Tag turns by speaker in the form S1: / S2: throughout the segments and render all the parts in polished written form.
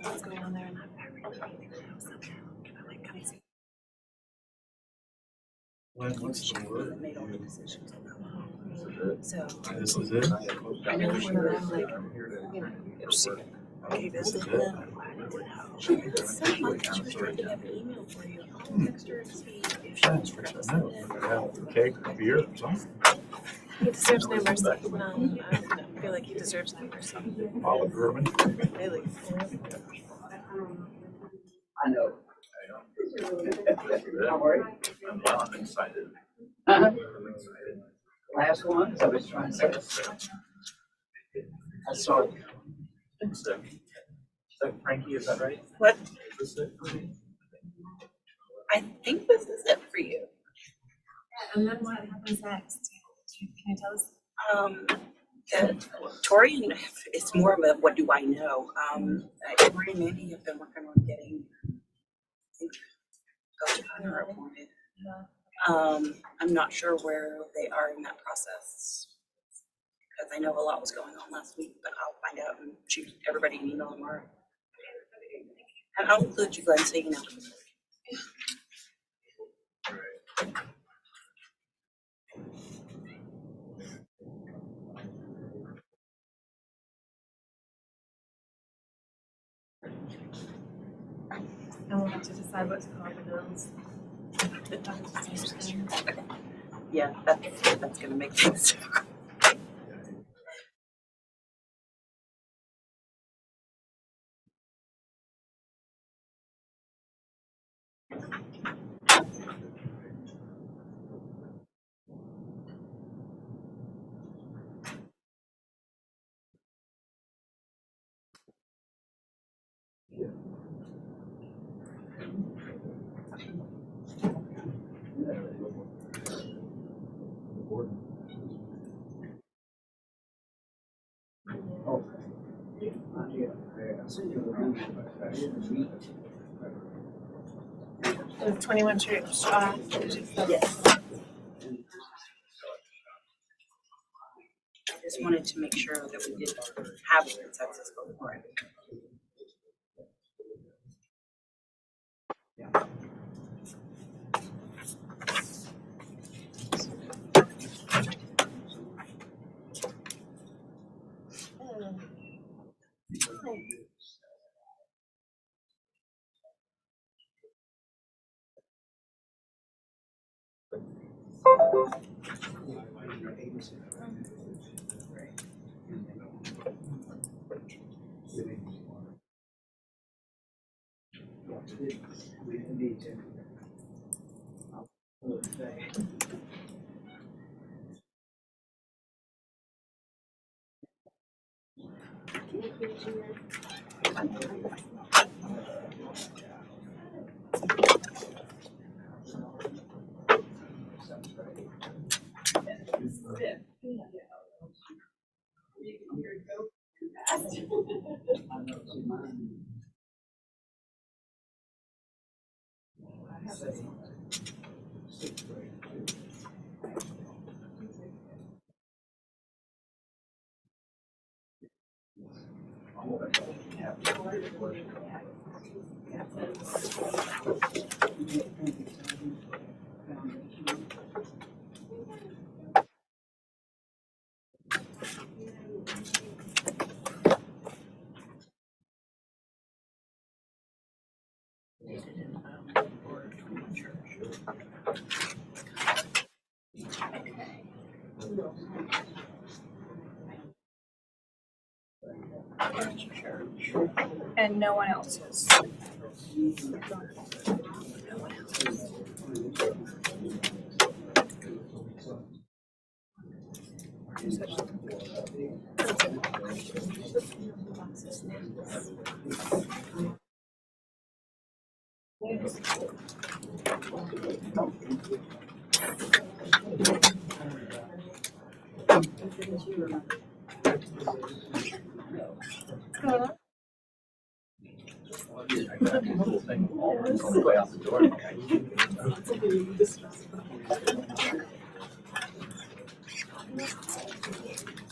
S1: What's going on there, and everybody knows somehow. Like, kind of
S2: What's the word?
S1: made all the decisions. So
S2: This is it?
S1: I know one of them, like, you know, okay, this is it. It's so funny. She was trying to get an email for you. I'll text her and see if she wants to send it.
S2: Cake, beer, something.
S1: He deserves no mercy. I feel like he deserves no mercy.
S2: Olive German.
S1: Really.
S3: I know.
S2: I'm excited.
S3: Last one, I was trying to say. I saw it.
S2: So Frankie, is that right?
S1: What?
S2: Is this it?
S1: I think this is it for you.
S4: And then what happens next? Can you tell us?
S1: Tori, it's more of a what do I know? Tori and Mandy have been working on getting Coach Hunter appointed. I'm not sure where they are in that process because I know a lot was going on last week, but I'll find out and shoot everybody an email tomorrow. And I'll include you guys so you know.
S4: And we'll have to decide what to call the bills.
S1: Yeah, that's gonna make things difficult.
S4: There's 21 troops.
S1: Yes. I just wanted to make sure that we did have a consensus before it.
S4: And no one else is.
S2: Way out the door.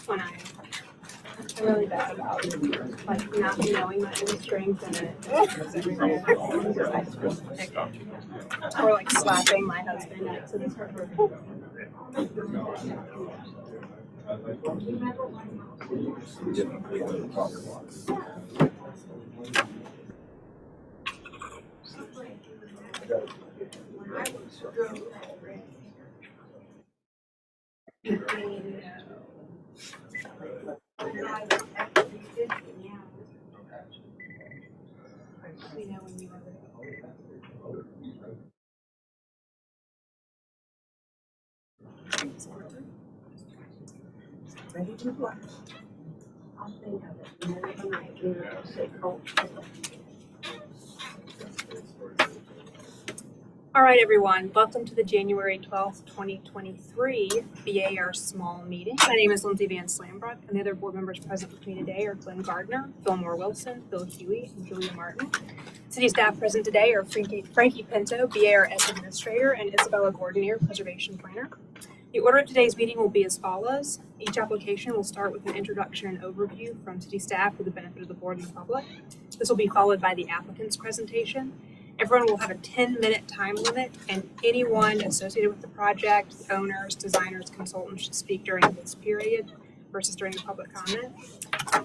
S4: One eye. I'm really bad about like not knowing my own strength and it or like slapping my husband next to this person. You know when you were
S1: Ready to move on.
S4: I'll think of it and then tonight you know say cold. All right, everyone. Welcome to the January 12th, 2023 BAR small meeting. My name is Lindsay Van Slambrook, and the other board members present with me today are Glenn Gardner, Fillmore Wilson, Bill Huey, and Julia Martin. City staff present today are Frankie Pinto, BARS Administrator, and Isabella Gordonier, Preservation Planner. The order of today's meeting will be as follows. Each application will start with an introduction and overview from city staff for the benefit of the board and the public. This will be followed by the applicant's presentation. Everyone will have a 10-minute time limit, and anyone associated with the project, owners, designers, consultants should speak during this period versus during the public comment.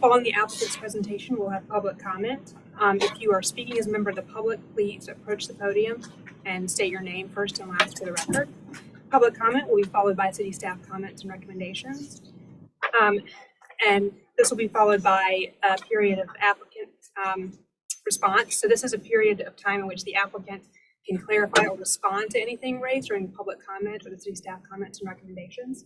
S4: Following the applicant's presentation, we'll have public comment. If you are speaking as a member of the public, please approach the podium and state your name first and last for the record. Public comment will be followed by city staff comments and recommendations. And this will be followed by a period of applicant response. So this is a period of time in which the applicant can clarify or respond to anything raised during public comment or the city staff comments and recommendations.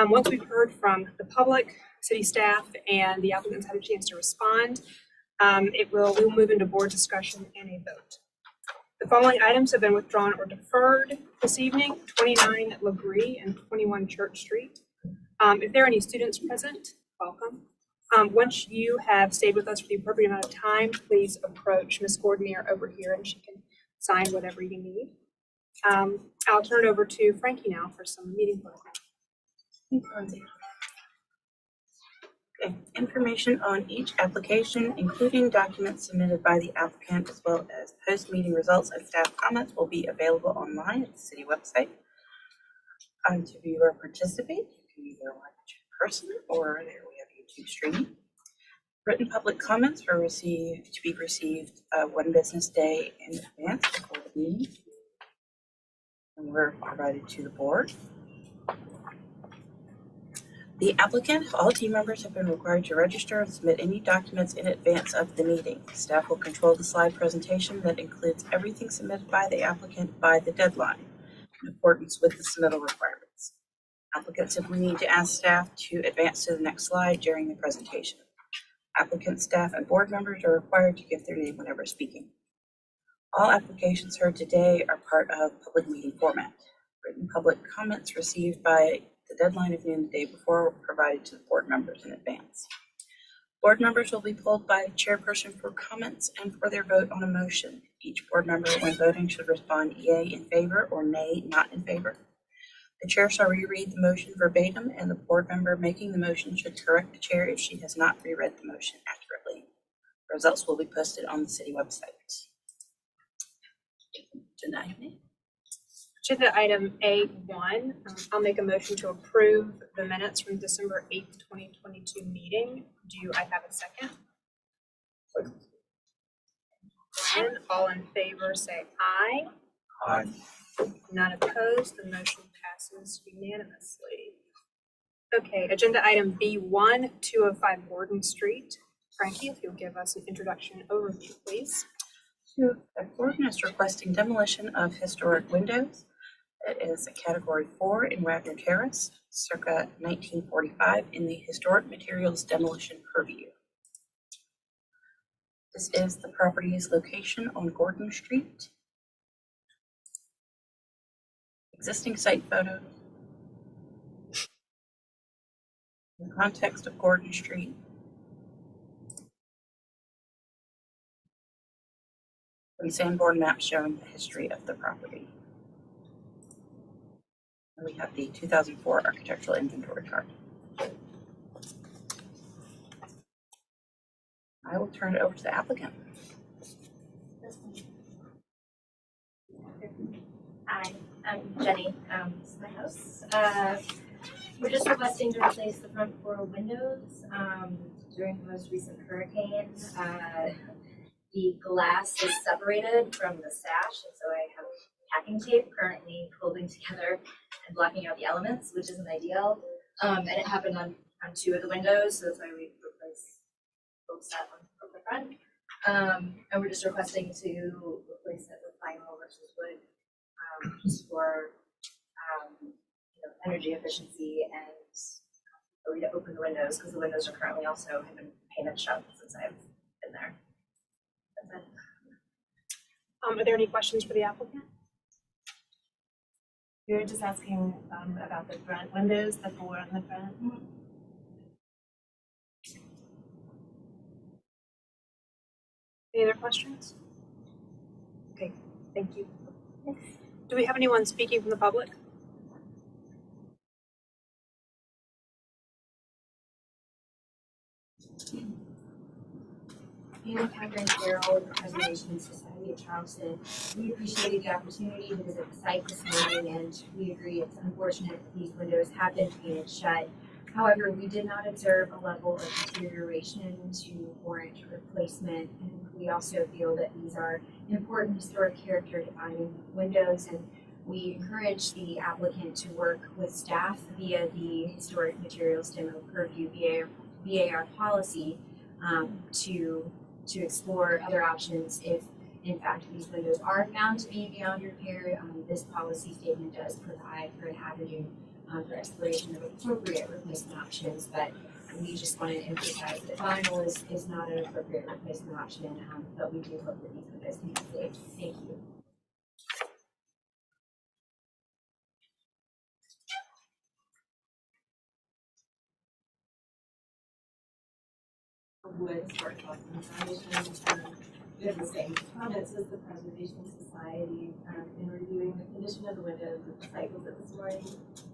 S4: Once we've heard from the public, city staff, and the applicants had a chance to respond, we will move into board discussion and a vote. The following items have been withdrawn or deferred this evening: 29 LaBrie and 21 Church Street. If there are any students present, welcome. Once you have stayed with us for the appropriate amount of time, please approach Ms. Gordonier over here and she can sign whatever you need. I'll turn it over to Frankie now for some meeting planning.
S1: Okay, information on each application, including documents submitted by the applicant, as well as post-meeting results and staff comments, will be available online at the city website. To view or participate, you can either watch in person or there we have YouTube streaming. Written public comments are to be received 1 business day in advance before the meeting, and were provided to the board. The applicant, all team members have been required to register and submit any documents in advance of the meeting. Staff will control the slide presentation that includes everything submitted by the applicant by the deadline in accordance with the submittal requirements. Applicants simply need to ask staff to advance to the next slide during the presentation. Applicant, staff, and board members are required to give their name whenever speaking. All applications heard today are part of public meeting format. Written public comments received by the deadline of noon the day before were provided to the board members in advance. Board members will be polled by the chairperson for comments and for their vote on a motion. Each board member, when voting, should respond yea in favor or nay not in favor. The chair shall reread the motion verbatim, and the board member making the motion should correct the chair if she has not reread the motion accurately. Results will be posted on the city website. Tonight.
S4: Agenda item A1, I'll make a motion to approve the minutes from December 8th, 2022 meeting. Do I have a second? And all in favor say aye.
S2: Aye.
S4: None opposed, the motion passes unanimously. Okay, agenda item B1, 205 Gordon Street. Frankie, if you'll give us an introduction overview, please.
S1: Gordon is requesting demolition of historic windows. It is a category 4 in Wagner Terrace, circa 1945, in the historic materials demolition purview. This is the property's location on Gordon Street. Existing site photos. In the context of Gordon Street. And Sanborn map showing the history of the property. And we have the 2004 architectural inventory card. I will turn it over to the applicant.
S5: Hi, I'm Jenny. This is my house. We're just requesting to replace the front floor windows. During the most recent hurricane, the glass is separated from the sash, and so I have packing tape currently holding together and blocking out the elements, which isn't ideal. And it happened on two of the windows, so that's why we replaced both set on the front. And we're just requesting to replace it with vinyl versus wood, just for energy efficiency and ability to open the windows, because the windows are currently also have been painted shut since I've been there. That's it.
S4: Are there any questions for the applicant?
S6: We were just asking about the front windows, the four on the front.
S4: Any other questions? Okay, thank you. Do we have anyone speaking from the public?
S5: Anna Catherine Carroll with the Preservation Society of Charleston. We appreciated the opportunity to visit the site this morning, and we agree it's unfortunate that these windows have been painted shut. However, we did not observe a level of deterioration to warrant replacement, and we also feel that these are important historic character defining windows, and we encourage the applicant to work with staff via the Historic Materials Demo Purview VAR policy to explore other options if, in fact, these windows are found to be beyond repair. This policy statement does provide for an avenue for exploration of appropriate replacement options, but we just want to emphasize that vinyl is not an appropriate replacement option, but we do hope that these windows can be saved. Thank you.
S6: Wood Historic Charleston Foundation. We have the same comments as the Preservation Society in reviewing the condition of the windows at the site visit this morning.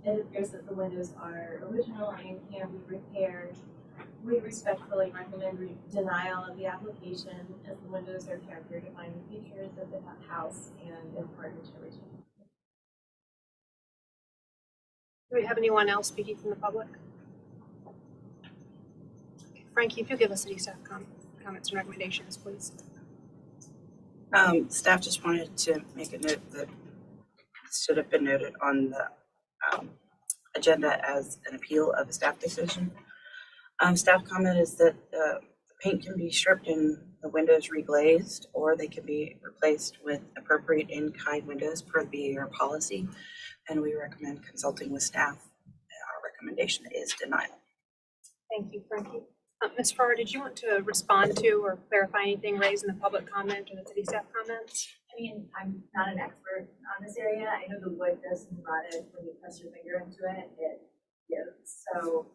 S6: It appears that the windows are original and can be repaired. We respectfully recommend denial of the application, as the windows are character defining features of the house and important to retain.
S4: Do we have anyone else speaking from the public? Frankie, if you'll give us city staff comments and recommendations, please.
S1: Staff just wanted to make a note that should have been noted on the agenda as an appeal of a staff decision. Staff comment is that the paint can be stripped and the windows reglazed, or they can be replaced with appropriate in-kind windows per the VAR policy, and we recommend consulting with staff. Our recommendation is denial.
S4: Thank you, Frankie. Ms. Farrar, did you want to respond to or clarify anything raised in the public comment or the city staff comments?
S5: I mean, I'm not an expert on this area. I know the wood does seem rotted when you press your finger into it. It gives. So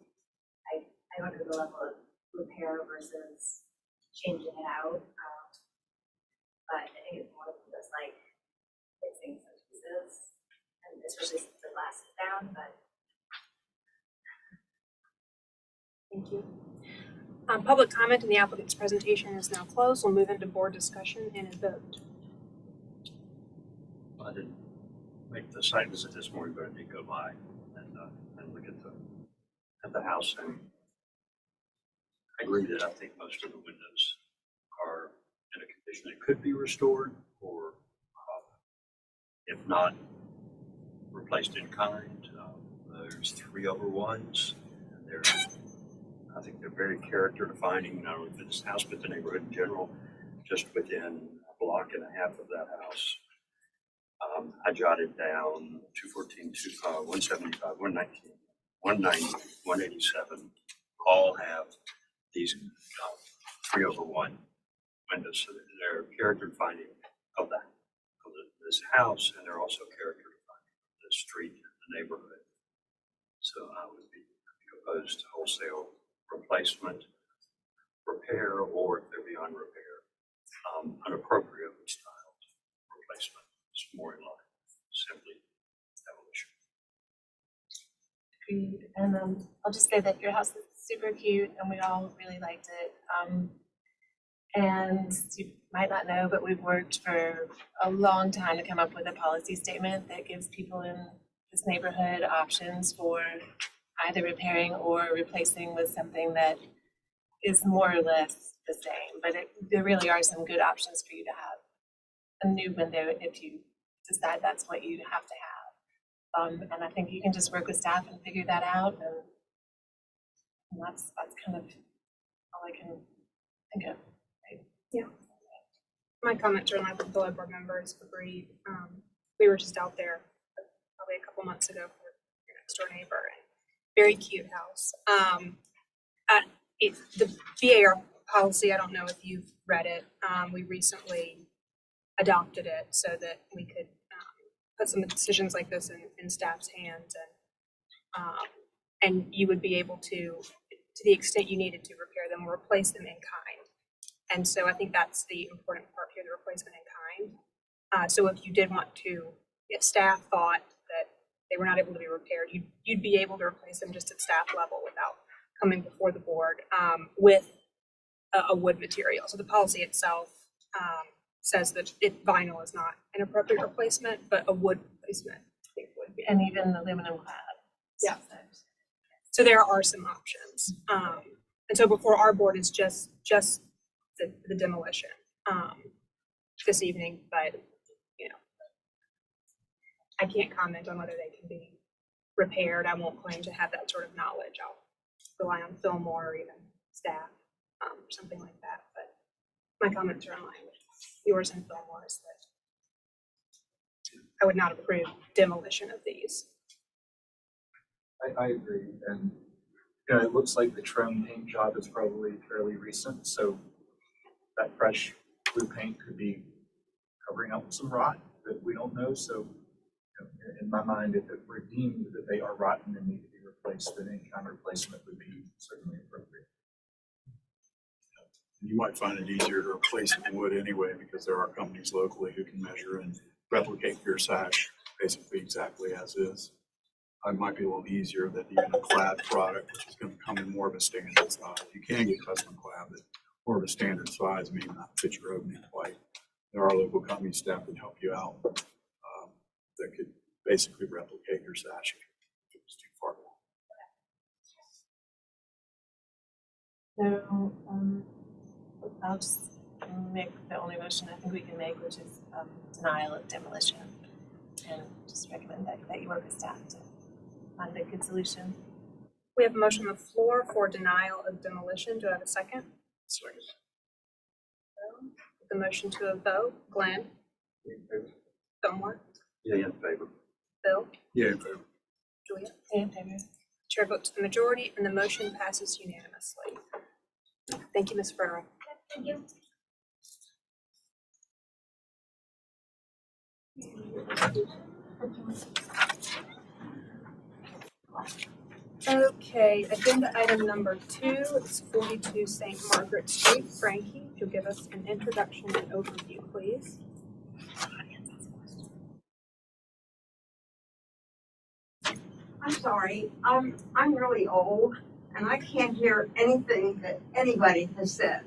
S5: I don't know the level of repair versus changing it out. But I think it's more than just like fixing some pieces, and especially since the glass is down. But
S4: Thank you. Public comment in the applicant's presentation is now closed. We'll move into board discussion and a vote.
S7: I didn't make the site visit this morning, but I did go by and look at the house, and I agree that I think most of the windows are in a condition that could be restored, or if not, replaced in kind. There's 3 over 1s, and I think they're very character defining, not only for this house, but the neighborhood in general. Just within a block and a half of that house, I jotted down 214, 175, 119, 190, 187, all have these 3 over 1 windows. So they're character defining of this house, and they're also character defining of the street and the neighborhood. So I would be opposed to wholesale replacement, repair, or if they're beyond repair, an appropriately styled replacement is more in line with simply demolition.
S6: Agreed. And I'll just say that your house is super cute, and we all really liked it. And you might not know, but we've worked for a long time to come up with a policy statement that gives people in this neighborhood options for either repairing or replacing with something that is more or less the same. But there really are some good options for you to have a new window if you decide that's what you have to have. And I think you can just work with staff and figure that out. And that's kind of all I can think of.
S4: My comments are in line with the board members agreed. We were just out there probably a couple months ago for your next door neighbor, and very cute house. The VAR policy, I don't know if you've read it. We recently adopted it so that we could put some decisions like this in staff's hands, and you would be able to the extent you needed to repair them or replace them in kind. And so I think that's the important part here, the replacement in kind. So if you did want to, if staff thought that they were not able to be repaired, you'd be able to replace them just at staff level without coming before the board with a wood material. So the policy itself says that vinyl is not an appropriate replacement, but a wood replacement I think would be.
S6: And even aluminum clad.
S4: Yeah. So there are some options. And so before our board is just the demolition this evening, but I can't comment on whether they can be repaired. I won't claim to have that sort of knowledge. I'll rely on Fillmore or even staff or something like that. But my comments are in line with yours and Fillmore's that I would not approve demolition of these.
S2: I agree, and it looks like the Trone paint job is probably fairly recent, so that fresh blue paint could be covering up some rot that we don't know. So, in my mind, if it were deemed that they are rotten and need to be replaced, then any kind of replacement would be certainly appropriate.
S8: You might find it easier to replace it in wood anyway, because there are companies locally who can measure and replicate your sash basically exactly as is. It might be a little easier than even a clad product, which is going to come in more of a standard size. You can get custom clad, but more of a standard size may not fit your opening quite. There are local company staff that help you out that could basically replicate your sash if it was too far along.
S6: So I'll just make the only motion I think we can make, which is denial of demolition, and just recommend that you work with staff to find a good solution.
S4: We have a motion on the floor for denial of demolition. Do I have a second?
S8: Second.
S4: The motion to a vote. Glenn? Fillmore?
S7: Yeah, in favor.
S4: Bill?
S8: Yeah, in favor.
S4: Julia?
S6: In favor.
S4: Chair votes the majority, and the motion passes unanimously. Thank you, Ms. Ferrell.
S5: Thank you.
S4: Okay, agenda item number 2 is 42 St. Margaret Street. Frankie, if you'll give us an introduction and overview, please.
S9: I'm sorry, I'm really old and I can't hear anything that anybody has said.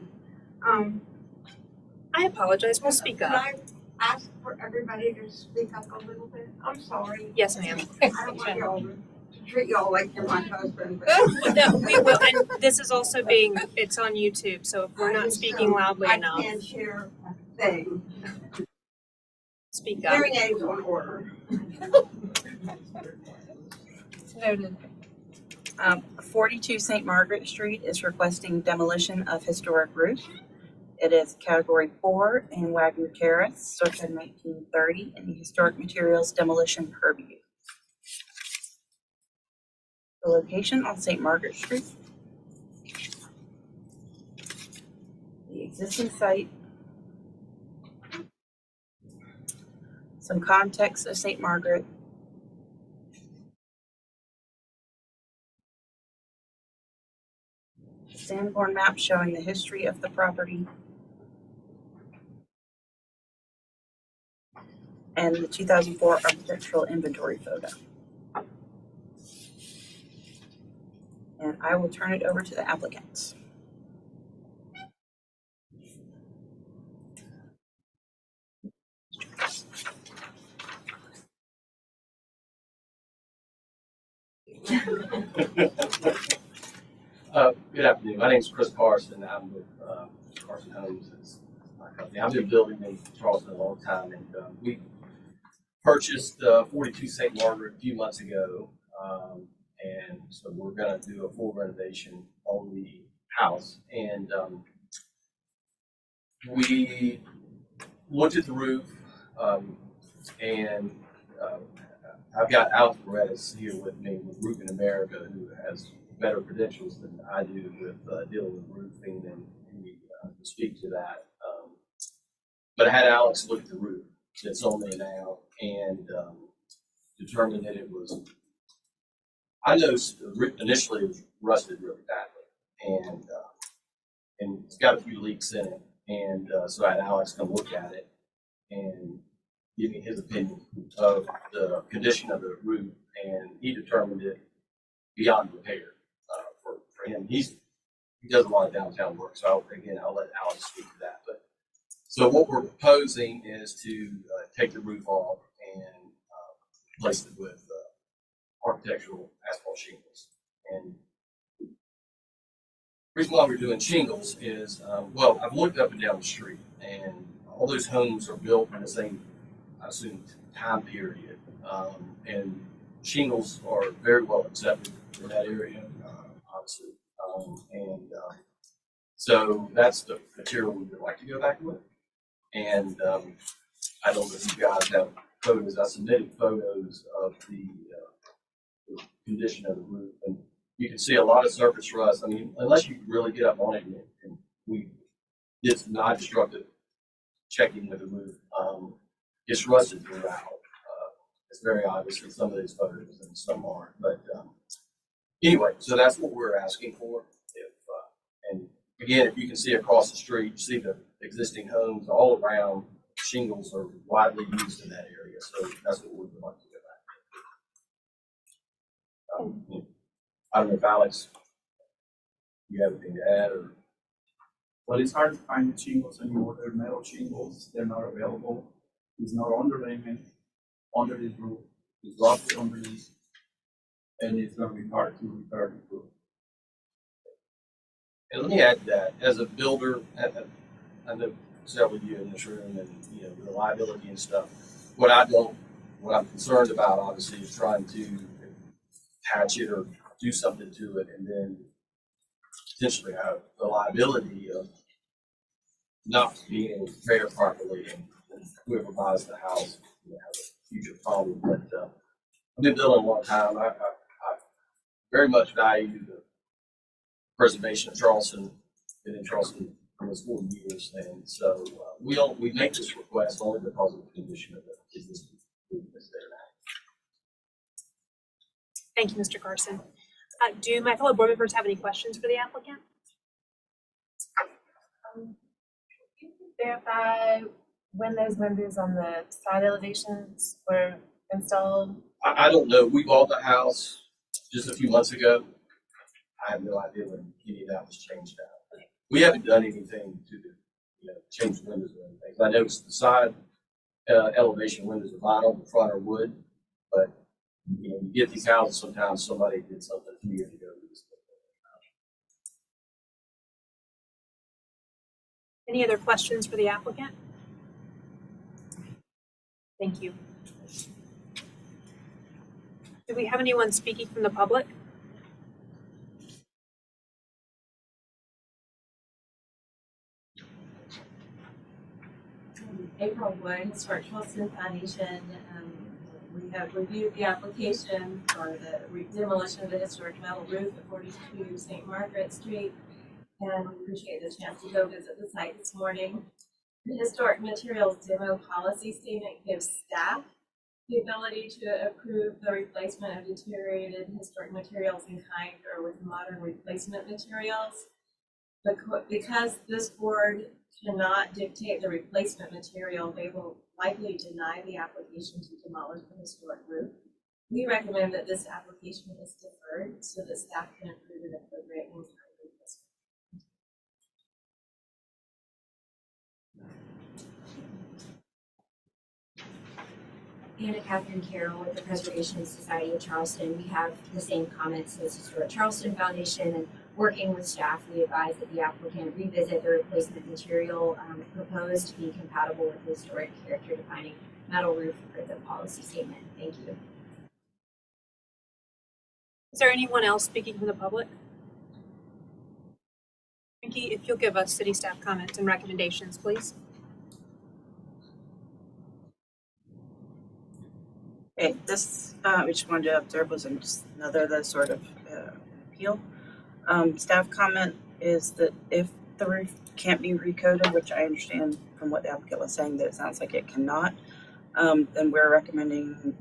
S4: I apologize. We'll speak
S9: Can
S4: up.
S9: I ask for everybody to speak up a little bit? I'm sorry.
S4: Yes, ma'am.
S9: I don't want y'all to treat y'all like you're my husband. But
S4: No, we will, and this is also it's on YouTube, so if we're not speaking loudly enough,
S9: I can't hear a thing.
S4: speak up.
S9: Hearing aids on order.
S6: Noted.
S1: 42 St. Margaret Street is requesting demolition of historic roof. It is category 4 in Wagner Terrace, circa 1930, in the historic materials demolition purview. The location on St. Margaret Street. The existing site. Some context of St. Margaret. Sanborn map showing the history of the property. And the 2004 architectural inventory photo. And I will turn it over to the applicants.
S10: Good afternoon. My name is Chris Carson. I'm with Carson Homes. It's my company. I've been building in Charleston a long time, and we purchased 42 St. Margaret a few months ago, and so we're going to do a full renovation on the house. And we looked at the roof, and I've got Alex Morettis here with me with Roofing America, who has better credentials than I do with dealing with roofing, and he can speak to that. But I had Alex look at the roof that's on there now and determined that it was, I noticed initially it was rusted really badly, and it's got a few leaks in it. And so I had Alex come look at it and give me his opinion of the condition of the roof, and he determined it beyond repair for him. He does a lot of downtown work, so I'll let Alex speak to that. But so what we're proposing is to take the roof off and replace it with architectural asphalt shingles. And the reason why we're doing shingles is, well, I've looked up and down the street, and all those homes are built in the same, I assume, time period. And shingles are very well accepted in that area, obviously. So that's the material we would like to go back with. And I don't know if you guys have photos. I submitted photos of the condition of the roof, and you can see a lot of surface rust. I mean, unless you really get up on it, and we did some non-destructive checking with the roof, it's rusted throughout. It's very obvious in some of these photos, and some aren't. But anyway, so that's what we're asking for. And again, if you can see across the street, you see the existing homes all around. Shingles are widely used in that area, so that's what we would like to go back to. I don't know if Alex, you have anything to add, or?
S3: Well, it's hard to find the shingles anymore. They're metal shingles. They're not available. It's not underlayment under this roof. It's rusted underneath, and it's going to be hard to repair the roof.
S10: And let me add that as a builder, I know several of you in this room, and you know, reliability and stuff. What I'm concerned about, obviously, is trying to patch it or do something to it, and then potentially have the liability of not being able to repair properly, and whoever buys the house, you know, have a future problem. But I've been building a long time. I very much value the preservation of Charleston. Been in Charleston almost 40 years, and so we make this request only because of the condition of the existing roof that's there now.
S4: Thank you, Mr. Carson. Do my fellow board members have any questions for the applicant?
S6: Can you verify when those windows on the side elevations were installed?
S10: I don't know. We bought the house just a few months ago. I have no idea when any of that was changed out. We haven't done anything to change the windows or anything. I noticed the side elevation windows are vinyl, the front are wood, but you get these houses, sometimes somebody did something a few years ago.
S4: Any other questions for the applicant? Thank you. Do we have anyone speaking from the public?
S6: April Wood, Historic Charleston Foundation. We have reviewed the application for the demolition of the historic metal roof at 42 St. Margaret Street, and we appreciate the chance to go visit the site this morning. The historic materials demo policy statement gives staff the ability to approve the replacement of deteriorated historic materials in kind or with modern replacement materials. Because this board cannot dictate the replacement material, they will likely deny the application to demolish the historic roof. We recommend that this application is deferred so that staff can approve an appropriate and timely replacement.
S5: Anna Catherine Carroll with the Preservation Society of Charleston. We have the same comments as Historic Charleston Foundation, and working with staff, we advise that the applicant revisit the replacement material proposed to be compatible with the historic character defining metal roof for the policy statement. Thank you.
S4: Is there anyone else speaking from the public? Frankie, if you'll give us city staff comments and recommendations, please.
S1: Okay, this, we just wanted to observe was just another sort of appeal. Staff comment is that if the roof can't be recoded, which I understand from what the applicant was saying that it sounds like it cannot, then we're recommending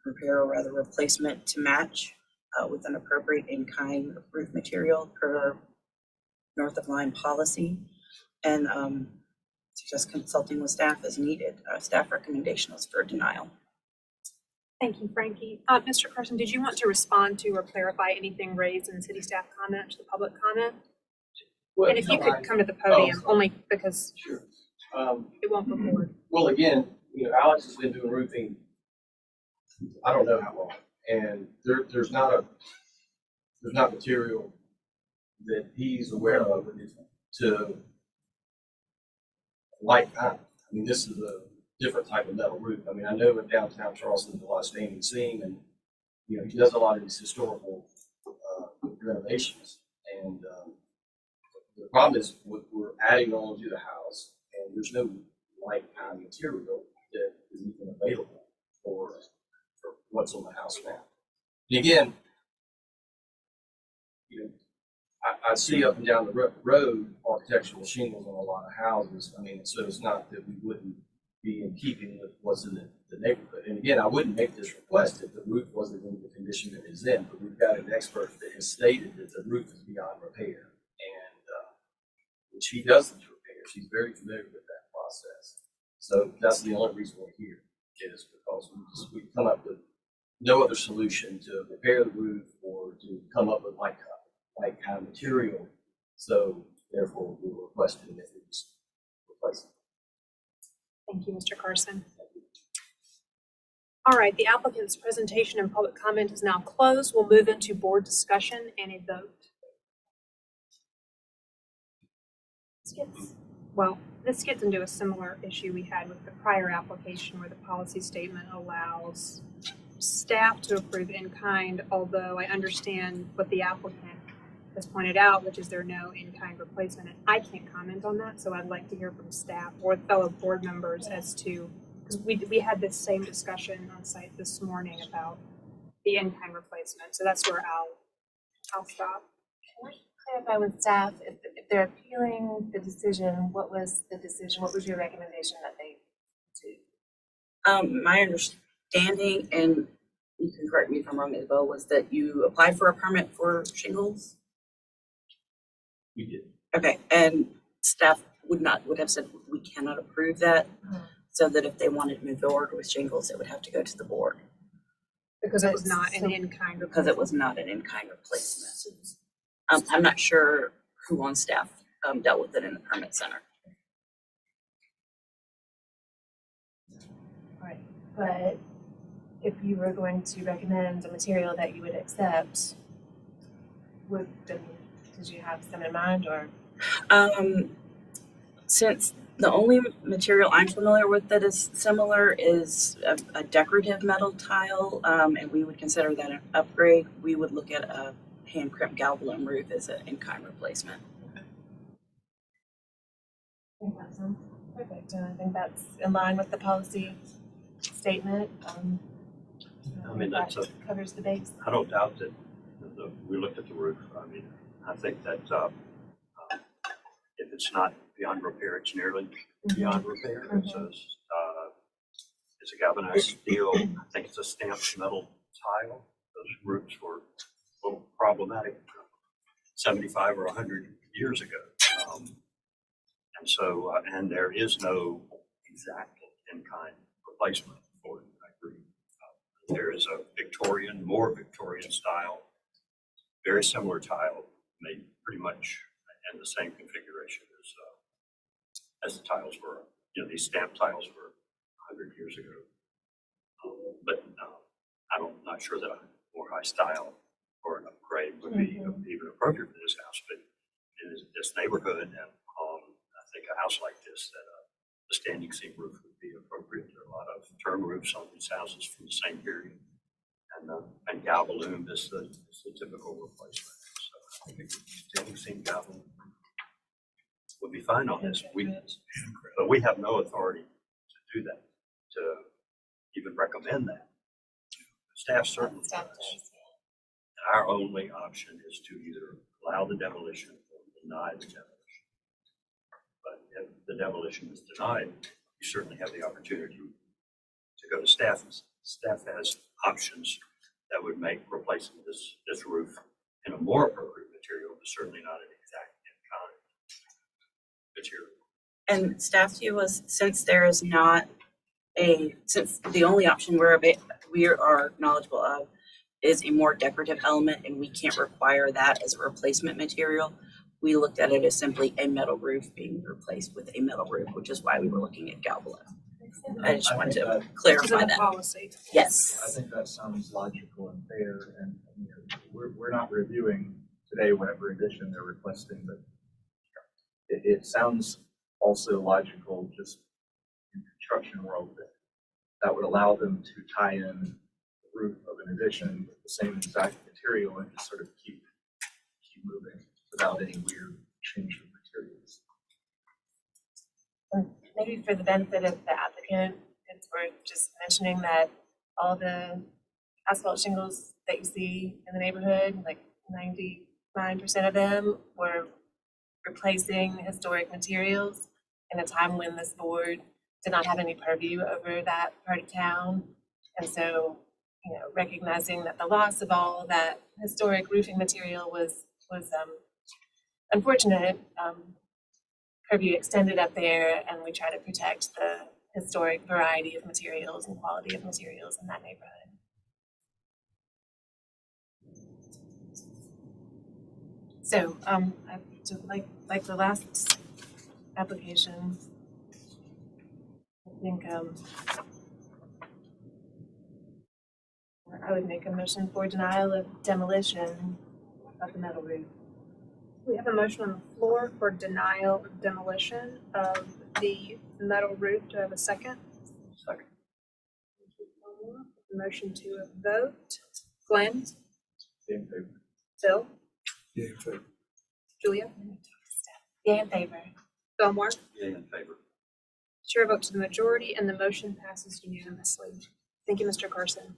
S1: repair or rather replacement to match with an appropriate in-kind roof material per north of line policy, and just consulting with staff as needed. Staff recommendation was for denial.
S4: Thank you, Frankie. Mr. Carson, did you want to respond to or clarify anything raised in city staff comment to the public comment?
S10: Well,
S4: And if you could come to the podium, only because
S10: Sure.
S4: it won't record.
S10: Well, again, Alex has been doing roofing, I don't know how long, and there's not material that he's aware of to like that. I mean, this is a different type of metal roof. I mean, I know in downtown Charleston, there's a lot of standing seam, and he does a lot of these historical renovations. And the problem is we're adding on to the house, and there's no like kind of material that is even available for what's on the house now. And again, I see up and down the road architectural shingles on a lot of houses. I mean, so it's not that we wouldn't be in keeping with what's in the neighborhood. And again, I wouldn't make this request if the roof wasn't in the condition that it's in, but we've got an expert that has stated that the roof is beyond repair, and which he does these repairs. He's very familiar with that process. So that's the only reason we're here, is because we come up with no other solution to repair the roof or to come up with like kind of material. So therefore, we were requesting that we just replace it.
S4: Thank you, Mr. Carson. All right, the applicant's presentation and public comment is now closed. We'll move into board discussion and a vote. This gets into a similar issue we had with the prior application where the policy statement allows staff to approve in kind, although I understand what the applicant has pointed out, which is there no in-kind replacement. And I can't comment on that, so I'd like to hear from staff or fellow board members as to, because we had this same discussion on site this morning about the in-kind replacement. So that's where I'll stop.
S6: Can I clarify with staff, if they're appealing the decision, what was the decision? What was your recommendation that they do?
S1: My understanding, and you can correct me if I'm wrong, Isabel, was that you applied for a permit for shingles?
S10: We did.
S1: Okay, and staff would have said we cannot approve that, so that if they wanted to move forward with shingles, it would have to go to the board.
S4: Because it was not an in-kind replacement.
S1: Because it was not an in-kind replacement. I'm not sure who on staff dealt with it in the permit center.
S6: Right, but if you were going to recommend a material that you would accept, did you have some in mind, or?
S1: Since the only material I'm familiar with that is similar is a decorative metal tile, and we would consider that an upgrade, we would look at a hand crimped galvalume roof as an in-kind replacement.
S6: I think that sounds perfect, and I think that's in line with the policy statement.
S7: I mean,
S6: that
S7: that's
S6: covers the base.
S7: I don't doubt that we looked at the roof. I mean, I think that if it's not beyond repair, it's nearly beyond repair. It's a galvanized steel. I think it's a stamped metal tile. Those roofs were a little problematic 75 or 100 years ago. And so, and there is no exact in-kind replacement for it, I agree. There is a more Victorian style, very similar tile, made pretty much in the same configuration as the tiles were, these stamped tiles were 100 years ago. But I'm not sure that a more high style or an upgrade would be even appropriate for this house, but in this neighborhood, and I think a house like this, that a standing seam roof would be appropriate. There are a lot of term roofs on these houses from the same period, and galvalume is the typical replacement. So I think a standing seam galvalume would be fine on this. But we have no authority to do that, to even recommend that. Staff certainly does. And our only option is to either allow the demolition or deny the demolition. But if the demolition is denied, you certainly have the opportunity to go to staff. Staff has options that would make replacing this roof in a more appropriate material, but certainly not an exact in-kind material.
S1: And staff view was, since there is not since the only option we are knowledgeable of is a more decorative element, and we can't require that as a replacement material, we looked at it as simply a metal roof being replaced with a metal roof, which is why we were looking at galvalume. I just wanted to clarify that.
S4: Policy.
S1: Yes.
S2: I think that sounds logical and fair, and you know, we're not reviewing today whatever addition they're requesting, but it sounds also logical just in construction world that would allow them to tie in the roof of an addition with the same exact material and just sort of keep moving without any weird change of materials.
S6: Maybe for the benefit of the applicant, it's worth just mentioning that all the asphalt shingles that you see in the neighborhood, like 99% of them were replacing historic materials in a time when this board did not have any purview over that part of town. And so, you know, recognizing that the loss of all that historic roofing material was unfortunate, purview extended up there, and we try to protect the historic variety of materials and quality of materials in that neighborhood. So, like the last application, I think I would make a motion for denial of demolition of the metal roof.
S4: We have a motion on the floor for denial of demolition of the metal roof. Do I have a second?
S7: Second.
S4: Motion to a vote. Glenn?
S2: In favor.
S4: Phil?
S8: Yeah, in favor.
S4: Julia?
S5: Yay in favor.
S4: Fillmore?
S7: Yeah, in favor.
S4: Chair vote to the majority, and the motion passes unanimously. Thank you, Mr. Carson.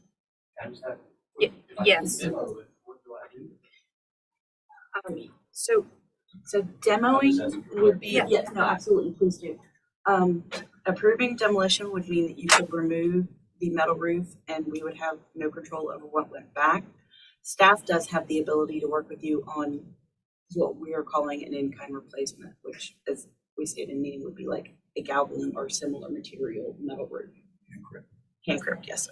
S4: Yes.
S10: What do I do?
S1: So demoing would be, yes, no, absolutely, please do. Approving demolition would mean that you could remove the metal roof and we would have no control over what went back. Staff does have the ability to work with you on what we are calling an in-kind replacement, which, as we stated in meeting, would be like a galvalume or similar material metal roof. Hand cribbed, yes.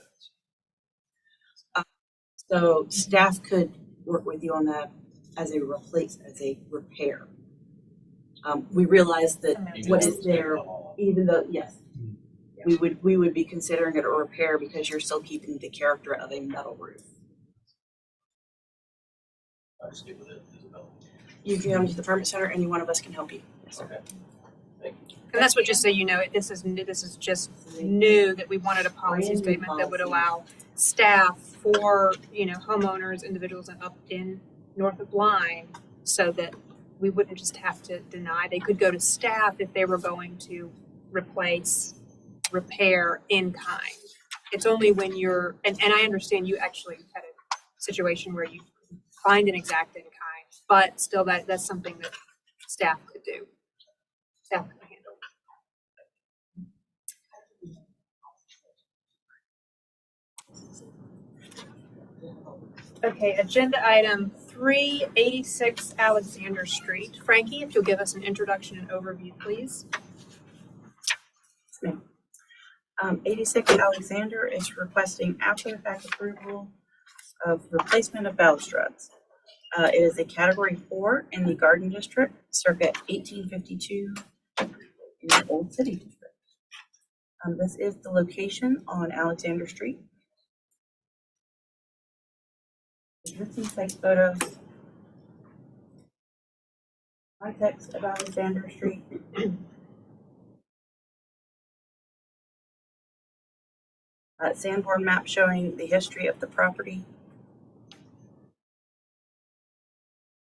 S1: So staff could work with you on that as a repair. We realize that what is there, even though, yes, we would be considering it a repair because you're still keeping the character of a metal roof.
S10: I'll just get with it, Isabel.
S1: You can come to the permit center, any one of us can help you. Yes, sir.
S10: Okay. Thank you.
S4: And that's what, just so you know, this is just new, that we wanted a policy
S1: Brand new
S4: statement that would
S1: policy.
S4: allow staff for, you know, homeowners, individuals up in north of Line, so that we wouldn't just have to deny. They could go to staff if they were going to replace, repair in kind. It's only when you're, and I understand you actually had a situation where you find an exact in kind, but still that's something that staff could do. Staff could handle. Okay, agenda item 386 Alexander Street. Frankie, if you'll give us an introduction and overview, please.
S1: 86 Alexander is requesting after-the-fact approval of replacement of balustrades. It is a category 4 in the Garden District, circa 1852 in the Old City District. This is the location on Alexander Street. Existing site photos. My text of Alexander Street. Sandboard map showing the history of the property.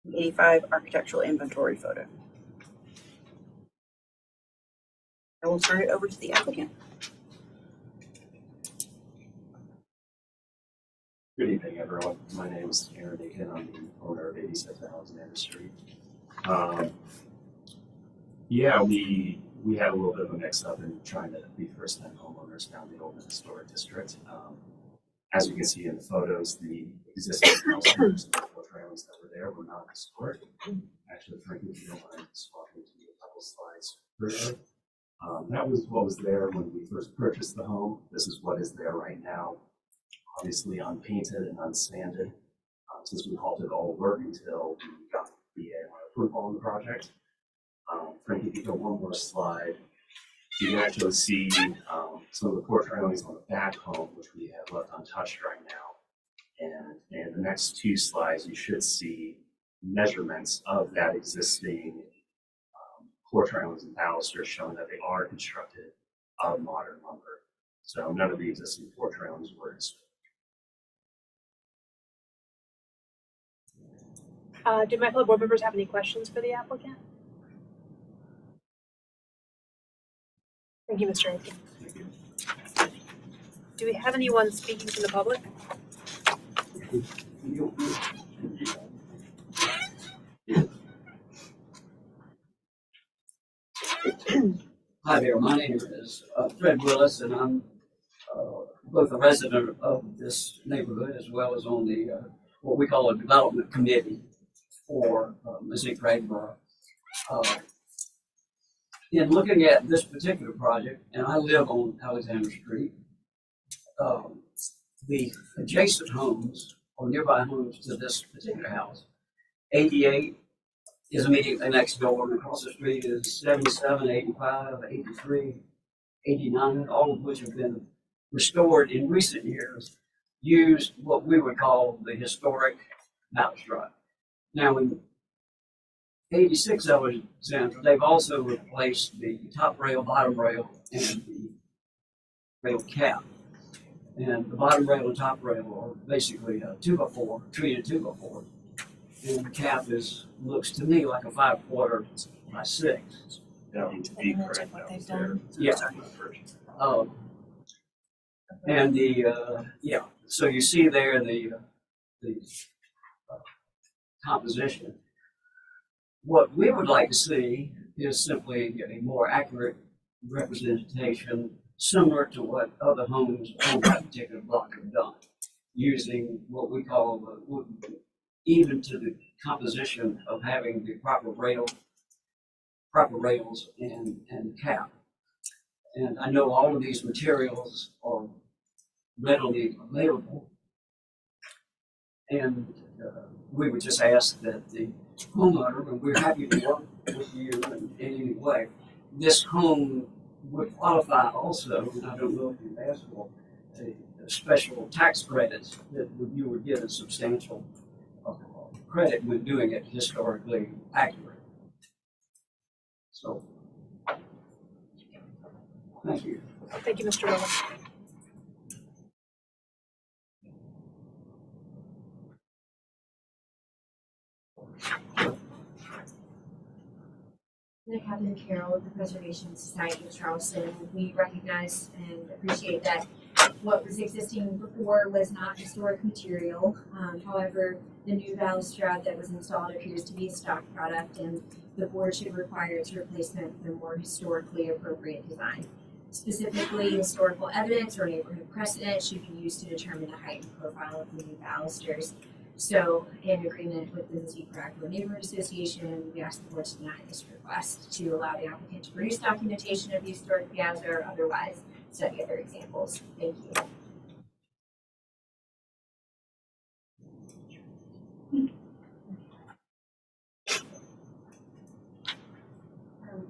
S1: 85 architectural inventory photo. I will turn it over to the applicant.
S10: Good evening, everyone. My name is Aaron Deacon. I'm the owner of 86 Alexander Street. We had a little bit of a mix-up in trying to be first-time homeowners down the old historic district. As you can see in the photos, the existing house owners and the floor trailers that were there were not historic. Actually, frankly, if you don't mind just walking through a couple slides further. That was what was there when we first purchased the home. This is what is there right now. Obviously unpainted and unsanded, since we halted all work until we got the approval on the project. Frank, if you go one more slide, you can actually see some of the porch railings on the back home, which we have left untouched right now. And in the next two slides, you should see measurements of that existing porch railings and balusters showing that they are constructed of modern lumber. So none of the existing porch railings were historic.
S4: Do my fellow board members have any questions for the applicant? Thank you, Mr. Aiken. Do we have anyone speaking from the public?
S11: Hi there, my name is Fred Willis, and I'm both a resident of this neighborhood as well as on the what we call a development committee for Mississippi Craigborough. In looking at this particular project, and I live on Alexander Street, the adjacent homes or nearby homes to this particular house, 88 is immediately next door, and across the street is 77, 85, 83, 89, all of which have been restored in recent years, used what we would call the historic balustrade. Now, in 86 Alexander, they've also replaced the top rail, bottom rail, and the rail cap. And the bottom rail and top rail are basically a 2x4, treated 2x4. And the cap looks to me like a 5/4 by 6.
S2: That need to be correct.
S1: What
S2: That
S1: they've
S2: was there.
S1: done.
S11: Yeah. And so you see there the composition. What we would like to see is simply a more accurate representation, similar to what other homes on that particular block have done, using what we call even to the composition of having the proper rails and cap. And I know all of these materials are readily available. And we would just ask that the homeowner, and we're happy to work with you in any way, this home would qualify also, and I don't know if you've asked for a special tax credits that you would get a substantial credit when doing it historically accurate. So, thank you.
S4: Thank you, Mr. Willis.
S5: Captain Carroll of the Preservation Society of Charleston. We recognize and appreciate that what was existing before was not historic material. However, the new balustrade that was installed appears to be a stock product, and the board should require its replacement with a more historically appropriate design. Specifically, historical evidence or neighborhood precedent should be used to determine the height and profile of the new balusters. So, in agreement with the Mississippi Craigborough Neighborhood Association, we ask the board to deny this request to allow the applicant to produce documentation of the historic piazza or otherwise study other examples. Thank you.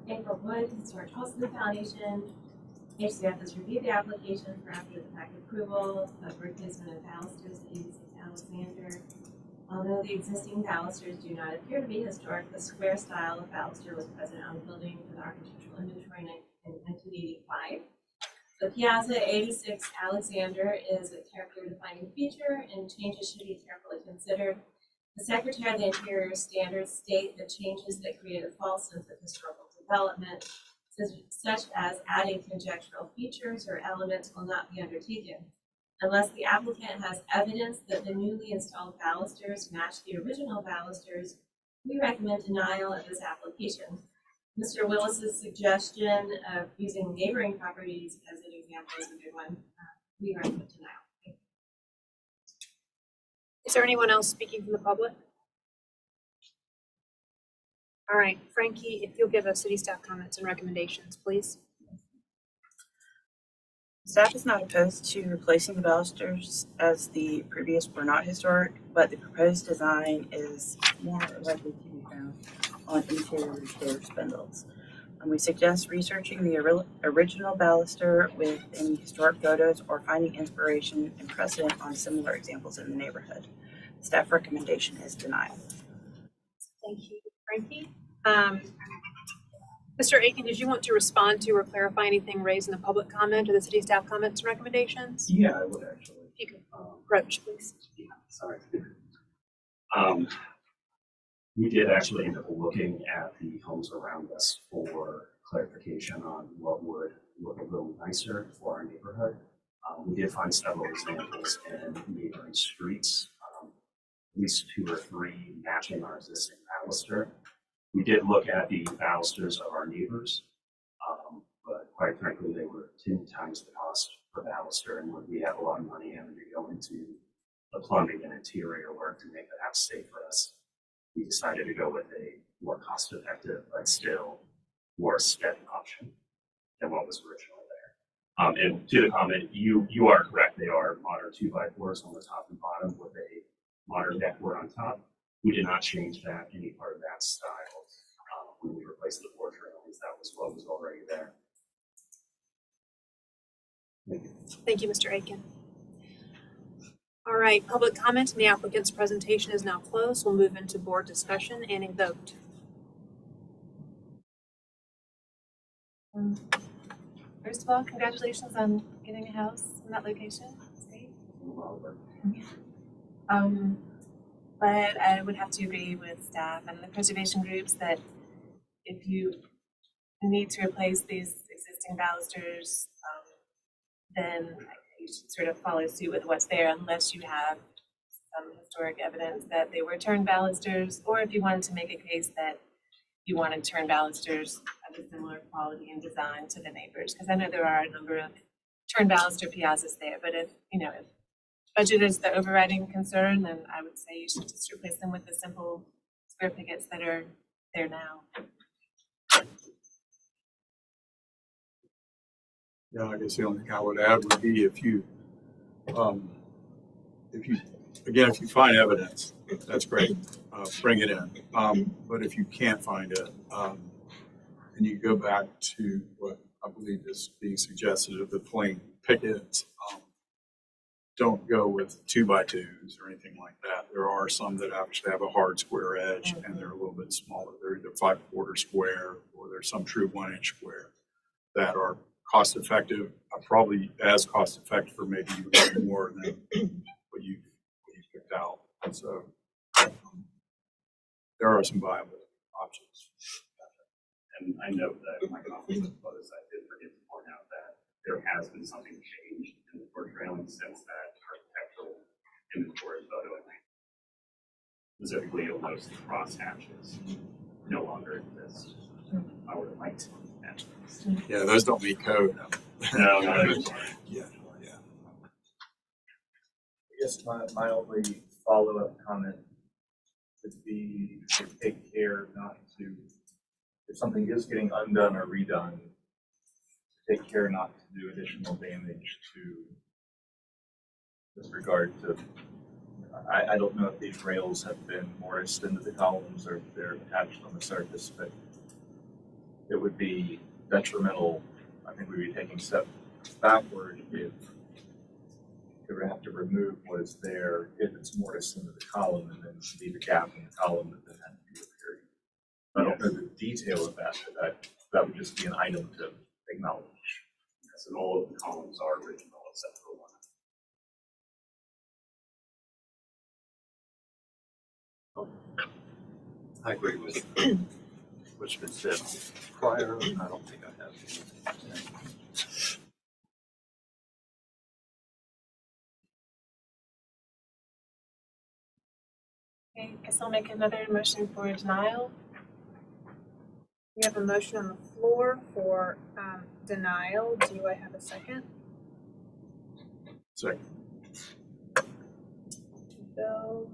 S6: April Wood, Historic Charleston Foundation, HCF has reviewed the application for after the fact approval of replacement of balusters at 86 Alexander. Although the existing balusters do not appear to be historic, the square style of baluster was present on the building for the architectural inventory in 1985. The piazza at 86 Alexander is a character defining feature and changes should be carefully considered. The Secretary of the Interior standards state that changes that create a false sense of historical development, such as adding conjectural features or elements, will not be undertaken. Unless the applicant has evidence that the newly installed balusters match the original balusters, we recommend denial of this application. Mr. Willis's suggestion of using neighboring properties as an example is a good one. We recommend denial.
S4: Is there anyone else speaking from the public? All right, Frankie, if you'll give us city staff comments and recommendations, please.
S1: Staff is not opposed to replacing the balusters as the previous were not historic, but the proposed design is more likely to be found on interior door spindles. And we suggest researching the original baluster with any historic photos or finding inspiration and precedent on similar examples in the neighborhood. Staff recommendation is denial.
S4: Thank you, Frankie. Mr. Aiken, did you want to respond to or clarify anything raised in the public comment or the city staff comments and recommendations?
S12: Yeah, I would actually.
S4: If you could approach, please.
S12: Yeah, sorry. We did actually end up looking at the homes around us for clarification on what would look a little nicer for our neighborhood. We did find several examples in neighboring streets, at least 2 or 3 matching our existing baluster. We did look at the balusters of our neighbors, but quite frankly, they were 10 times the cost per baluster, and we have a lot of money having to go into the plumbing and interior work to make the house safe for us. We decided to go with a more cost-effective, but still more aesthetic option than what was originally there. And to the comment, you are correct. They are modern 2x4s on the top and bottom with a modern deckboard on top. We did not change that, any part of that style. When we replaced the porch railings, that was what was already there. Thank you.
S4: Thank you, Mr. Aiken. All right, public comment and the applicant's presentation is now closed. We'll move into board discussion and a vote.
S6: First of all, congratulations on getting a house in that location. It's great. But I would have to agree with staff and the preservation groups that if you need to replace these existing balusters, then you should sort of follow suit with what's there unless you have some historic evidence that they were turned balusters, or if you wanted to make a case that you wanted to turn balusters of a similar quality and design to the neighbors. Because I know there are a number of turned baluster piazzas there, but if budget is the overriding concern, then I would say you should just replace them with the simple square pickets that are there now.
S8: Yeah, I guess the only thing I would add would be if you find evidence, that's great, bring it in. But if you can't find it, and you go back to what I believe is being suggested of the plain pickets, don't go with 2x2s or anything like that. There are some that actually have a hard square edge and they're a little bit smaller. They're either 5/4 square or there's some true 1-inch square that are cost effective, probably as cost effective or maybe even more than what you picked out. And so there are some viable options.
S12: And I note that in my comments with others, I did forget to point out that there has been something changed in the porch railing since that architectural inventory photo. Specifically, you'll notice the cross hatches no longer exist. I would have liked to match those.
S8: Yeah, those don't meet code.
S12: No, no.
S8: Yeah.
S2: I guess my only follow-up comment would be to take care not to, if something is getting undone or redone, take care not to do additional damage to, with regard to, I don't know if these rails have been mortised into the columns or if they're attached on the surface, but it would be detrimental I think we'd be taking a step backward if we would have to remove what is there if it's mortise into the column and then leave a gap in the column that then had to be repaired. I don't know the detail of that, but that would just be an item to acknowledge.
S12: Yes, and all of the columns are original except for one.
S7: I agree with what's been said prior. I don't think I have.
S6: Okay, guess I'll make another motion for denial.
S4: We have a motion on the floor for denial. Do I have a second?
S8: Second.
S4: Bill,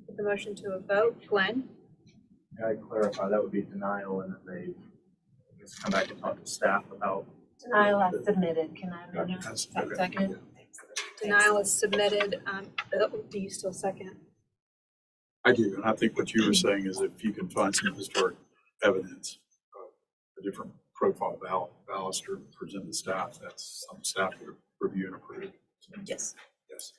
S4: put the motion to a vote. Glenn?
S2: May I clarify, that would be denial and then they just come back and talk to staff about.
S6: Denial as submitted. Can I amend that?
S8: That's- okay.
S6: Second?
S4: Denial is submitted. Bill, do you still second?
S8: I do, and I think what you were saying is if you can find some historic evidence of a different profile baluster present to staff, that's some staff would review and approve.
S1: Yes.
S8: Yes.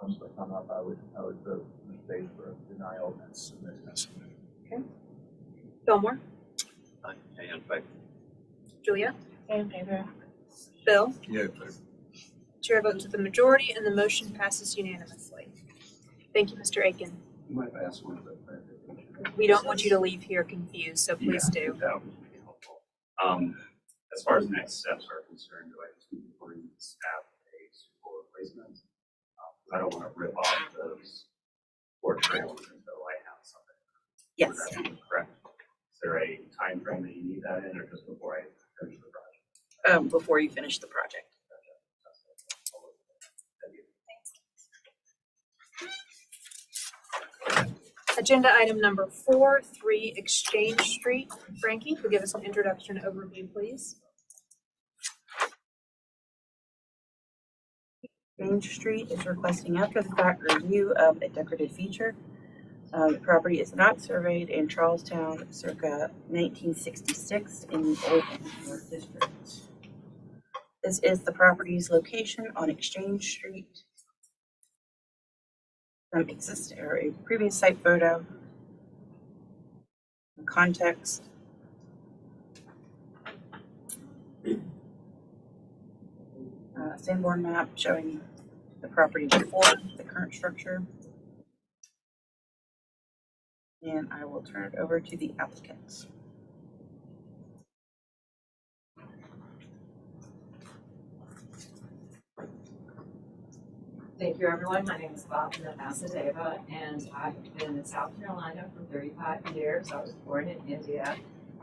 S2: So if I'm up, I would vote in favor of denial and submit.
S4: Okay. Fillmore?
S7: And favor.
S4: Julia?
S6: In favor.
S4: Bill?
S8: Yeah.
S4: Chair votes with the majority and the motion passes unanimously. Thank you, Mr. Aiken.
S12: You might ask one of the.
S4: We don't want you to leave here confused, so please do.
S12: That would be helpful. As far as next steps are concerned, do I just need to bring staff a suitable replacement? I don't want to rip off those four trailers until I have something.
S1: Yes.
S12: Would that be correct? Is there a time frame that you need that in, or just before I finish the project?
S1: Before you finish the project.
S4: Agenda item number 4, 3 Exchange Street. Frankie, could you give us an introduction overview, please?
S1: Exchange Street is requesting after the fact review of a decorative feature. The property is not surveyed in Charlestown circa 1966 in the Old North District. This is the property's location on Exchange Street. Existing or a previous site photo. Context. Sanborn map showing the property before the current structure. And I will turn it over to the applicants.
S13: Thank you, everyone. My name is Bob Napasadeva, and I've been in South Carolina for 35 years. I was born in India.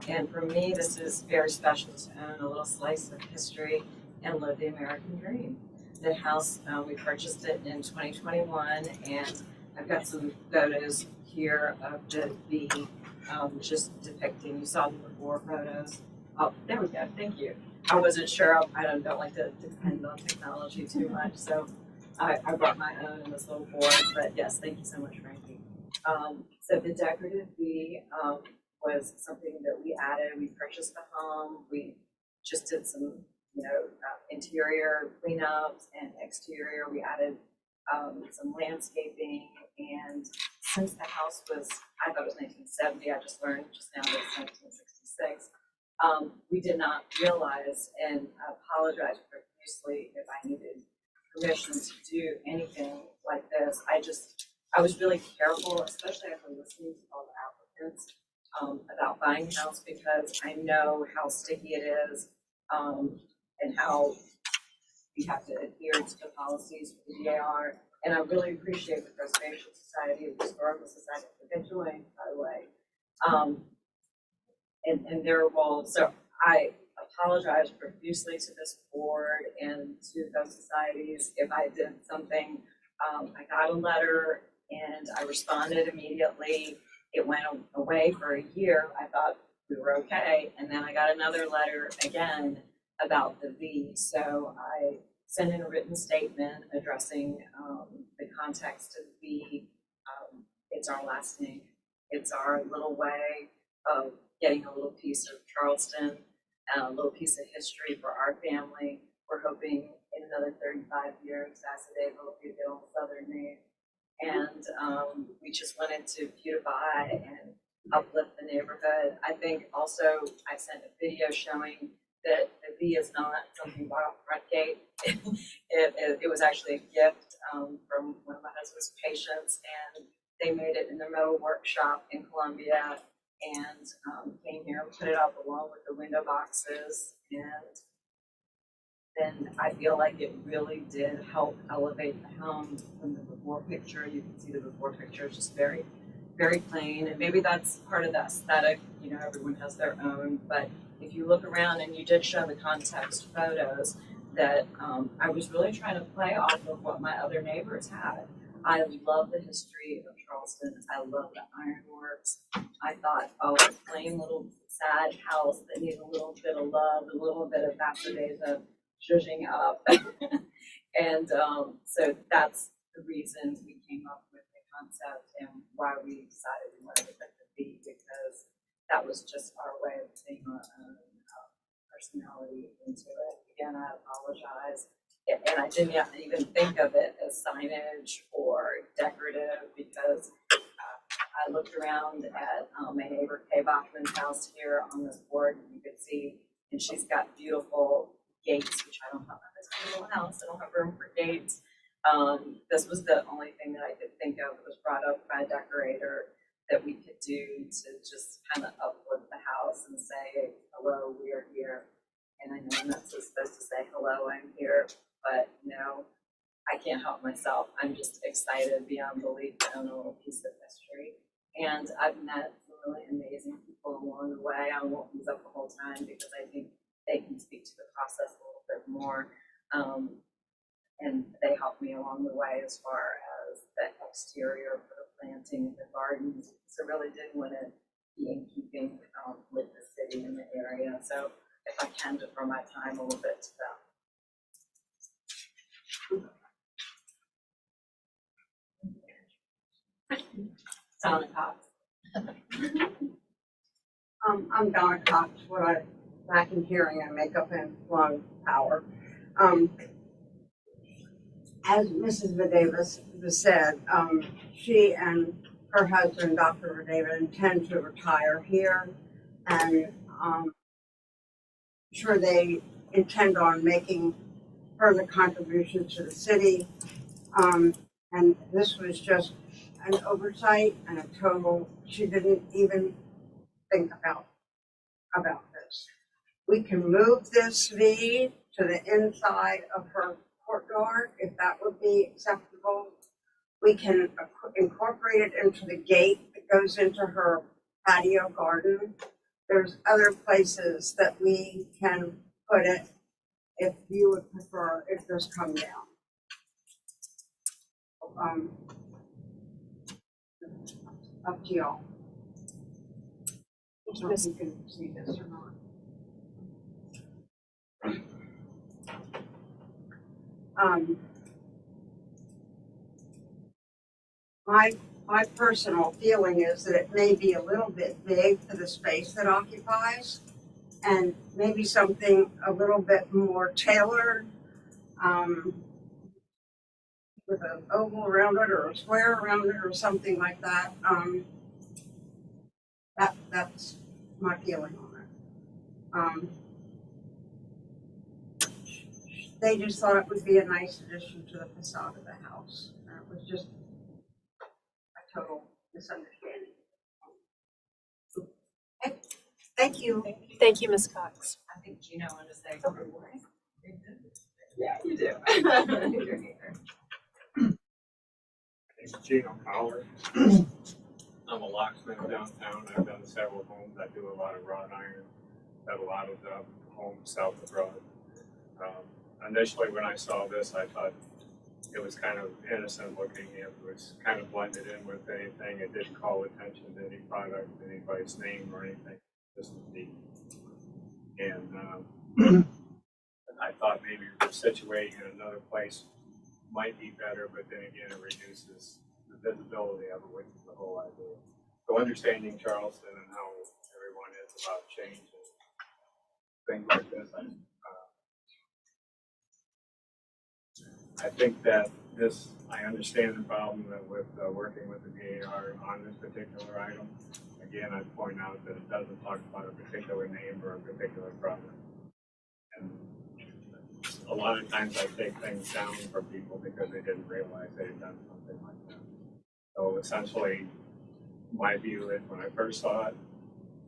S13: And for me, this is very special to own a little slice of history and live the American dream. The house, we purchased it in 2021, and I've got some photos here of the just depicting, you saw the before photos. Oh, there we go, thank you. I wasn't sure, I don't like to depend on technology too much, so I brought my own in this little board, but yes, thank you so much, Frankie. So the decorative V was something that we added. We purchased the home. We just did some, interior cleanups and exterior. We added some landscaping. And since the house was, I thought it was 1970, I just learned just now that it's 1966. We did not realize, and I apologize profusely if I needed permission to do anything like this. I was really careful, especially after listening to all the applicants, about buying a house, because I know how sticky it is, and how you have to adhere to the policies for the DAR. And I really appreciate the Preservation Society, the Historical Society, what they're doing, by the way, and their role. So I apologize profusely to this board and to those societies if I did something. I got a letter and I responded immediately. It went away for a year. I thought we were okay. And then I got another letter again about the V. So I sent in a written statement addressing the context of the V. It's our last name. It's our little way of getting a little piece of Charleston. a little piece of history for our family. We're hoping in another 35 years, Pasadena will be the old Southern name. And we just wanted to beautify and uplift the neighborhood. I think also I sent a video showing that the V is not something by a front gate. It was actually a gift from one of my husband's patients, and they made it in their metal workshop in Columbia, and came here and put it up along with the window boxes. And then I feel like it really did help elevate the home. From the before picture, you can see the before picture is just very, very plain. And maybe that's part of the aesthetic, you know, everyone has their own. But if you look around, and you did show the context photos, that I was really trying to play off of what my other neighbors had. I love the history of Charleston. I love the ironworks. I thought, oh, a plain little sad house that needs a little bit of love, a little bit of Pasadena zhuzhing up. And so that's the reason we came up with the concept and why we decided we wanted to put the V, because that was just our way of putting our own personality into it. Again, I apologize. And I didn't even think of it as signage or decorative, because I looked around at my neighbor Kay Bachman's house here on this board, and you could see, and she's got beautiful gates, which I don't have in this little house. I don't have room for gates. This was the only thing that I could think of that was brought up by a decorator that we could do to just kind of uplift the house and say, hello, we are here. And I know I'm not supposed to say, hello, I'm here, but you know, I can't help myself. I'm just excited beyond belief to own a little piece of history. And I've met some really amazing people along the way. I won't use up the whole time because I think they can speak to the process a little bit more. And they helped me along the way as far as the exterior for the planting of the gardens. So really did want to be in keeping with the city and the area. So if I can defer my time a little bit to them. Donna Cox.
S9: I'm Donna Cox, what I lack in hearing and makeup and lung power. As Mrs. Vadevis said, she and her husband, Dr. Vadeva, intend to retire here, and I'm sure they intend on making further contributions to the city. And this was just an oversight and a total, she didn't even think about this. We can move this V to the inside of her courtyard, if that would be acceptable. We can incorporate it into the gate that goes into her patio garden. There's other places that we can put it if you would prefer it does come down. Up to y'all. I don't know if you can see this or not. My personal feeling is that it may be a little bit big for the space that occupies, and maybe something a little bit more tailored, with an oval around it or a square around it or something like that. That's my feeling on it. They just thought it would be a nice addition to the facade of the house. And it was just a total misunderstanding. Okay. Thank you.
S4: Thank you, Ms. Cox.
S13: I think Gino wanted to say good morning. Yeah, you do. You're here.
S14: It's Gino Fowler. I'm a locksmith downtown. I've done several homes. I do a lot of wrought iron. Have a lot of homes south of Broad. Initially, when I saw this, I thought it was kind of innocent looking. It was kind of blended in with anything. It didn't call attention to any product, anybody's name or anything. This was neat. And I thought maybe situating in another place might be better, but then again, it reduces the visibility of it, which is the whole idea. So understanding Charleston and how everyone is about change and things like this. I think that I understand the problem that with working with the VAR on this particular item. Again, I point out that it doesn't talk about a particular name or a particular product. And a lot of times I take things down for people because they didn't realize they had done something like that. So essentially, my view is when I first saw it,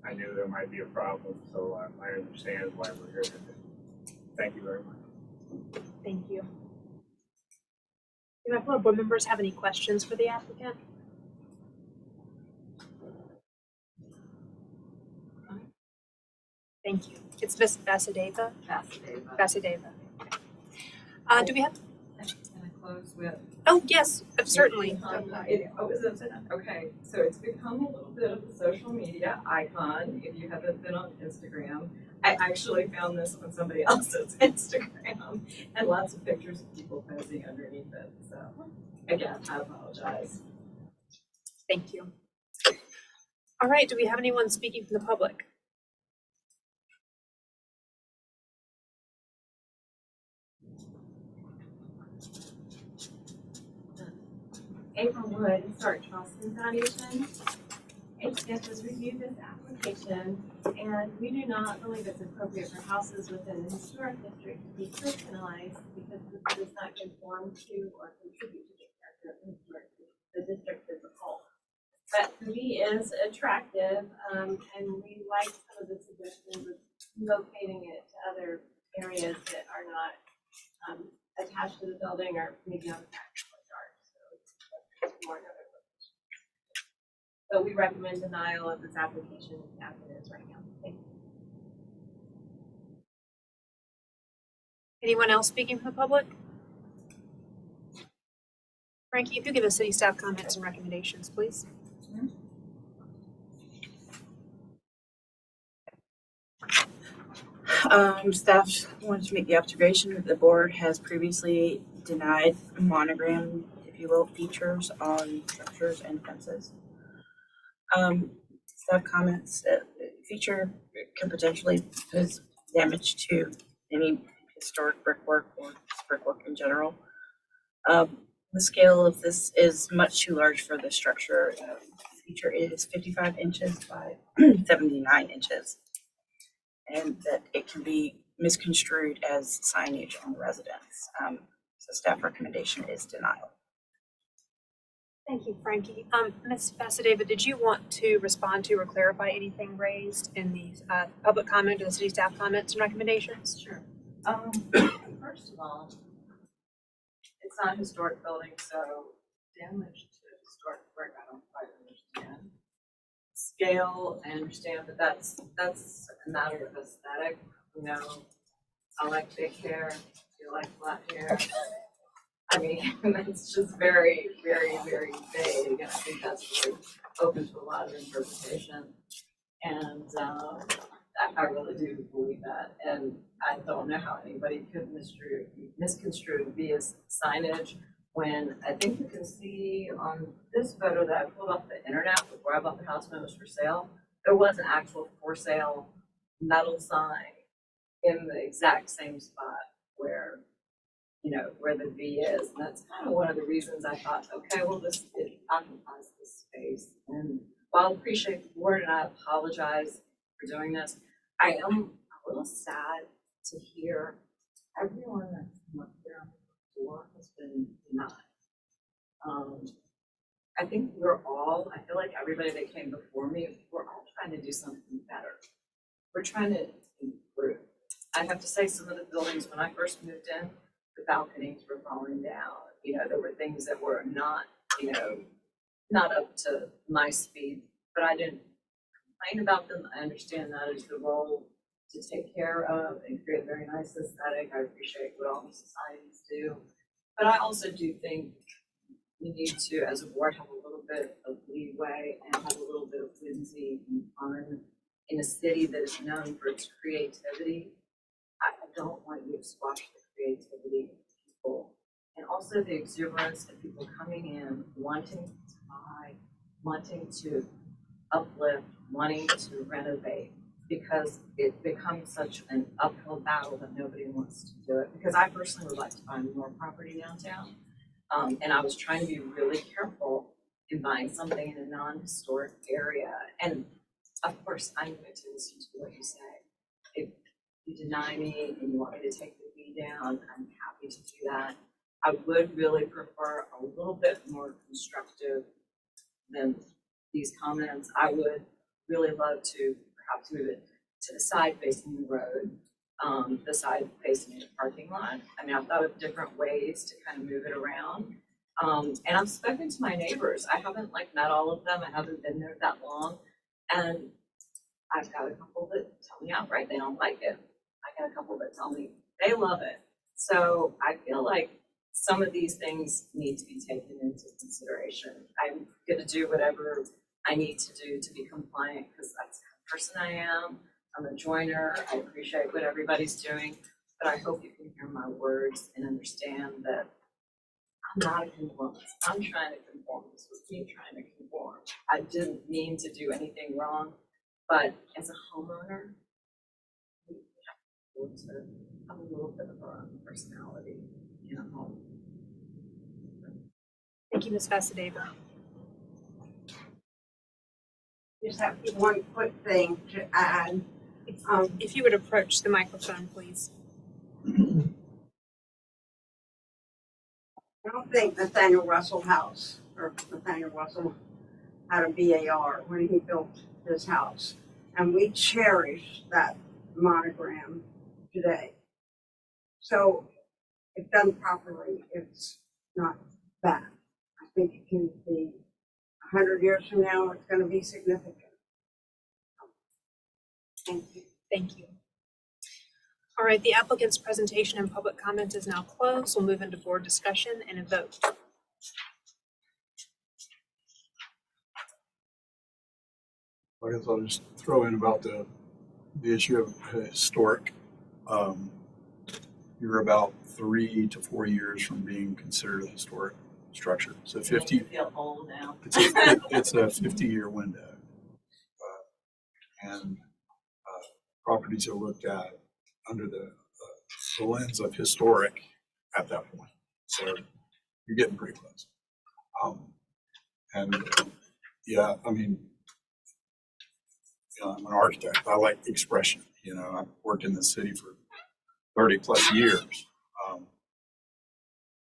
S14: I knew there might be a problem. So I understand why we're here today. Thank you very much.
S4: Thank you. Do my fellow board members have any questions for the applicant? Thank you. It's Ms. Vasadeva. Vasadeva. Do we have?
S13: Can I close with?
S4: Oh, yes, certainly.
S13: Okay, so it's become a little bit of a social media icon. If you haven't been on Instagram, I actually found this on somebody else's Instagram, and lots of pictures of people posing underneath it. So, again, I apologize.
S4: Thank you. All right, do we have anyone speaking from the public?
S6: April Wood, Historic Charleston Foundation. HCF has reviewed this application, and we do not believe it's appropriate for houses within the historic district to be personalized because this does not conform to or contribute to the character of the district as a whole. But the V is attractive, and we like some of the suggestions of locating it to other areas that are not attached to the building or maybe on the back yard. So more another location. So we recommend denial of this application as it is right now. Thank you.
S4: Anyone else speaking from the public? Frankie, if you give us city staff comments and recommendations, please.
S1: Staff wanted to make the observation that the board has previously denied monogram, if you will, features on structures and fences. Staff comments that the feature can potentially cause damage to any historic brickwork or brickwork in general. The scale of this is much too large for the structure. The feature is 55 inches by 79 inches. And that it can be misconstrued as signage on the residence. So staff recommendation is denial.
S4: Thank you, Frankie. Ms. Vasadeva, did you want to respond to or clarify anything raised in the public comment or the city staff comments and recommendations?
S13: Sure. First of all, it's not a historic building, so damage to historic brick, I don't quite understand. Scale, I understand, but that's a matter of aesthetic. You know, I like big hair, you like flat hair. I mean, it's just very, very, very vague, and I think that's really open to a lot of interpretation. And I really do believe that, and I don't know how anybody could misconstrue via signage when I think you can see on this photo that I pulled off the internet before I bought the house when it was for sale, there was an actual for sale metal sign in the exact same spot where, you know, where the V is. And that's kind of one of the reasons I thought, okay, well, it occupies this space. And while I appreciate the board and I apologize for doing this, I am a little sad to hear everyone that's come up there before has been denied. I think I feel like everybody that came before me, we're all trying to do something better. We're trying to improve. I have to say some of the buildings, when I first moved in, the balconies were falling down. You know, there were things that were not, you know, not up to my speed, but I didn't complain about them. I understand that is the role to take care of and create a very nice aesthetic. I appreciate what all the societies do. But I also do think we need to, as a board, have a little bit of leeway and have a little bit of whimsy and fun in a city that is known for its creativity. I don't want you to squash the creativity of people and also the exuberance of people coming in, wanting to buy, wanting to uplift, wanting to renovate. because it becomes such an uphill battle that nobody wants to do it. Because I personally would like to find more property downtown. And I was trying to be really careful in buying something in a non-historic area. And of course, I'm going to listen to what you say. If you deny me and you want me to take the fee down, I'm happy to do that. I would really prefer a little bit more constructive than these comments. I would really love to perhaps move it to the side facing the road, the side facing the parking lot. I mean, I've thought of different ways to kind of move it around. And I've spoken to my neighbors. I haven't like met all of them. I haven't been there that long. And I've got a couple that tell me outright they don't like it. I got a couple that tell me they love it. So I feel like some of these things need to be taken into consideration. I'm going to do whatever I need to do to be compliant because that's the kind of person I am. I'm a joiner. I appreciate what everybody's doing, but I hope you can hear my words and understand that I'm not a conformist. I'm trying to conform. This was me trying to conform. I didn't mean to do anything wrong, but as a homeowner, we have to have a little bit of our own personality in a home.
S4: Thank you, Ms. Vasadeva.
S9: Just have one quick thing to add.
S4: If you would approach the microphone, please.
S9: I don't think Nathaniel Russell had a BAR when he built his house. And we cherish that monogram today. So if done properly, it's not bad. I think it can be 100 years from now, it's going to be significant. Thank you.
S4: Thank you. All right, the applicant's presentation and public comment is now closed. We'll move into board discussion and a vote.
S8: I guess I'll just throw in about the issue of historic. You're about 3 to 4 years from being considered a historic structure. So 50.
S13: You feel old now.
S8: It's a 50-year window, and properties are looked at under the lens of historic at that point. So you're getting pretty close. And yeah, I mean, I'm an architect. I like expression. I've worked in the city for 30 plus years,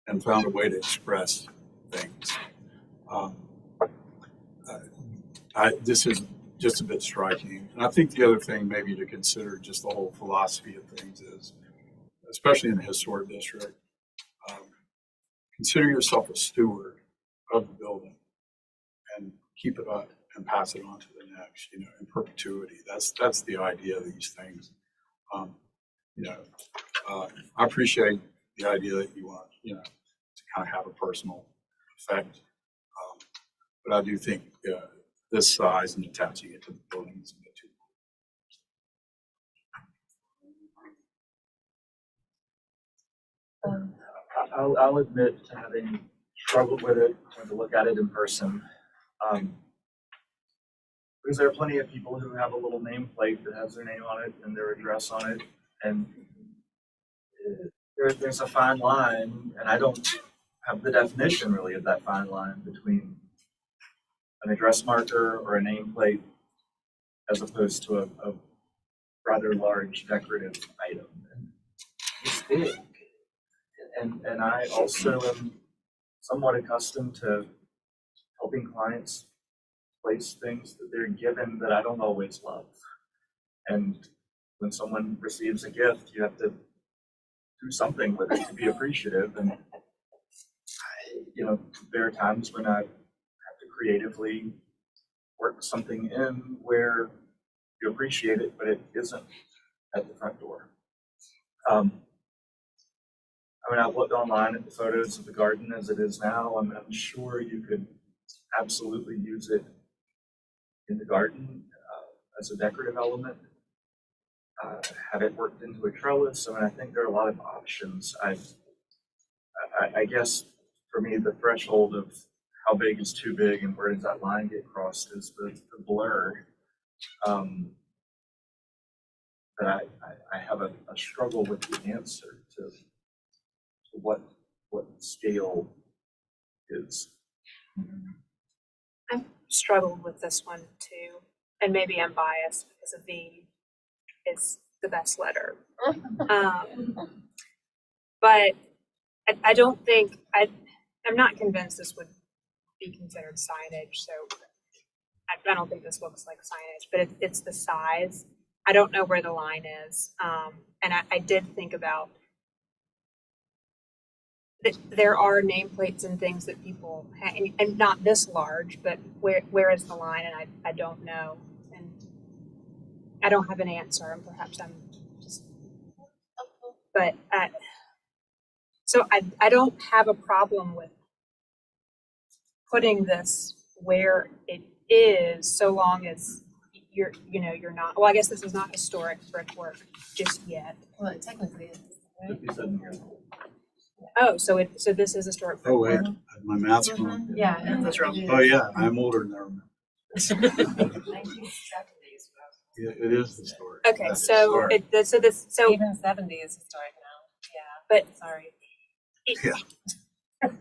S8: and found a way to express things. This is just a bit striking. And I think the other thing maybe to consider, just the whole philosophy of things is, especially in the historic district, consider yourself a steward of the building and keep it up and pass it on to the next, in perpetuity. That's the idea of these things. I appreciate the idea that you want, to kind of have a personal effect. But I do think this size and attaching it to the building is a bit too.
S2: I'll admit to having struggled with it, trying to look at it in person. Because there are plenty of people who have a little nameplate that has their name on it and their address on it, and there's a fine line, and I don't have the definition really of that fine line between an address marker or a nameplate as opposed to a rather large decorative item. And it's big. And I also am somewhat accustomed to helping clients place things that they're given that I don't always love. And when someone receives a gift, you have to do something with it to be appreciative. And there are times when I have to creatively work something in where you appreciate it, but it isn't at the front door. I've looked online at the photos of the garden as it is now. I'm sure you could absolutely use it in the garden as a decorative element. Have it worked into a trellis. I think there are a lot of options. I guess for me, the threshold of how big is too big and where does that line get crossed is the blur. but I have a struggle with the answer to what scale is.
S4: I've struggled with this one too, and maybe I'm biased because a V is the best letter. But I don't think, I'm not convinced this would be considered signage, so I don't think this looks like signage, but it's the size. I don't know where the line is. And I did think about that there are nameplates and things that people, and not this large, but where is the line? And I don't know. And I don't have an answer, and perhaps I'm just, but so I don't have a problem with putting this where it is, so long as you're not, well, I guess this is not historic brickwork just yet.
S13: Well, it technically is, right?
S10: 57 years old.
S4: Oh, so this is historic
S8: Oh, wait,
S4: brickwork.
S8: my math's wrong.
S13: Yeah.
S4: That's wrong.
S8: Oh, yeah, I'm older than I remember.
S13: 1970s.
S8: Yeah, it is historic.
S4: Okay,
S10: That's
S4: so
S10: historic.
S4: so
S13: Even 70 is historic now. Yeah.
S4: But
S13: Sorry.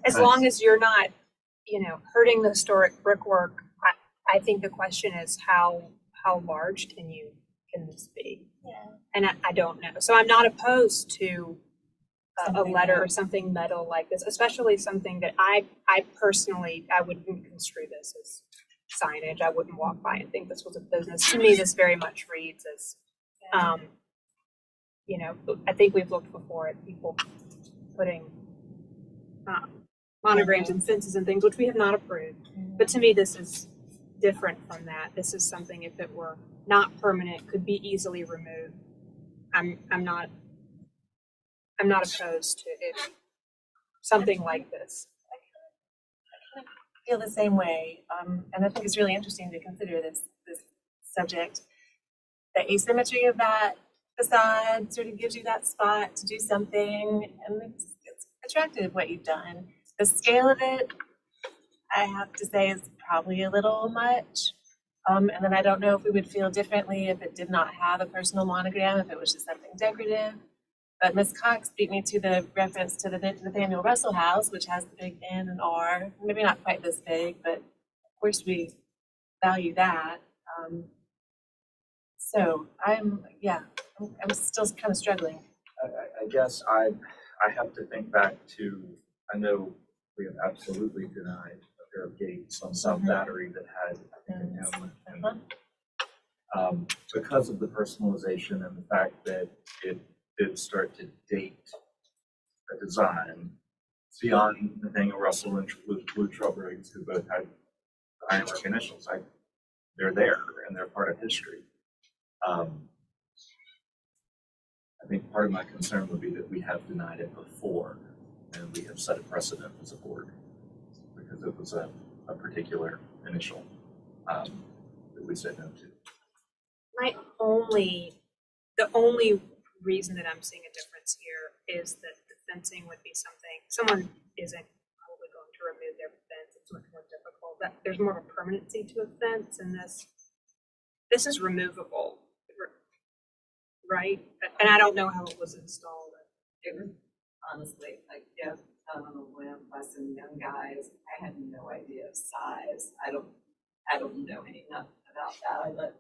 S4: as long as you're not, hurting the historic brickwork, I think the question is how large can this be?
S13: Yeah.
S4: And I don't know. So I'm not opposed to a
S13: Something
S4: letter or
S13: metal.
S4: something metal like this, especially something that I personally, I wouldn't construe this as signage. I wouldn't walk by and think this was a business. To me, this very much reads as, I think we've looked before at people putting monograms and fences and things, which we have not approved. But to me, this is different from that. This is something, if it were not permanent, could be easily removed. I'm not opposed to it, something like this.
S6: Feel the same way, and I think it's really interesting to consider this subject. The asymmetry of that facade sort of gives you that spot to do something, and it's attractive what you've done. The scale of it, I have to say, is probably a little much. And then I don't know if we would feel differently if it did not have a personal monogram, if it was just something decorative. But Ms. Cox beat me to the reference to the Nathaniel Russell House, which has the big N and R, maybe not quite this big, but of course we value that. So I'm still kind of struggling.
S2: I guess I have to think back to, I know we have absolutely denied a pair of gates on South Battery that had, I think, an M. Because of the personalization and the fact that it did start to date a design beyond Nathaniel Russell and Blue Trail Briggs, who both had the Ironwork initials. They're there and they're part of history. I think part of my concern would be that we have denied it before and we have set a precedent as a board because it was a particular initial that we said no to.
S4: The only reason that I'm seeing a difference here is that the fencing would be something, someone isn't probably going to remove their fence. It's much more difficult. There's more of a permanency to a fence, and this is removable, right? And I don't know how it was installed.
S13: It was honestly like, yeah, on a whim by some young guys. I had no idea of size. I don't know enough about that. I let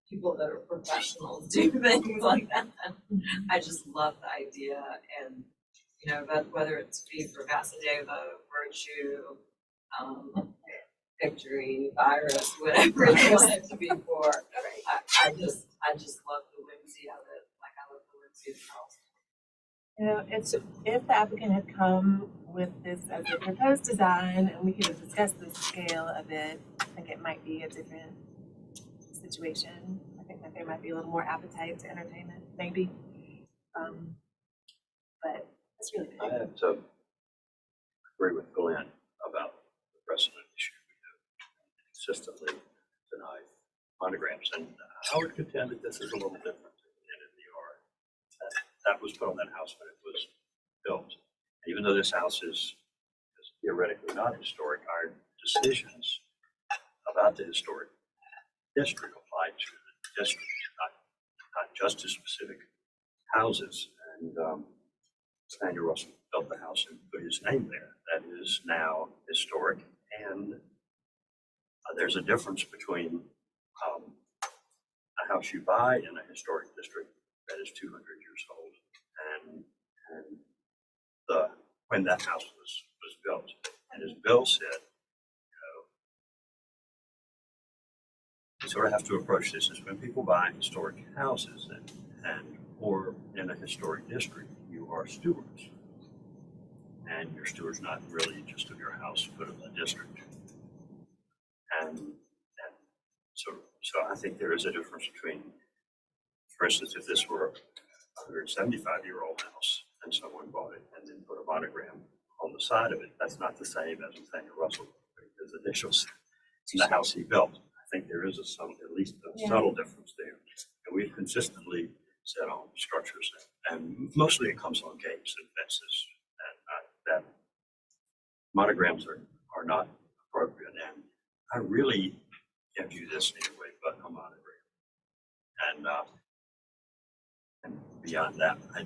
S13: people that are professionals do things like that. I just love the idea, and whether it's V for Vasudeva, virtue, victory, virus, whatever you want it to be for. I just love the whimsy of it. Like I love the whimsy of Charleston.
S6: If the applicant had come with this as a proposed design and we could have discussed the scale of it, I think it might be a different situation. I think that there might be a little more appetite to entertainment, maybe. But it's really
S7: I
S6: big.
S7: have to agree with Glenn about the precedent issue. We have consistently denied monograms, and I would contend that this is a little different than in the yard. That was put on that house when it was built. Even though this house is theoretically not historic, our decisions about the historic district apply to the district, not just to specific houses. And Nathaniel Russell built the house and put his name there. That is now historic. And there's a difference between a house you buy in a historic district that is 200 years old and when that house was built. And as Bill said, you sort of have to approach this as when people buy historic houses and or in a historic district, you are stewards. And your steward's not really just of your house, but of the district. And so I think there is a difference between, for instance, if this were a 175-year-old house and someone bought it and then put a monogram on the side of it, that's not the same as Nathaniel Russell, his initials in the house he built. I think there is at least a subtle difference there. And we've consistently said on structures, and mostly it comes on gates and fences, and that monograms are not appropriate. And I really can't view this anyway but a monogram. And beyond that, I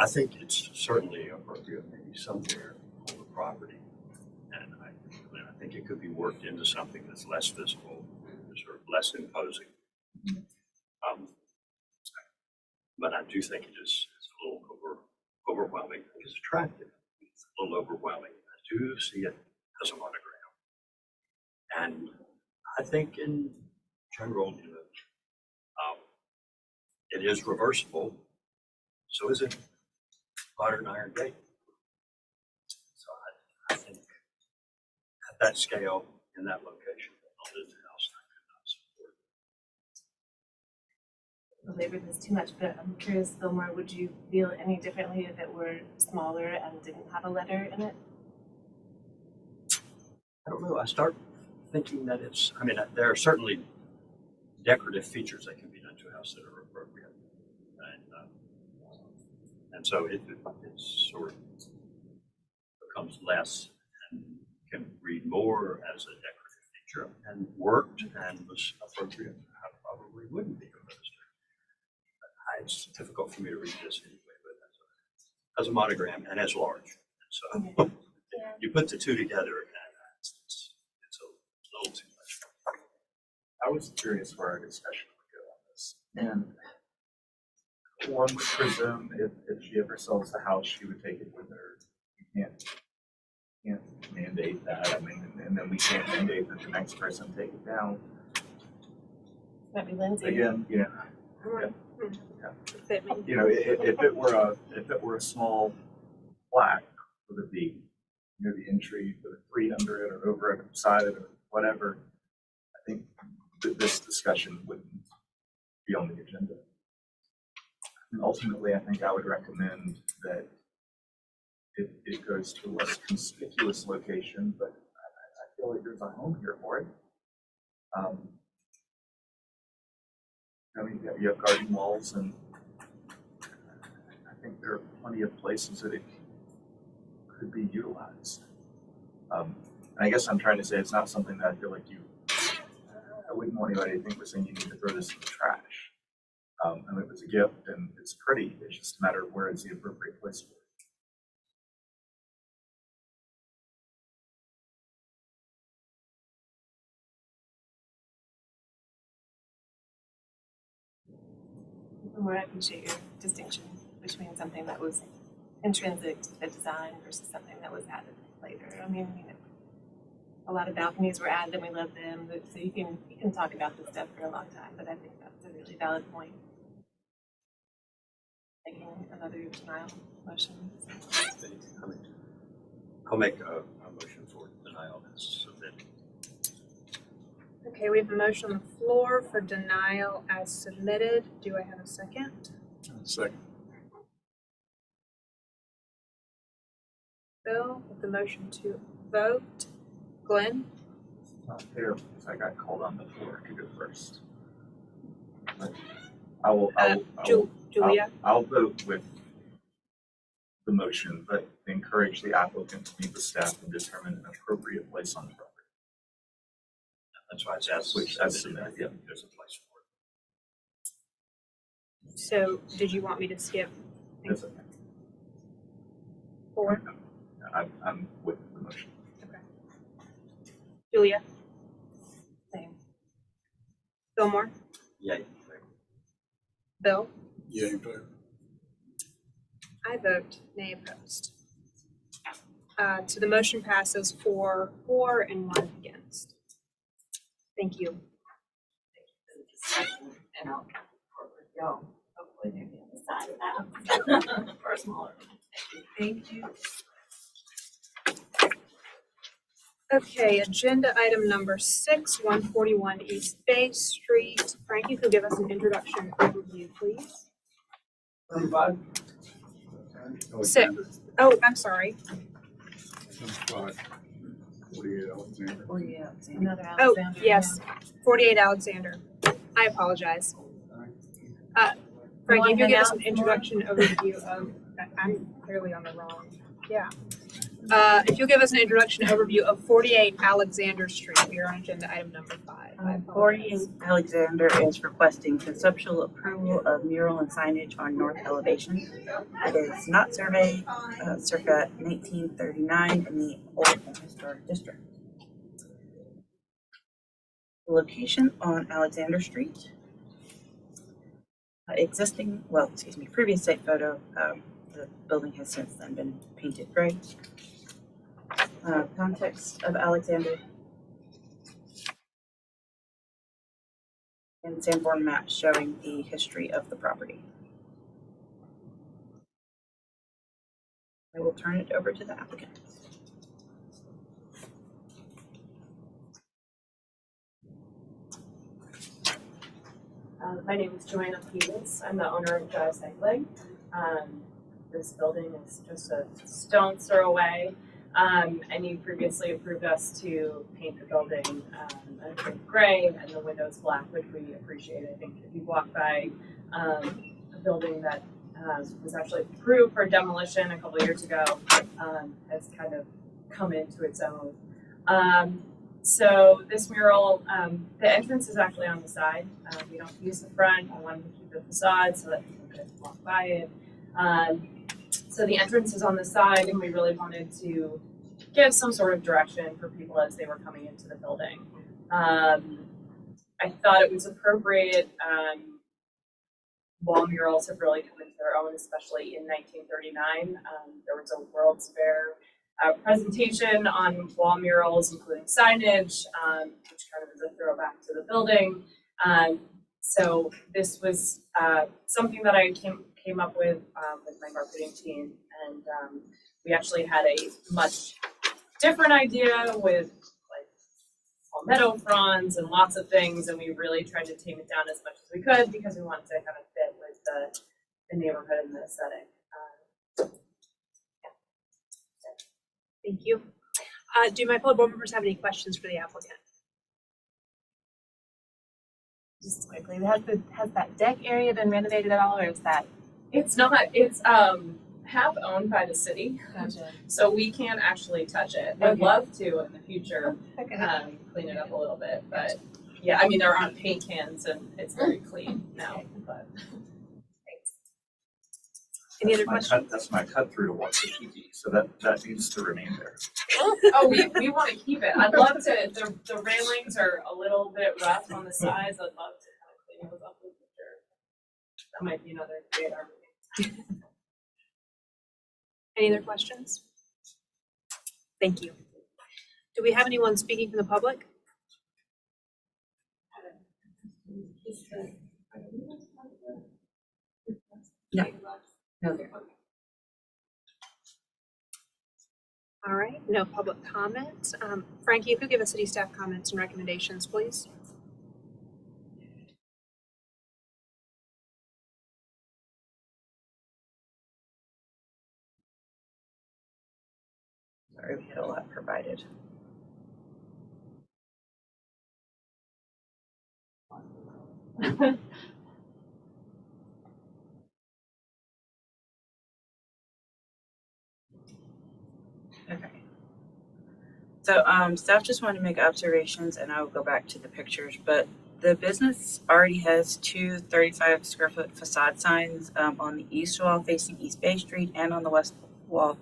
S7: think it's certainly appropriate maybe somewhere on the property. And I think it could be worked into something that's less visible, sort of less imposing. But I do think it's a little overwhelming. It's attractive. It's a little overwhelming. I do see it as a monogram. And I think in general, it is reversible. So is it modern iron gate. So I think at that scale, in that location, on this house, I could not support it.
S6: Belabor this too much, but I'm curious, Fillmore, would you feel any differently if it were smaller and didn't have a letter in it?
S7: I don't know. I start thinking that there are certainly decorative features that can be done to a house that are appropriate. And so it sort of becomes less and can read more as a decorative feature and worked and was appropriate. I probably wouldn't be opposed to it. It's difficult for me to read this anyway, but as a monogram and as large. And so you put the two together and it's a little too much.
S2: I was curious where our discussion would go on this. And one would presume if she ever sells the house, she would take it with her. You can't mandate that. I mean, and then we can't mandate that the next person take it down.
S6: That'd be Lindsay.
S2: Again, if it were a small plaque with a B, the entry with a 3 under it or over it, beside it or whatever, I think this discussion wouldn't be on the agenda. And ultimately, I think I would recommend that it goes to a less conspicuous location, but I feel like there's a home here for it. You have garden walls, and I think there are plenty of places that it could be utilized. And I guess I'm trying to say it's not something that I feel like I wouldn't want anybody to think we're saying you need to throw this in the trash. And it was a gift and it's pretty, it's just a matter of where is the appropriate place for it.
S6: Fillmore, I appreciate your distinction between something that was intrinsic to the design versus something that was added later. I mean, a lot of balconies were added and we love them, so you can talk about this stuff for a long time, but I think that's a really valid point. Taking another denial motion.
S7: I'll make a motion for denial as submitted.
S4: Okay, we have a motion on the floor for denial as submitted. Do I have a second?
S8: Second.
S4: Bill, with the motion to vote. Glenn?
S2: Not fair because I got called on the floor to go first. But I will
S4: Julia?
S2: I'll vote with the motion, but encourage the applicant to meet with staff and determine an appropriate place on the property.
S7: That's why it's asked,
S2: Which as submitted, yeah.
S7: There's a place for
S4: So did you want me to skip
S2: That's okay.
S4: 4?
S2: I'm with the motion.
S4: Okay. Julia? Same. Fillmore?
S10: Yeah.
S4: Bill?
S8: Yeah, in favor.
S4: I vote nay opposed. So the motion passes 4 and 1 against. Thank you.
S13: And I'll work with y'all, hopefully maybe on the side of that for a smaller.
S4: Thank you. Okay, agenda item number 6, 141 East Bay Street. Frank, you could give us an introduction overview, please.
S3: 35?
S4: 6. Oh, I'm sorry.
S8: 48 Alexander.
S1: Another
S4: Oh, yes, 48 Alexander. I apologize. Frank, if you give us an introduction overview of, I'm clearly on the wrong, yeah. If you'll give us an introduction overview of 48 Alexander Street, we are on agenda item number 5. I apologize.
S1: 48 Alexander is requesting conceptual approval of mural and signage on north elevation. It is not surveyed, circa 1939 in the Old and Historic District. The location on Alexander Street. Previous site photo, the building has since then been painted gray. Context of Alexander. And Sanborn maps showing the history of the property. I will turn it over to the applicant.
S6: My name is Joanna Peters. I'm the owner of Drive Cycling. This building is just a stone's throw away. And you previously approved us to paint the building gray and the windows black, which we appreciate. I think if you walk by a building that was actually approved for demolition a couple of years ago, has kind of come into its own. So this mural, the entrance is actually on the side. We don't use the front. I wanted to keep the facade so that people could walk by it. So the entrance is on the side, and we really wanted to give some sort of direction for people as they were coming into the building. I thought it was appropriate. Wall murals have really come into their own, especially in 1939. There was a World's Fair presentation on wall murals, including signage, which kind of is a throwback to the building. So this was something that I came up with my marketing team, and we actually had a much different idea with like palmetto fronds and lots of things, and we really tried to tame it down as much as we could because we wanted to kind of fit with the neighborhood and the aesthetic.
S4: Thank you. Do my fellow board members have any questions for the applicant?
S6: Just quickly, has that deck area been renovated at all, or is that?
S15: It's not. It's half owned by the city,
S6: Gotcha.
S15: so we can't actually touch it. We'd
S6: Okay.
S15: love to in the future clean it up a little bit, but yeah, I mean there aren't paint cans and it's very clean now. But thanks.
S4: Any other questions?
S2: That's my cut through to watch the TV, so that needs to remain there.
S15: Oh, we want to keep it. I'd love to. The railings are a little bit rough on the sides. I'd love to kind of clean those up in the future. That might be another great argument.
S4: Any other questions? Thank you. Do we have anyone speaking from the public?
S1: No.
S4: All right, no public comment. Frankie, if you give us city staff comments and recommendations, please.
S1: Sorry, we had a lot provided. Okay. So staff just wanted to make observations, and I will go back to the pictures, but The business already has two 35 square foot facade signs on the east wall facing East Bay Street and on the west wall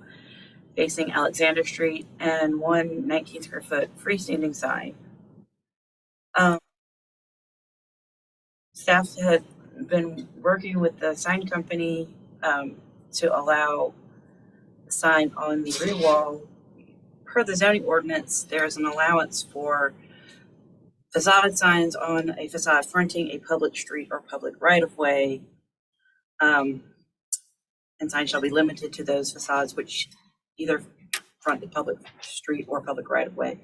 S1: facing Alexander Street, and one 19 square foot freestanding sign. Staff had been working with the sign company to allow the sign on the rear wall. Per the zoning ordinance, there is an allowance for facade signs on a facade fronting a public street or public right-of-way. And signs shall be limited to those facades which either front the public street or public right-of-way,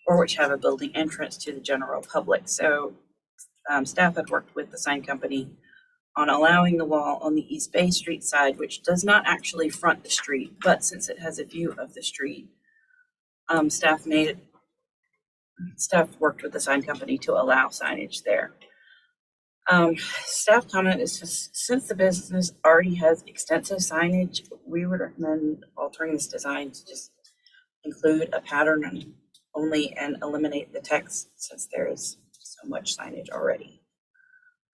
S1: or which have a building entrance to the general public. So staff had worked with the sign company on allowing the wall on the East Bay Street side, which does not actually front the street, but since it has a view of the street, staff worked with the sign company to allow signage there. Staff comment is just, since the business already has extensive signage, we would recommend altering this design to just include a pattern only and eliminate the text, since there is so much signage already.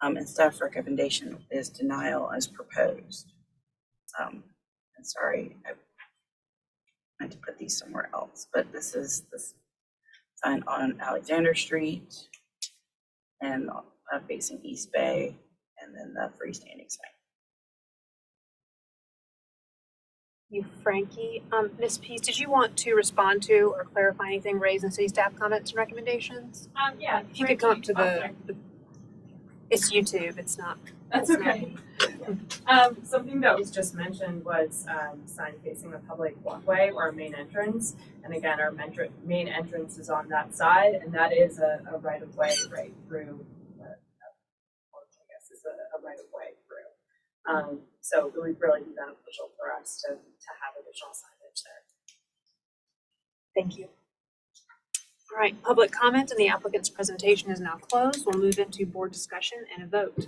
S1: And staff recommendation is denial as proposed. And sorry, I meant to put these somewhere else, but this is the sign on Alexander Street and facing East Bay, and then the freestanding sign.
S4: You, Frankie. Ms. Pease, did you want to respond to or clarify anything raised in city staff comments and recommendations?
S15: Yeah.
S4: If you could come up to the it's YouTube, it's not.
S15: That's okay. Something that was just mentioned was sign facing a public walkway or a main entrance. And again, our main entrance is on that side, and that is a right of way right through. I guess is a right of way through. So it would really be beneficial for us to have additional signage there.
S4: Thank you. All right, public comment and the applicant's presentation is now closed. We'll move into board discussion and a vote.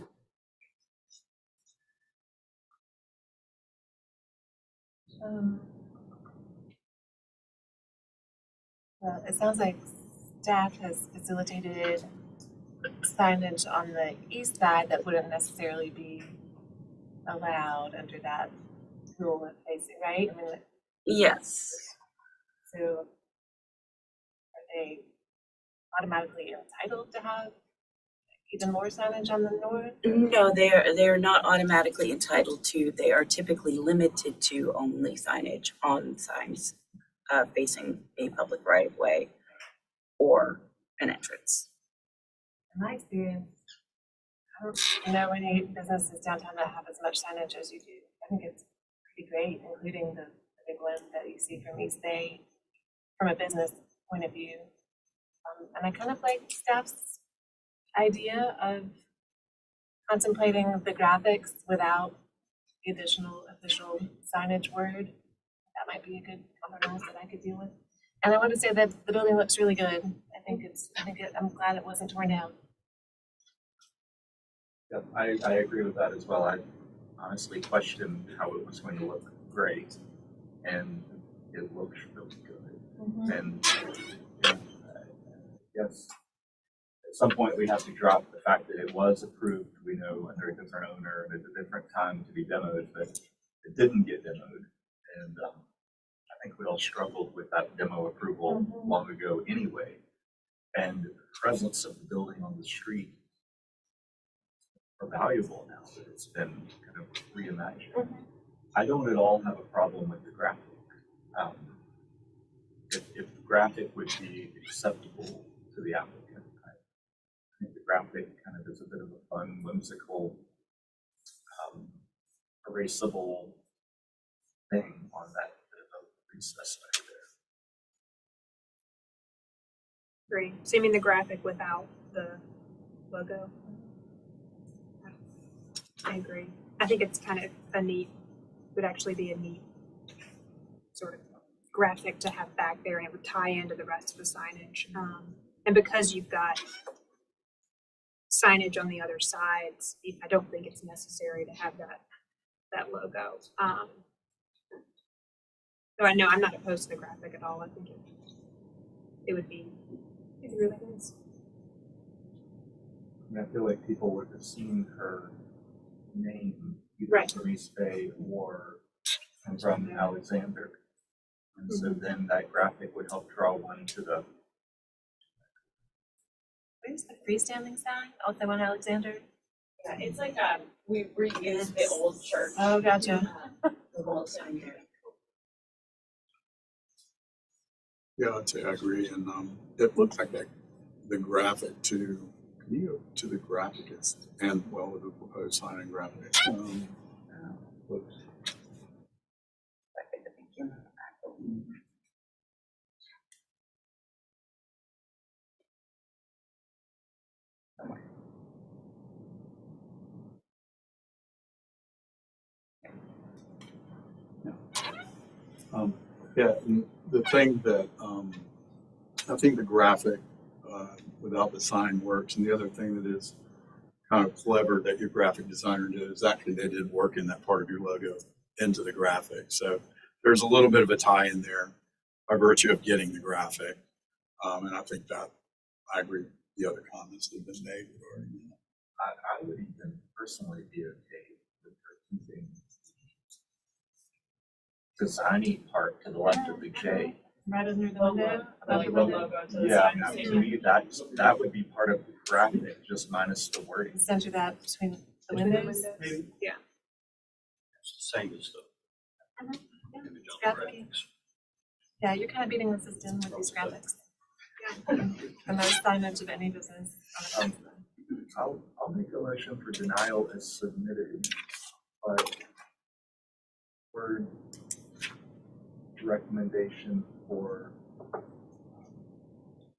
S6: Well, it sounds like staff has facilitated signage on the east side that wouldn't necessarily be allowed under that rule of facing, right? I mean,
S1: Yes.
S6: so are they automatically entitled to have even more signage on the north?
S1: No, they're not automatically entitled to. They are typically limited to only signage on signs facing a public right of way or an entrance.
S6: In my experience, I don't know any businesses downtown that have as much signage as you do. I think it's pretty great, including the big one that you see from East Bay from a business point of view. And I kind of like staff's idea of contemplating the graphics without the additional official signage word. That might be a good compromise that I could deal with. And I want to say that the building looks really good. I'm glad it wasn't torn down.
S2: Yeah, I agree with that as well. I honestly questioned how it was going to look great, and it looks really good. And yes, at some point we have to drop the fact that it was approved, we know, under a different owner and at a different time to be demoed, but it didn't get demoed. And I think we all struggled with that demo approval long ago anyway. And the presence of the building on the street are valuable now that it's been kind of reimagined. I don't at all have a problem with the graphic. If the graphic would be acceptable to the applicant, I think the graphic kind of is a bit of a fun, whimsical, erasable thing on that bit of a recess right there.
S4: Agree. So you mean the graphic without the logo? I agree. I think it's kind of would actually be a neat sort of graphic to have back there, and it would tie into the rest of the signage. And because you've got signage on the other sides, I don't think it's necessary to have that logo. So I know I'm not opposed to the graphic at all. I think it would be really nice.
S2: mean, I feel like people would have seen her name either
S4: Right.
S2: from East Bay or from Alexander. And so then that graphic would help draw one to the,
S6: Where's the freestanding sign? Also on Alexander?
S15: Yeah, it's like, we reused the old church.
S6: Oh, gotcha.
S1: The whole sign there.
S8: Yeah, I'd say I agree, and, it looks like that, the graphic to, can you go to the graphic is, and, well, the proposed sign and graphic, looks,
S1: Back at the beginning of that.
S8: yeah, and the thing that, I think the graphic, without the sign works, and the other thing that is kind of clever that your graphic designer did is actually they did work in that part of your logo into the graphic. So there's a little bit of a tie in there by virtue of getting the graphic. And I think that I agree with the other comments that have been made regarding that.
S2: I would even personally be okay with her keeping the designy part to the left of the J.
S6: Right under the window? Above the
S15: Like the
S6: window?
S15: logo to the
S2: Yeah,
S15: sign.
S2: to me, that would be part of the graphic, just minus the wording.
S6: Center that between the windows?
S4: Yeah.
S7: It's the same as the individual
S6: Graphic.
S7: graphics.
S6: Yeah, you're kind of beating the system with these graphics. The most signage of any business.
S2: I'll make a motion for denial as submitted, but word recommendation for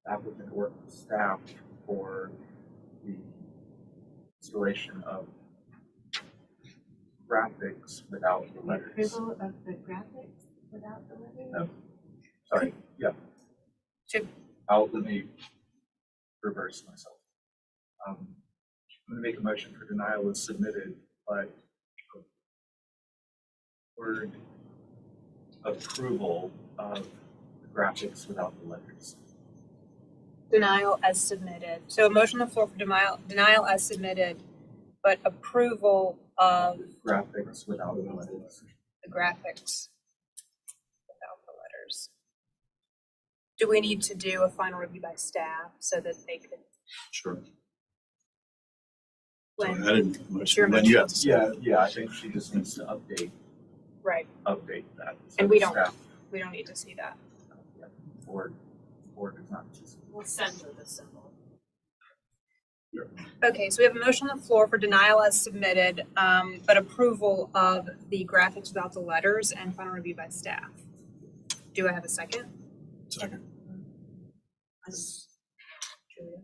S2: applicant or staff for the installation of graphics without the letters.
S6: Approval of the graphics without the letters?
S2: No. Sorry, yeah.
S6: Should-
S2: Let me reverse myself. I'm gonna make a motion for denial as submitted, but word approval of the graphics without the letters.
S4: Denial as submitted. So a motion on the floor for denial as submitted, but approval of
S2: Graphics without the letters.
S4: the graphics without the letters. Do we need to do a final review by staff so that they could,
S8: Sure.
S4: when,
S8: I didn't make a motion,
S4: your
S8: then you have to say.
S2: Yeah, I think she just needs to update
S4: right,
S2: that.
S4: and we don't,
S2: Staff,
S4: we don't need to see that.
S2: board is not.
S15: We'll send her the symbol.
S4: Okay, so we have a motion on the floor for denial as submitted, but approval of the graphics without the letters and final review by staff. Do I have a second?
S8: Second.
S4: Julia.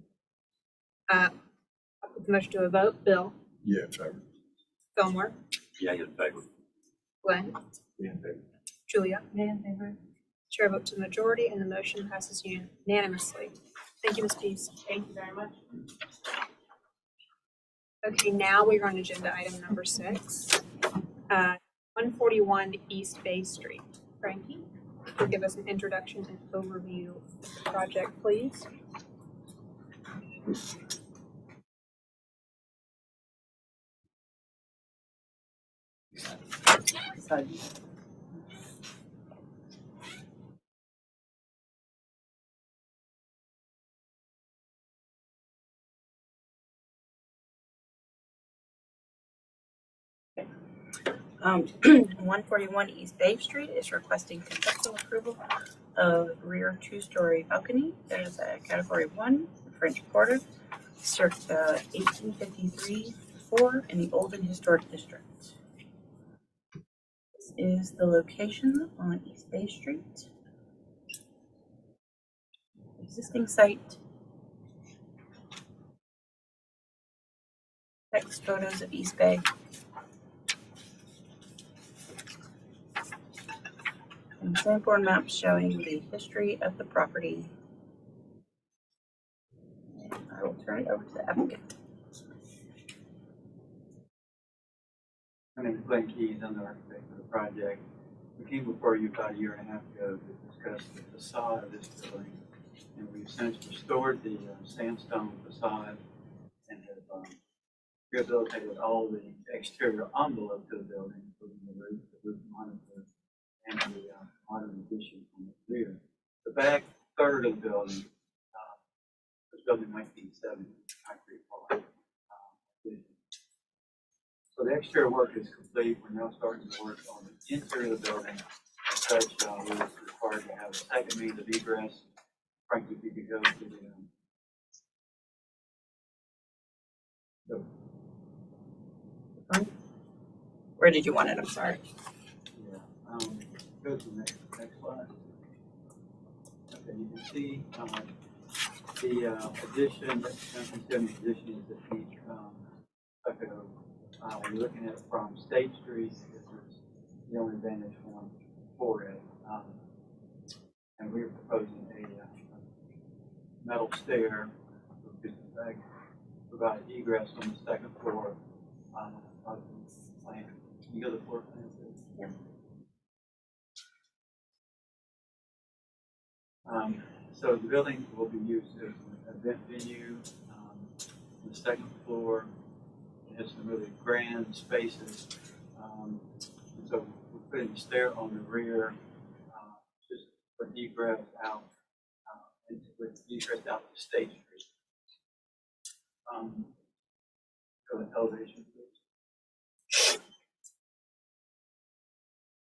S4: I'll put the motion to a vote. Bill,
S8: Yeah, Trevor.
S4: Fillmore,
S7: Yeah, in favor.
S4: Glenn,
S2: Be in favor.
S4: Julia.
S6: Yeah, in favor.
S4: Chair votes to the majority and the motion passes unanimously. Thank you, Ms. Pease.
S15: Thank you very much.
S4: Okay, now we're on agenda item number 6. 141 East Bay Street. Frankie, will give us an introduction and overview of the project, please.
S1: Um, 141 East Bay Street is requesting conceptual approval of rear 2-story balcony. That is a category 1 French Quarter, circa 1853-4 in the Olden Historic District. This is the location on East Bay Street. Existing site. Text photos of East Bay. And Sanborn maps showing the history of the property. And I will turn it over to the applicant.
S16: My name is Glenn Keys. I'm the architect for the project. We came before you about a year and a half ago to discuss the facade of this building. And we've since restored the sandstone facade and have rehabilitated all the exterior envelope to the building, including the roof monitor, and the modern addition on the rear. The back third of the building was built in 1970, concrete block. So the exterior work is complete. We're now starting to work on the interior of the building. As such, we're required to have a second means of egress. Frankly, we could go to the
S1: Where did you want it? I'm sorry.
S16: go to the next slide. Okay, you can see the addition, the addition is the peak stucco. We're looking at it from State Street. This is the only vantage point for it. And we're proposing a metal stair to provide egress on the second floor of the plan. Can you go to the floor plan, please?
S1: Yeah.
S16: So the building will be used as an event venue. On the second floor, it has some really grand spaces. And so we're putting a stair on the rear, just for egress out, and with egress out to State Street. Go to elevation, please.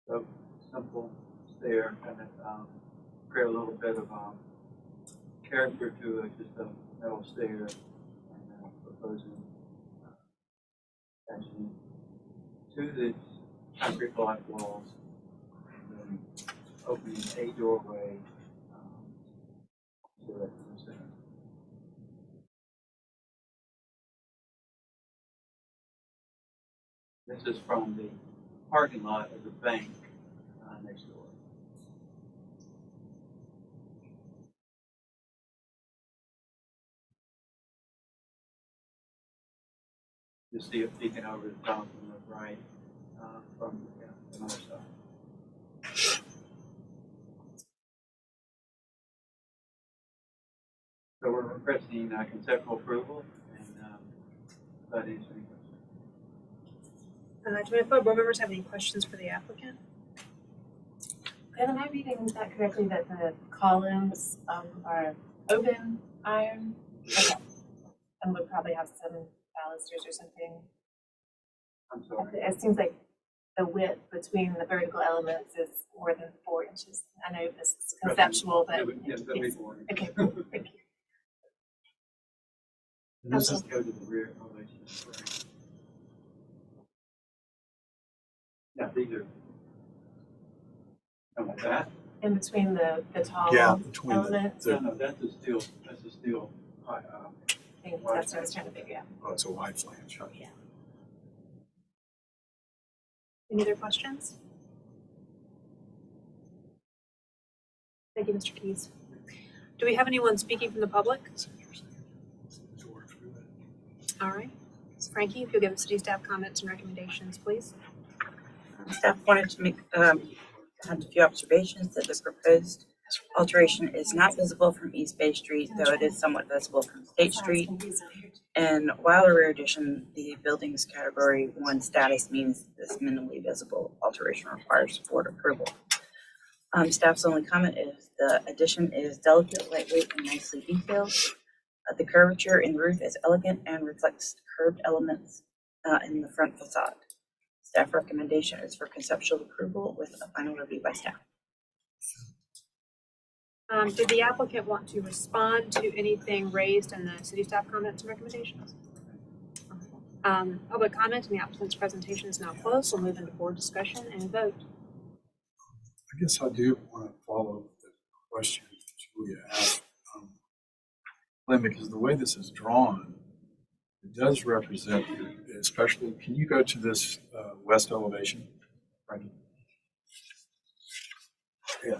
S16: So simple stair, kind of create a little bit of character to it, just a metal stair, and proposing attaching to the concrete block walls, and then opening a doorway to the center. This is from the parking lot of the bank next door. You see it peeking over the top on the right from the north side. So we're requesting conceptual approval, and that answers any questions.
S4: Do we have board members have any questions for the applicant?
S6: And am I reading that correctly that the columns are open iron? Okay. And would probably have some balusters or something.
S16: I'm sorry.
S6: It seems like the width between the vertical elements is more than 4 inches. I know this is conceptual, but
S16: Yes, that'd be 4 inches.
S6: okay, cool. Thank you.
S16: And this is go to the rear elevation. Yeah, these are like that.
S6: In between the tall
S8: between
S6: elements.
S16: No, that's a steel.
S6: I think that's what I was trying to figure out.
S8: Oh, it's a wide flange.
S6: Yeah.
S4: Any other questions? Thank you, Mr. Keys. Do we have anyone speaking from the public? All right. Frankie, if you'll give the city staff comments and recommendations, please.
S1: Staff wanted to make, had a few observations that the proposed alteration is not visible from East Bay Street, though it is somewhat visible from State Street. And while a rear addition, the building's category 1 status means this minimally visible alteration requires board approval. Staff's only comment is the addition is delicate, lightweight, and nicely detailed. The curvature in the roof is elegant and reflects curved elements in the front facade. Staff recommendation is for conceptual approval with a final review by staff.
S4: Did the applicant want to respond to anything raised in the city staff comments and recommendations? Public comment and the applicant's presentation is now closed. We'll move into board discussion and vote.
S8: I guess I do want to follow the question that Julia asked, Lynn, because the way this is drawn, it does represent, especially, can you go to this west elevation? Frankie? Yeah.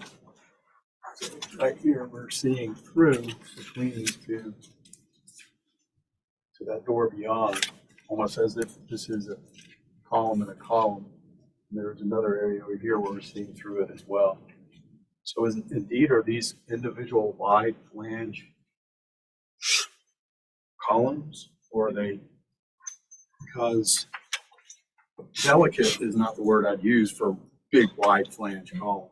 S8: So right here, we're seeing through between these two to that door beyond, almost as if this is a column and a column. And there's another area over here where we're seeing through it as well. So is it, indeed, are these individual wide flange columns, or are they because delicate is not the word I'd use for big wide flange column.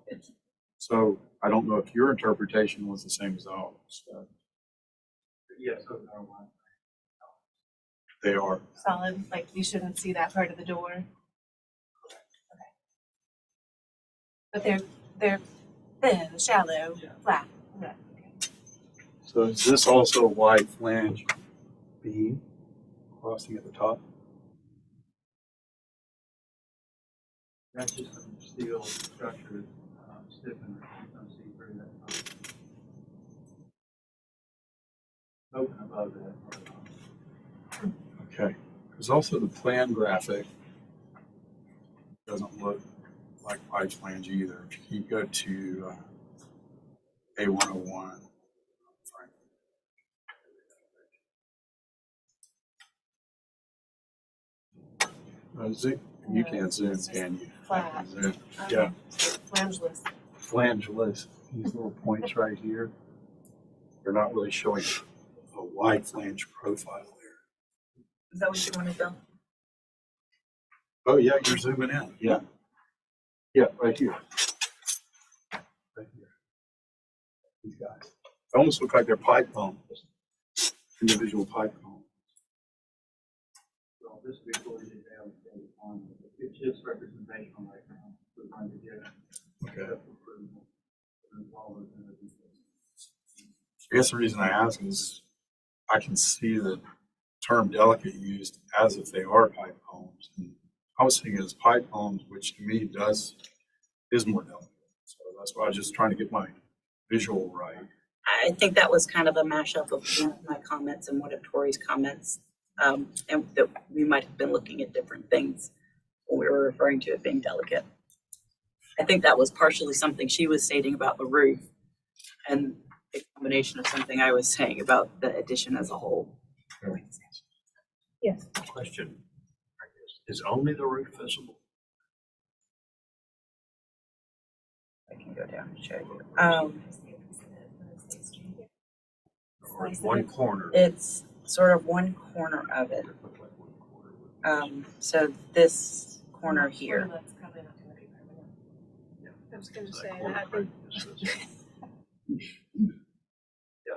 S8: So I don't know if your interpretation was the same as ours.
S3: Yes, those are one.
S8: They are.
S6: Solid, like you shouldn't see that part of the door. Okay. But they're thin, shallow, flat. Right. Okay.
S8: So is this also a wide flange beam crossing at the top?
S3: That's just a steel structure, stiffened, you don't see through that. Open above that.
S8: Okay. There's also the plan graphic. Doesn't look like wide flange either. If you go to A101. You can't zoom, can you?
S6: Flat.
S8: Zoom. Yeah.
S6: Flangeless.
S8: Flangeless. These little points right here. They're not really showing a wide flange profile there.
S1: Is that what you wanted, Bill?
S8: Oh yeah, you're zooming in. Yeah. Yeah, right here. Right here. These guys. They almost look like they're pipe bones. Individual pipe bones.
S3: So this before you have on it's just representation right now. We're trying to get
S8: Okay.
S3: approval. And all those in the details.
S8: I guess the reason I ask is I can see the term delicate used as if they are pipe bones. And I was thinking it's pipe bones, which to me is more delicate. So that's why I was just trying to get my visual right.
S1: I think that was kind of a mashup of my comments and one of Tori's comments. And that we might have been looking at different things when we were referring to it being delicate. I think that was partially something she was stating about the roof and a combination of something I was saying about the addition as a whole.
S4: Yes.
S7: Question, I guess, is only the roof visible?
S1: I can go down and show you.
S7: Or is one corner?
S1: It's sort of one corner of it. So this corner here.
S6: That's probably not gonna be permanent.
S4: I was gonna say that, I think.
S7: Yeah,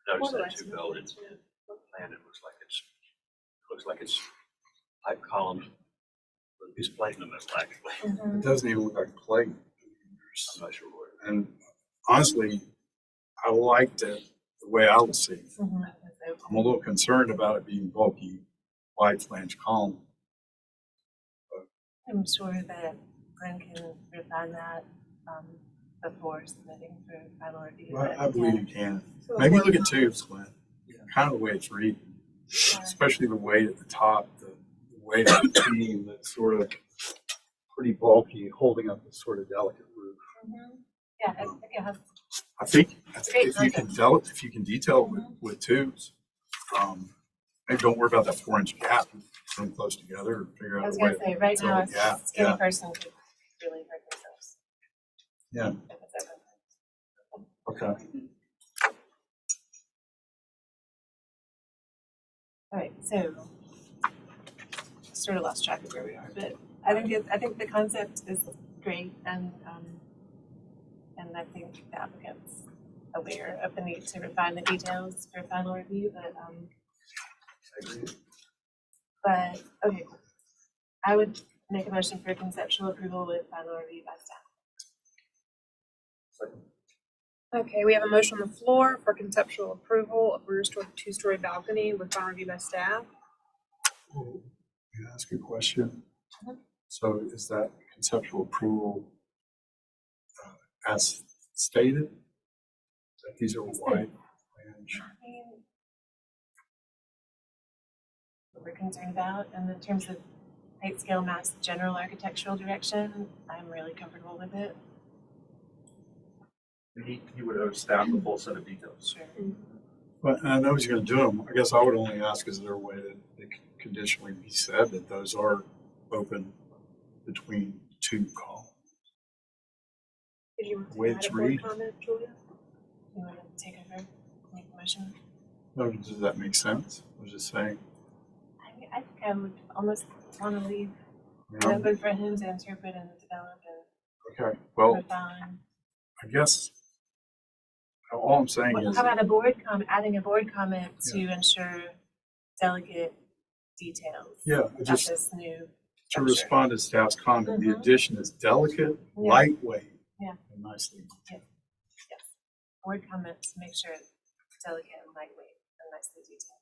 S7: I noticed that too, Bill. It's plan. It looks like it's pipe columns with a piece of plate in the middle, actually.
S8: It doesn't even look like plate.
S7: I'm not sure what.
S8: And honestly, I liked it the way I was seeing it. I'm a little concerned about it being bulky, wide flange column.
S6: I'm sure that Glenn can refine that before submitting for final review.
S8: Well, I believe you can.
S4: So
S8: Maybe look at tubes, Glenn. Kind of the way it's reading, especially the weight at the top, the weight of the beam that's sort of pretty bulky, holding up this sort of delicate roof.
S6: Yeah, yeah.
S8: I think
S6: Great
S8: if you can detail it with tubes, maybe don't worry about that 4-inch gap. Put them close together and figure
S6: I
S8: out
S6: was
S8: a way
S6: gonna say, right
S8: to
S6: now,
S8: fill
S6: a
S8: the gap.
S6: skinny
S8: Yeah.
S6: person could really hurt themselves.
S8: Yeah.
S6: If it's ever.
S8: Okay.
S6: All right, so sort of lost track of where we are, but I think the concept is great, and I think the applicant's aware of the need to refine the details for final review, but okay, cool. I would make a motion for conceptual approval with final review by staff.
S4: Okay, we have a motion on the floor for conceptual approval of rear two-story balcony with final review by staff.
S8: Can I ask a question? So is that conceptual approval as stated? That these are wide flange?
S6: What we're concerned about, and in terms of height, scale, mass, general architectural direction, I'm really comfortable with it.
S2: He would have staffed the full set of details.
S6: Sure.
S8: But I know he's going to do them. I guess I would only ask, is there a way that it can conditionally be said that those are open between two columns?
S4: Did you want
S8: The way
S4: to
S8: it's
S4: add a board
S8: read.
S4: comment, Julia?
S6: You want to take over, make a motion?
S8: No, does that make sense? I was just saying.
S6: I think I would almost want to leave it
S8: Yeah.
S6: open for him to interpret and develop and
S8: Okay, well,
S6: refine.
S8: I guess all I'm saying is,
S6: How about adding a board comment to ensure delicate details
S8: yeah,
S6: of
S8: just
S6: this new
S8: to
S6: structure?
S8: respond to staff's comment, the
S6: Mhm.
S8: addition is delicate,
S6: Yeah.
S8: lightweight,
S6: Yeah.
S8: and nicely detailed.
S6: Yes. Board comments, make sure it's delicate and lightweight and nicely detailed.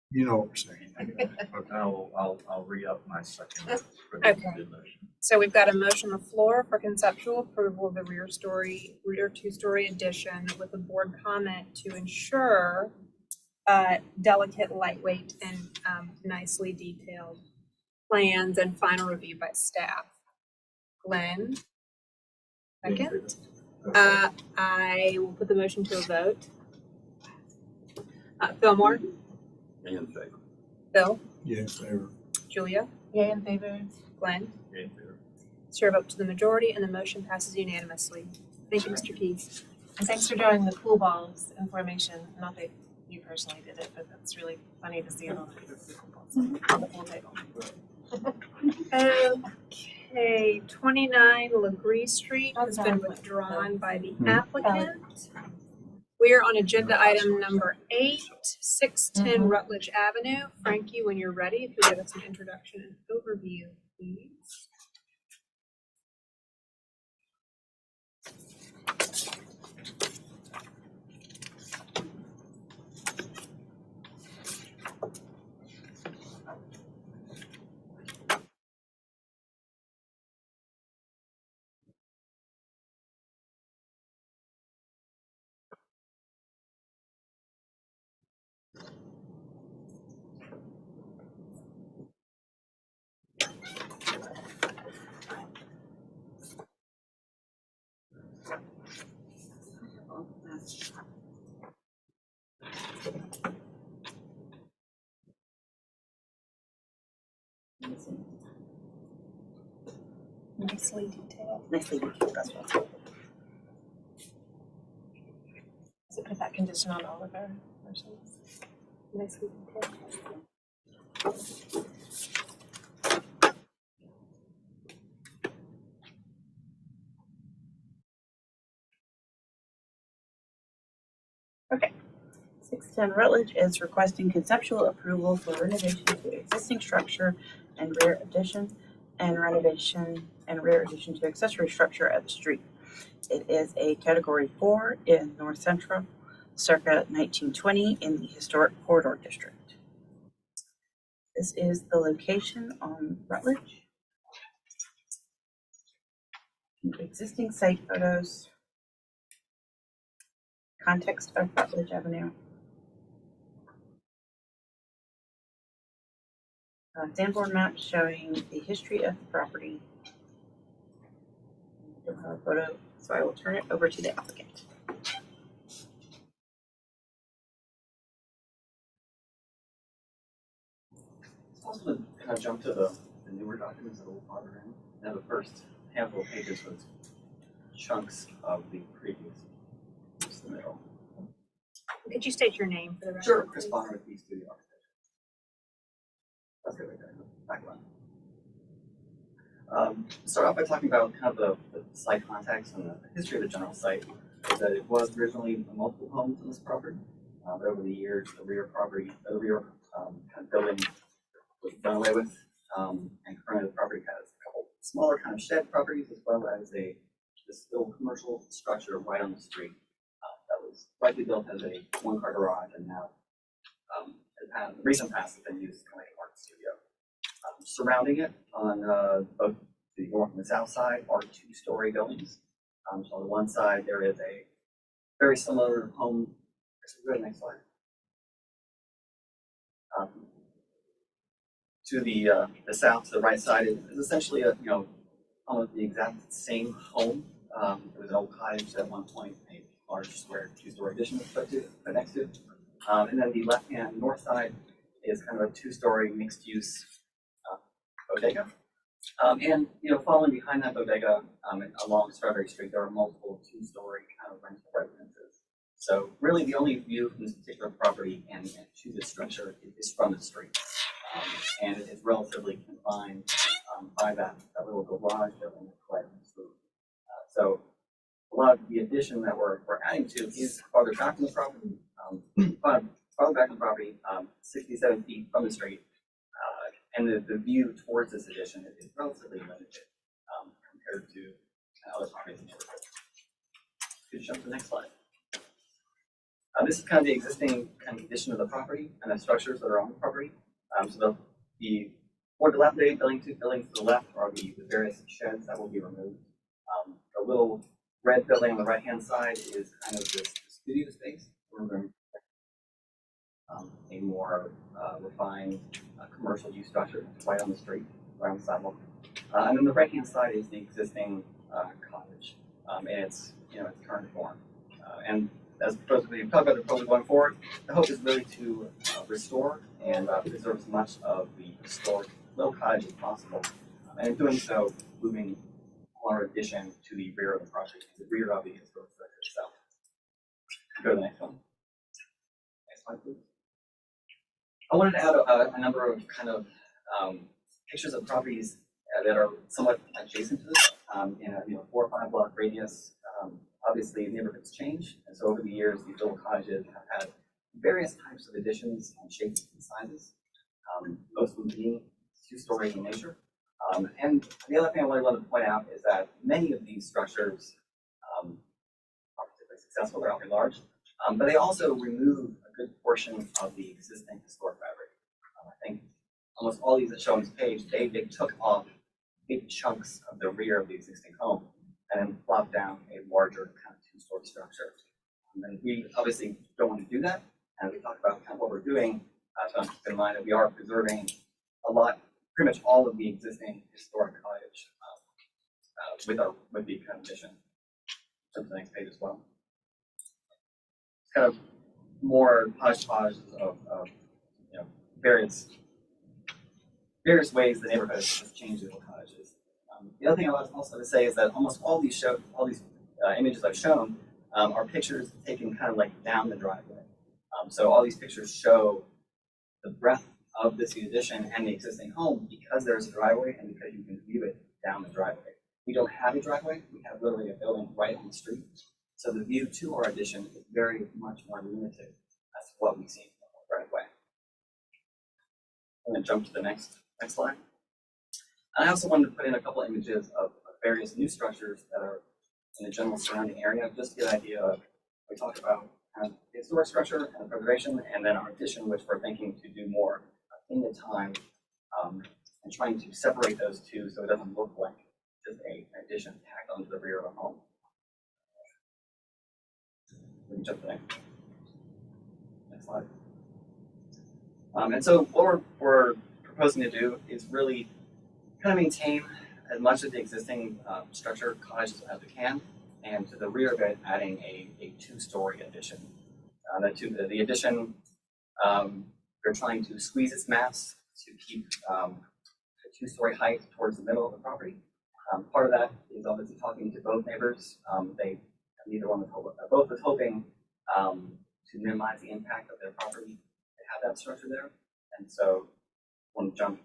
S8: You know what we're saying.
S2: Okay, I'll re-up my second. for
S4: Okay.
S2: the motion.
S4: So we've got a motion on the floor for conceptual approval of the rear two-story addition with a board comment to ensure delicate, lightweight, and nicely detailed plans and final review by staff. Glenn? Second. I will put the motion to a vote. Fillmore?
S7: In favor.
S4: Bill?
S8: Yeah, in favor.
S4: Julia?
S6: Yay in favor.
S4: Glenn?
S7: In favor.
S4: Chair vote to the majority, and the motion passes unanimously. Thank you, Mr. Keys.
S6: And thanks for drawing the pool balls in formation. Not that you personally did it, but that's really funny to see all the pool balls on the pool table.
S4: Okay, 29 LeGree Street has been withdrawn by the applicant. We are on agenda item number 8, 610 Rutledge Avenue. Frankie, when you're ready, if you'll give us an introduction and overview, please. Nicely detailed.
S1: Nicely detailed, that's what.
S6: Does it put that condition on all of our motions?
S4: Nicely detailed.
S1: Okay. 610 Rutledge is requesting conceptual approval for renovation to existing structure and rear addition and renovation and rear addition to accessory structure at the street. It is a category 4 in North Central, circa 1920 in the historic corridor district. This is the location on Rutledge. Existing site photos. Context of Rutledge Avenue. Sanborn map showing the history of the property. I don't have a photo, so I will turn it over to the applicant.
S17: I was going to kind of jump to the newer documents a little farther in. Now, the first handful of pages was chunks of the previous, just the middle.
S4: Could you state your name for the record?
S17: Sure, Chris Bonner with East Studio Architecture. That's really good. Background. Start off by talking about kind of the site context and the history of the general site. Is that it was originally multiple homes on this property, but over the years, the rear kind of building was done away with, and currently the property has a couple smaller kind of shed properties as well as this little commercial structure right on the street that was likely built as a one-car garage and now in the recent past has been used as kind of an art studio. Surrounding it on both the north and the south side are two-story buildings. So on the one side there is a very similar home. Go to the next slide. To the south, to the right side is essentially almost the exact same home. It was an old cottage at one point, a large square two-story addition was put next to. And then the left-hand north side is kind of a two-story mixed-use bodega. And following behind that bodega, along Strawberry Street, there are multiple two-story kind of rental residences. So really, the only view from this particular property and to this structure is from the street. And it is relatively confined by that little garage building that's right next to it. So a lot of the addition that we're adding to is farther back in the property, farther back in the property, 67 feet from the street. And the view towards this addition is relatively limited compared to other properties in the neighborhood. Could you jump to the next slide? This is kind of the existing kind of condition of the property and the structures that are on the property. So the more dilapidated buildings to the left are the various sheds that will be removed. The little red building on the right-hand side is kind of this studio space. A more refined commercial use structure right on the street, right on the sidewalk. And then the right-hand side is the existing cottage in its current form. And as we talked about the proposal going forward, the hope is really to restore and preserve as much of the historic little cottage as possible. And in doing so, moving our addition to the rear of the project, the rear of the historic structure itself. Go to the next one. Next slide, please. I wanted to add a number of kind of pictures of properties that are somewhat adjacent to this in a 4 or 5 block radius. Obviously, neighborhoods change, and so over the years, these little cottages have had various types of additions and shapes and sizes, most of them being 2-story in nature. And the other thing I really want to point out is that many of these structures are particularly successful, they're awfully large, but they also remove a good portion of the existing historic fabric. I think almost all these that show on this page, they took off big chunks of the rear of the existing home and then plopped down a larger kind of 2-story structure. And we obviously don't want to do that. And we talk about kind of what we're doing. So keep in mind that we are preserving pretty much all of the existing historic cottage with the kind of addition. Jump to the next page as well. It's kind of more hodgepodge of various ways the neighborhood has changed little cottages. The other thing I was also to say is that almost all these images I've shown are pictures taken kind of like down the driveway. So all these pictures show the breadth of this addition and the existing home because there's a driveway and because you can view it down the driveway. We don't have a driveway. We have literally a building right on the street. So the view to our addition is very much more limited as to what we see right away. I'm going to jump to the next slide. And I also wanted to put in a couple images of various new structures that are in the general surrounding area, just to get an idea of, we talked about kind of the historic structure and the preservation, and then our addition, which we're thinking to do more in the time, and trying to separate those two so it doesn't look like just an addition tacked onto the rear of a home. We can jump to the next slide. And so what we're proposing to do is really kind of maintain as much of the existing structure cottages as we can, and to the rear of it, adding a 2-story addition. The addition, we're trying to squeeze its mass to keep the 2-story height towards the middle of the property. Part of that is obviously talking to both neighbors. Both was hoping to minimize the impact of their property to have that structure there, and so I want to jump.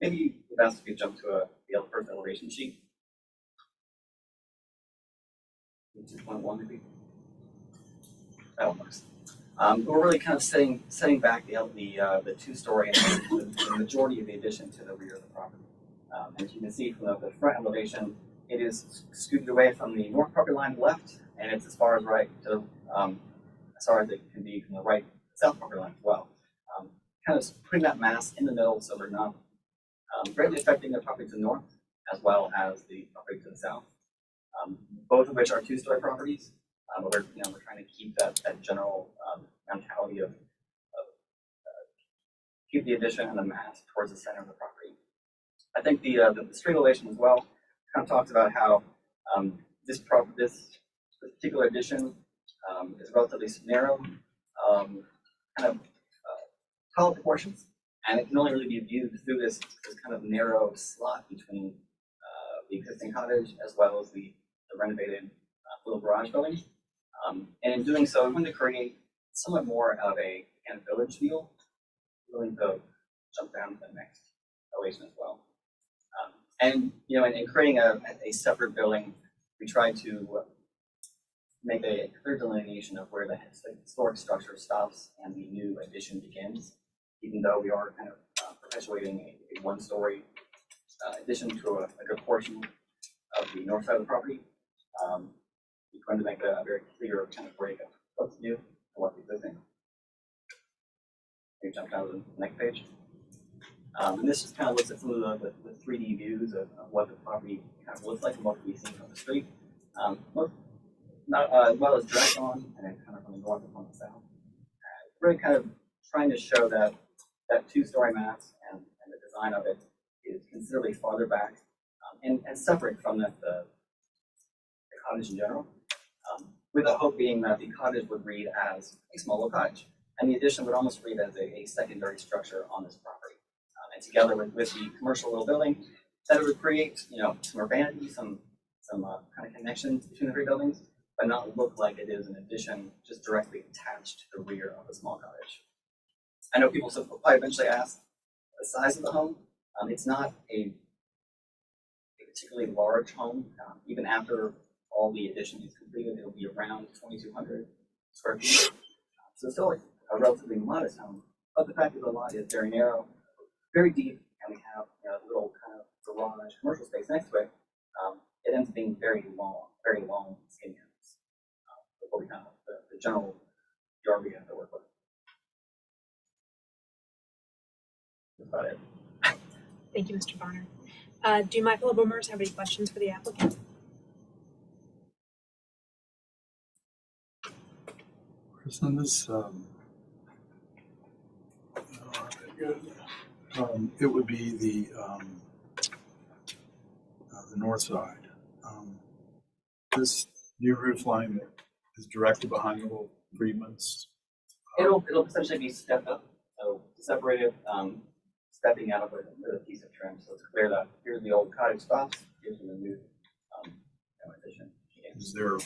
S17: Maybe the best if you jump to the first elevation sheet. 2.1 maybe. That one works. We're really kind of setting back the 2-story and the majority of the addition to the rear of the property. As you can see from the front elevation, it is scooted away from the north property line left, and it's as far as it can be from the right south property line as well. Kind of putting that mass in the middle so we're not greatly affecting the property to the north as well as the property to the south. Both of which are 2-story properties. We're trying to keep that general mentality of keep the addition and the mass towards the center of the property. I think the street elevation as well kind of talks about how this particular addition is relatively narrow, kind of tall proportions, and it can only really be viewed through this kind of narrow slot between the existing cottage as well as the renovated little garage building. And in doing so, we want to create somewhat more of a village feel, really to jump down to the next elevation as well. And you know, in creating a separate building, we tried to make a clear delineation of where the historic structure stops and the new addition begins, even though we are kind of perpetuating a one-story addition to a good portion of the north side of the property. We're going to make a very clear kind of break of what's new and what's existing. Maybe jump down to the next page. And this just kind of looks at some of the 3D views of what the property kind of looks like and what can be seen from the street. Not as well as direct on, and then kind of from the north and from the south. Really kind of trying to show that that two-story mass and the design of it is considerably farther back and separate from the cottage in general, with the hope being that the cottage would read as a small little cottage, and the addition would almost read as a secondary structure on this property. And together with the commercial little building, that it would create, you know, some urbanity, some kind of connection between the three buildings, but not look like it is an addition just directly attached to the rear of a small cottage. I know people will probably eventually ask the size of the home. It's not a particularly large home. Even after all the addition is completed, it'll be around 2,200 square feet. So it's still a relatively modest home, but the fact that the lot is very narrow, very deep, and we have a little kind of garage commercial space next to it, it ends up being very long skinny house. Before we kind of the general yard we have to work with. That's about it.
S4: Thank you, Mr. Bonner. Do my fellow board members have any questions for the applicant?
S8: Kristen, this, it would be the north side. This new roof line that is directly behind the little Freedman's.
S17: It'll essentially be stepped up, so separated, stepping out of a piece of trim, so it's clear that here's the old cottage stops, here's the new addition.
S8: Is there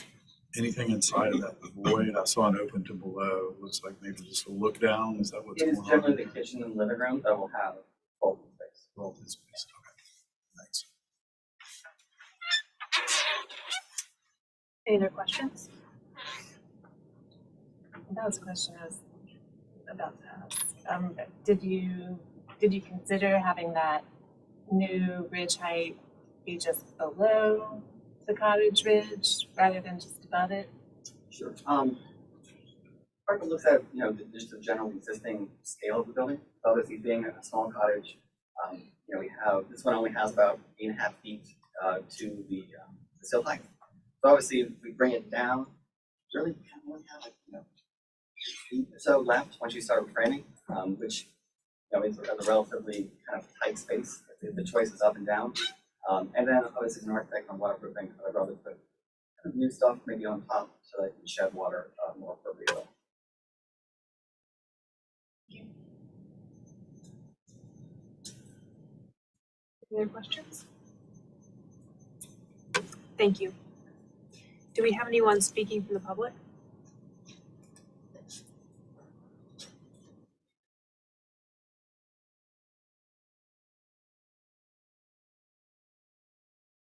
S8: anything inside of that void? I saw an open to below. It looks like maybe just a look down. Is that what's
S17: It
S8: going
S17: is
S8: on?
S17: generally the kitchen and living room that will have open space.
S8: Open space. Okay. Thanks.
S4: Any other questions?
S15: That was a question I was about to ask. Did you consider having that new ridge height be just below the cottage ridge rather than just above it?
S17: Sure. Parker looks at just the general existing scale of the building. Obviously, being a small cottage, we have this one only has about 8.5 feet to the sill height. So obviously, if we bring it down, really kind of only have like feet or so left once you start framing, which is a relatively kind of tight space. The choice is up and down, and then obviously as an architect on waterproofing, I'd rather put kind of new stuff maybe on top so that it can shed water more appropriately.
S4: Any other questions? Thank you. Do we have anyone speaking from the public?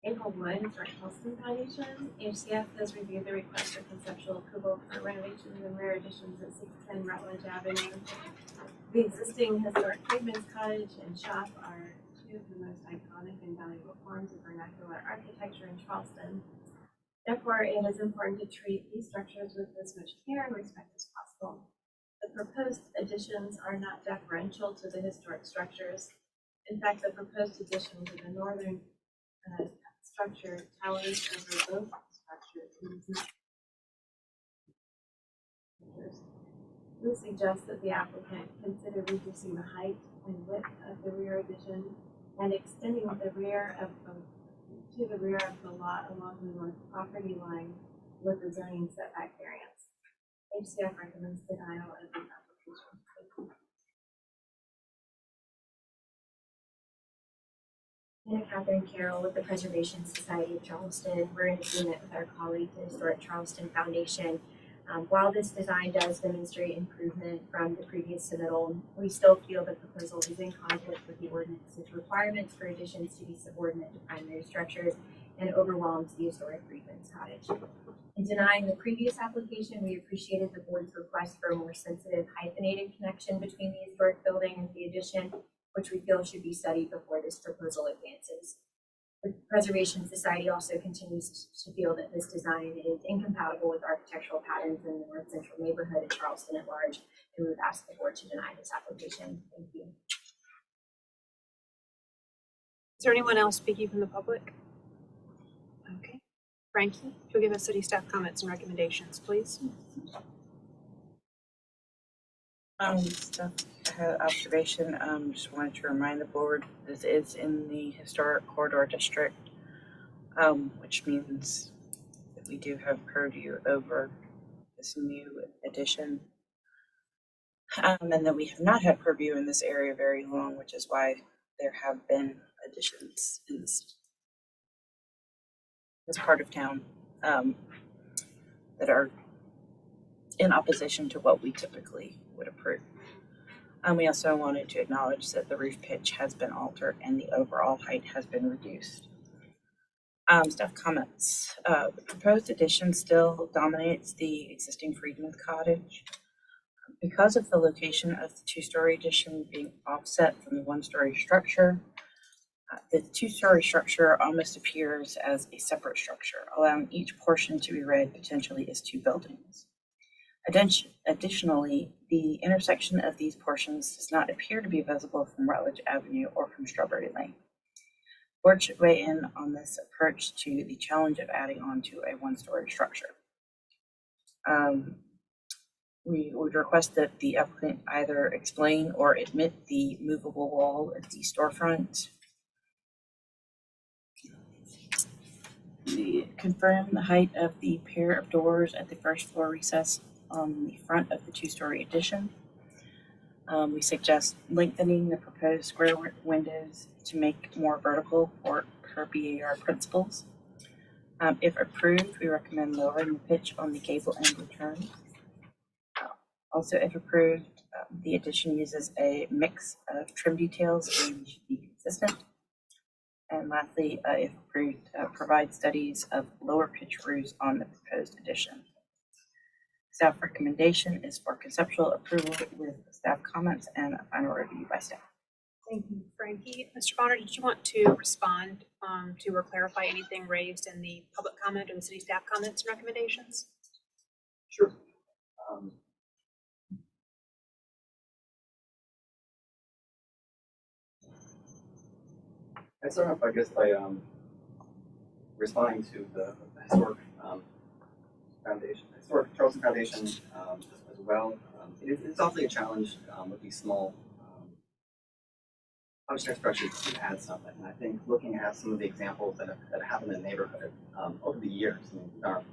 S6: April Wood, Charleston Foundation. HCF has reviewed the request for conceptual approval for renovations and rear additions at 610 Rutledge Avenue. The existing historic Freedman's Cottage and shop are two of the most iconic and valuable forms of vernacular architecture in Charleston. Therefore, it is important to treat these structures with as much care and respect as possible. The proposed additions are not deferential to the historic structures. In fact, the proposed addition to the northern structure towers over both structures. This suggests that the applicant consider reducing the height and width of the rear addition and extending the rear of to the rear of the lot along the north property line with the zoning setback variance. HCF recommends denial of the application.
S5: Anna Catherine Carroll with the Preservation Society of Charleston. We're in agreement with our colleague, the Historic Charleston Foundation. While this design does demonstrate improvement from the previous submittal, we still feel the proposal is in conflict with the ordinance's requirements for additions to be subordinate to primary structures and overwhelms the historic Freedman's Cottage. In denying the previous application, we appreciated the board's request for a more sensitive hyphenated connection between the historic building and the addition, which we feel should be studied before this proposal advances. The Preservation Society also continues to feel that this design is incompatible with architectural patterns in the North Central neighborhood and Charleston at large, and we've asked the board to deny this application. Thank you.
S4: Is there anyone else speaking from the public? Okay. Frankie, if you'll give us city staff comments and recommendations, please.
S1: Stuff observation. Just wanted to remind the board this is in the historic corridor district, which means that we do have purview over this new addition, and that we have not had purview in this area very long, which is why there have been additions in this part of town that are in opposition to what we typically would approve. We also wanted to acknowledge that the roof pitch has been altered and the overall height has been reduced. Staff comments. The proposed addition still dominates the existing Freedman Cottage. Because of the location of the two-story addition being offset from the one-story structure, the two-story structure almost appears as a separate structure, allowing each portion to be read potentially as two buildings. Additionally, the intersection of these portions does not appear to be visible from Rutledge Avenue or from Strawberry Lane. The board should weigh in on this approach to the challenge of adding on to a one-story structure. We would request that the applicant either explain or admit the movable wall at the storefront. We confirm the height of the pair of doors at the first floor recess on the front of the two-story addition. We suggest lengthening the proposed square windows to make more vertical for per BAR principles. If approved, we recommend lowering the pitch on the gable end return. Also, if approved, the addition uses a mix of trim details and should be consistent. And lastly, if approved, provide studies of lower pitch roofs on the proposed addition. Staff recommendation is for conceptual approval with staff comments and a final review by staff.
S4: Thank you, Frankie. Mr. Bonner, did you want to respond to or clarify anything raised in the public comment or the city staff comments and recommendations?
S17: Sure. I start off, I guess, by responding to the historic foundation, historic Charleston Foundation as well. It's often a challenge with these small object structures to add something. And I think looking at some of the examples that have happened in the neighborhood over the years, I mean,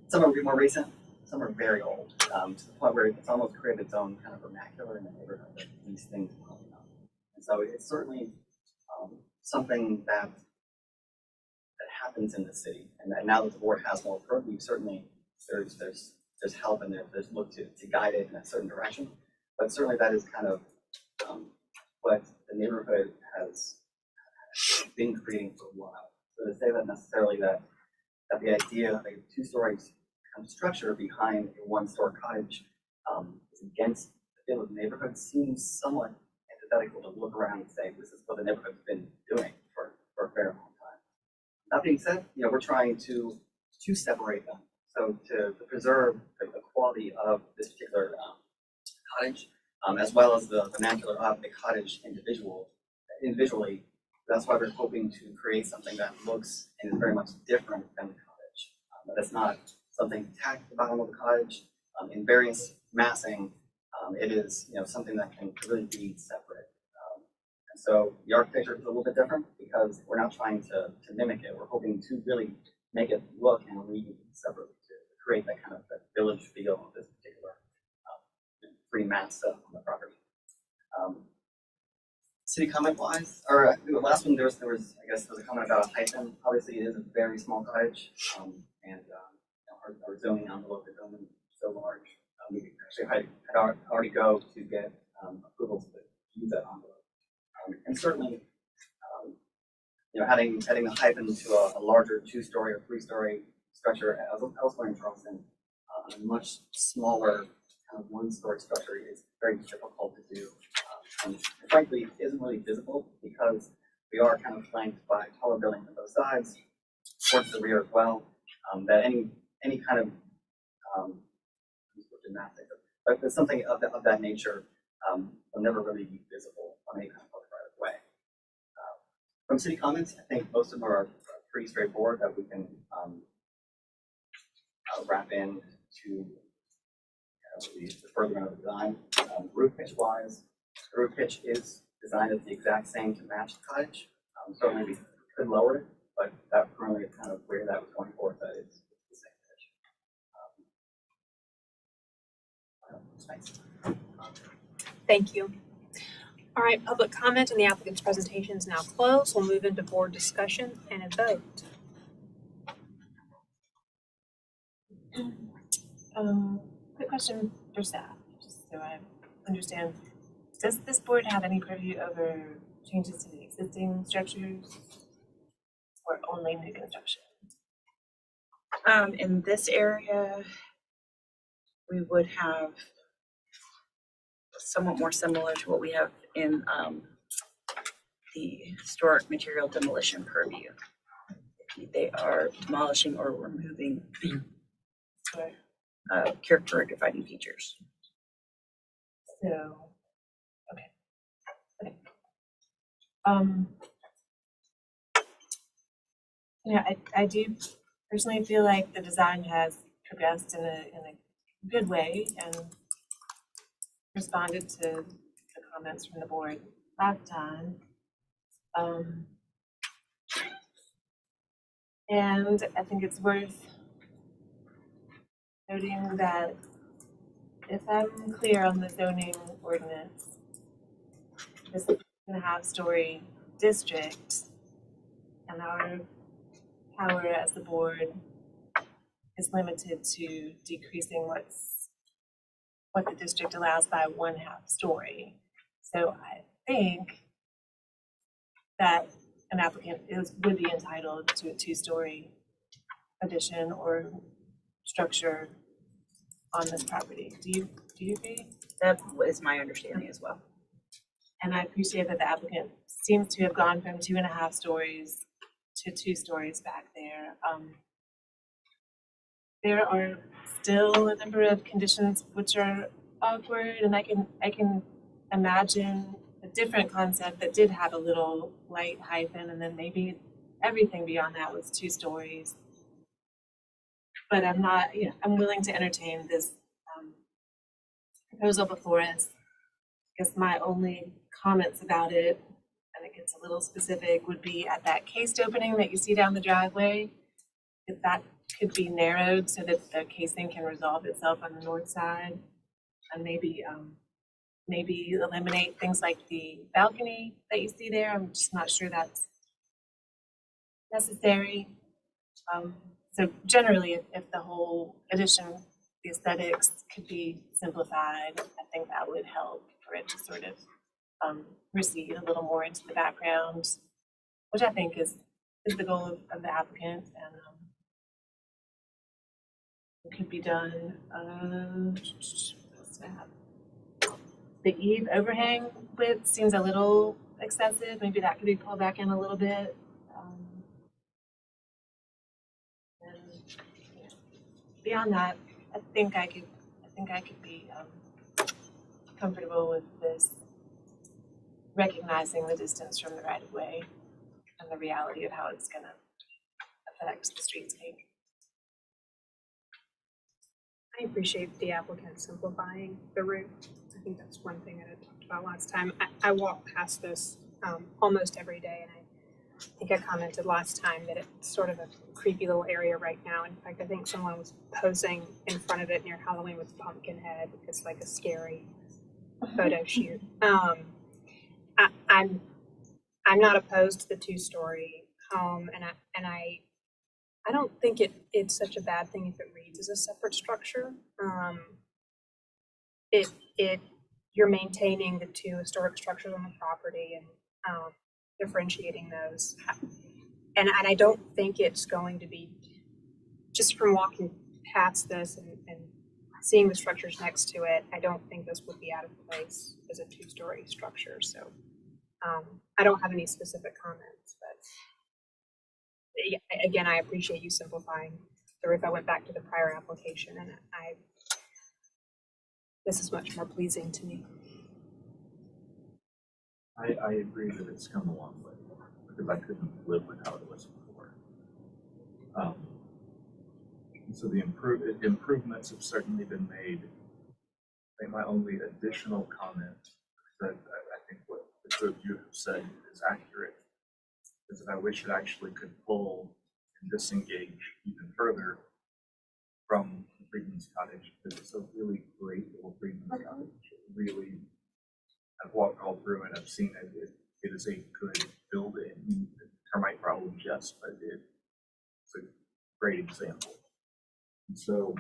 S17: some are more recent, some are very old, to the point where it's almost created its own kind of vernacular in the neighborhood that these things are popping up. And so it's certainly something that happens in the city. And now that the board has more purview, certainly there's help and there's look to guide it in a certain direction. But certainly that is kind of what the neighborhood has been creating for a while. So to say that necessarily that the idea of a two-story kind of structure behind a one-story cottage is against the feel of the neighborhood seems somewhat antithetical to look around and say this is what the neighborhood's been doing for a very long time. That being said, we're trying to separate them. So to preserve the quality of this particular cottage, as well as the vernacular of the cottage individually, that's why we're hoping to create something that looks and is very much different than the cottage. That's not something tacked at the bottom of the cottage. In various massing, it is something that can really be separate. And so the architecture is a little bit different because we're not trying to mimic it. We're hoping to really make it look and read separately to create that kind of that village feel of this particular free mass on the property. City comment wise, or the last one, there was I guess there was a comment about a hyphen. Obviously, it is a very small cottage, and our zoning envelope is only so large. We actually had already go to get approvals to use that envelope. And certainly, adding the hyphen to a larger 2-story or 3-story structure elsewhere in Charleston, a much smaller kind of 1-story structure is very difficult to do. And frankly, isn't really visible because we are kind of flanked by taller buildings on both sides, towards the rear as well. That any kind of gymnastics, but there's something of that nature will never really be visible on any kind of public right of way. From city comments, I think most of them are pretty straightforward that we can wrap in to the furthering of the design. Roof pitch wise, the roof pitch is designed as the exact same to match the cottage. Certainly we could lower it, but that currently is kind of where that was going for, that it's the same pitch. Thanks.
S4: Thank you. All right, public comment and the applicant's presentation is now closed. We'll move into board discussion and a vote.
S6: Quick question for staff, just so I understand. Does this board have any purview over changes to the existing structures or only new construction?
S1: In this area, we would have somewhat more similar to what we have in the historic material demolition purview. They are demolishing or removing character defining features.
S6: So, okay. I do personally feel like the design has progressed in a good way and responded to the comments from the board last time. And I think it's worth noting that if I'm clear on the zoning ordinance, this 2.5-story district and our power as the board is limited to decreasing what the district allows by 1/2 story. So I think that an applicant would be entitled to a 2-story addition or structure on this property. Do you agree?
S1: That is my understanding as well.
S6: And I appreciate that the applicant seems to have gone from 2.5 stories to 2 stories back there. There are still a number of conditions which are awkward, and I can imagine a different concept that did have a little light hyphen, and then maybe everything beyond that was 2 stories. But I'm not, I'm willing to entertain this proposal before us. I guess my only comments about it, and it gets a little specific, would be at that cased opening that you see down the driveway, if that could be narrowed so that the casing can resolve itself on the north side, and maybe eliminate things like the balcony that you see there. I'm just not sure that's necessary. So generally, if the whole addition, the aesthetics could be simplified, I think that would help for it to sort of recede a little more into the background, which I think is the goal of the applicant, and it could be done. The eave overhang width seems a little excessive. Maybe that could be pulled back in a little bit. And beyond that, I think I could be comfortable with this, recognizing the distance from the right of way and the reality of how it's going to affect the streetscape.
S4: I appreciate the applicant simplifying the route. I think that's one thing that I talked about last time. I walk past this almost every day, and I think I commented last time that it's sort of a creepy little area right now. In fact, I think someone was posing in front of it near Halloween with Pumpkinhead. It's like a scary photo shoot. I'm not opposed to the 2-story home, and I don't think it's such a bad thing if it reads as a separate structure. You're maintaining the two historic structures on the property and differentiating those. And I don't think it's going to be, just from walking past this and seeing the structures next to it, I don't think this would be out of place as a two-story structure. So I don't have any specific comments, but yeah, again, I appreciate you simplifying the roof. I went back to the prior application and this is much more pleasing to me.
S2: I agree that it's come a long way because I couldn't live with how it was before. So the improvements have certainly been made. I think my only additional comment that I think what the two of you have said is accurate is that I wish it actually could pull and disengage even further from the Freedman's Cottage because it's a really great little Freedman's Cottage. Really, I've walked all through and I've seen it. It is a good building. Termite problems, yes, but it's a great example. And so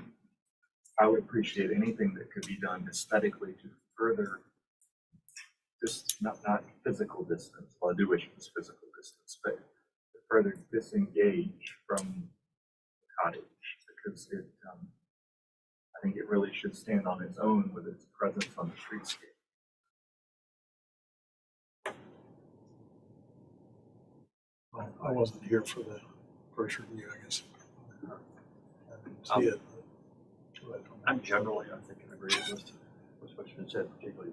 S2: I would appreciate anything that could be done aesthetically to further just not physical distance. Well, I do wish it was physical distance, but to further disengage from the cottage because I think it really should stand on its own with its presence on the streetscape.
S8: Well, I wasn't here for the first review, I guess. I didn't see it.
S7: I'm generally, I think, in agreement with what's been said, particularly,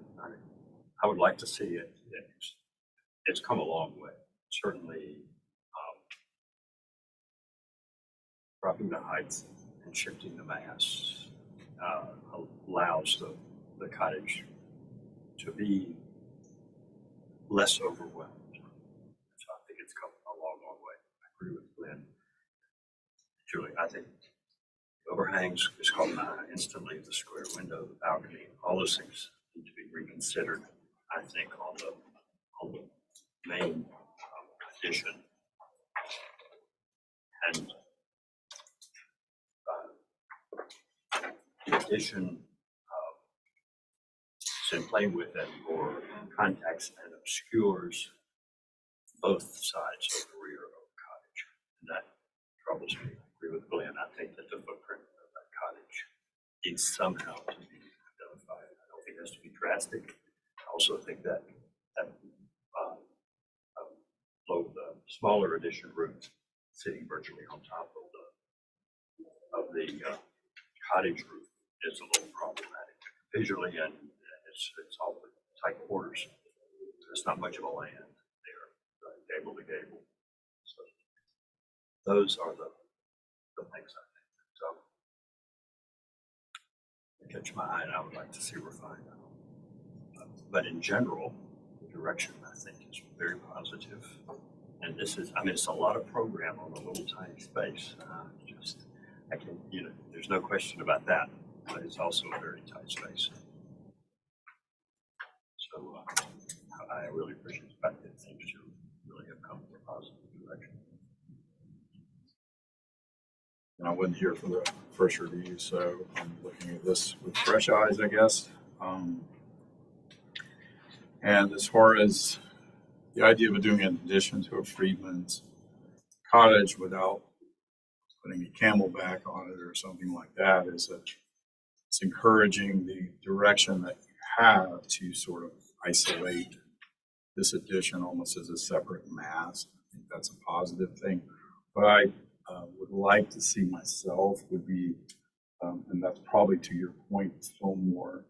S7: I would like to see it. It's come a long way. Certainly, dropping the heights and shifting the mass allows the cottage to be less overwhelmed. So I think it's come a long, long way. I agree with Glenn. Julie, I think overhangs is called an eye instantly, the square window, the balcony, all those things need to be reconsidered, I think, on the main addition. And the addition is in play with it or contacts and obscures both sides of the rear of the cottage. And that troubles me. I agree with Glenn. I think that the footprint of that cottage needs somehow to be identified. I don't think it has to be drastic. I also think that the smaller addition roof sitting virtually on top of the cottage roof is a little problematic visually, and it's all tight quarters. There's not much of a land there, gable to gable. So those are the things I think that catch my eye, and I would like to see refined. But in general, the direction I think is very positive. And this is, I mean, it's a lot of program on a little tiny space. There's no question about that, but it's also a very tight space. So I really appreciate the fact that things really have come in a positive direction.
S8: And I wasn't here for the first review, so I'm looking at this with fresh eyes, I guess. And as far as the idea of doing an addition to a Freedman's cottage without putting a camelback on it or something like that it's encouraging the direction that you have to sort of isolate this addition almost as a separate mass. I think that's a positive thing. What I would like to see myself would be, and that's probably to your point, Fillmore,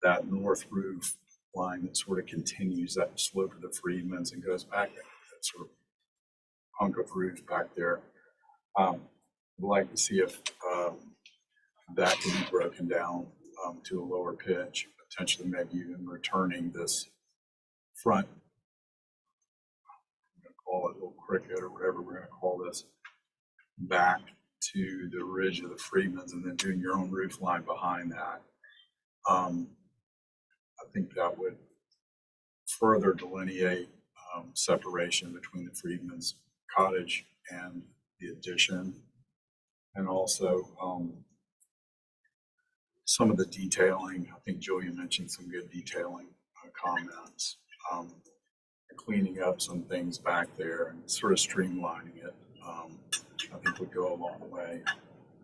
S8: that north roof line that sort of continues that slope of the Freedmans and goes back, that sort of hunk of roof back there. I'd like to see if that can be broken down to a lower pitch, potentially maybe even returning this front, I'm going to call it a little cricket or whatever we're going to call this, back to the ridge of the Freedmans and then doing your own roof line behind that. I think that would further delineate separation between the Freedman's cottage and the addition. And also, some of the detailing, I think Julia mentioned some good detailing comments. Cleaning up some things back there and sort of streamlining it, I think would go a long way.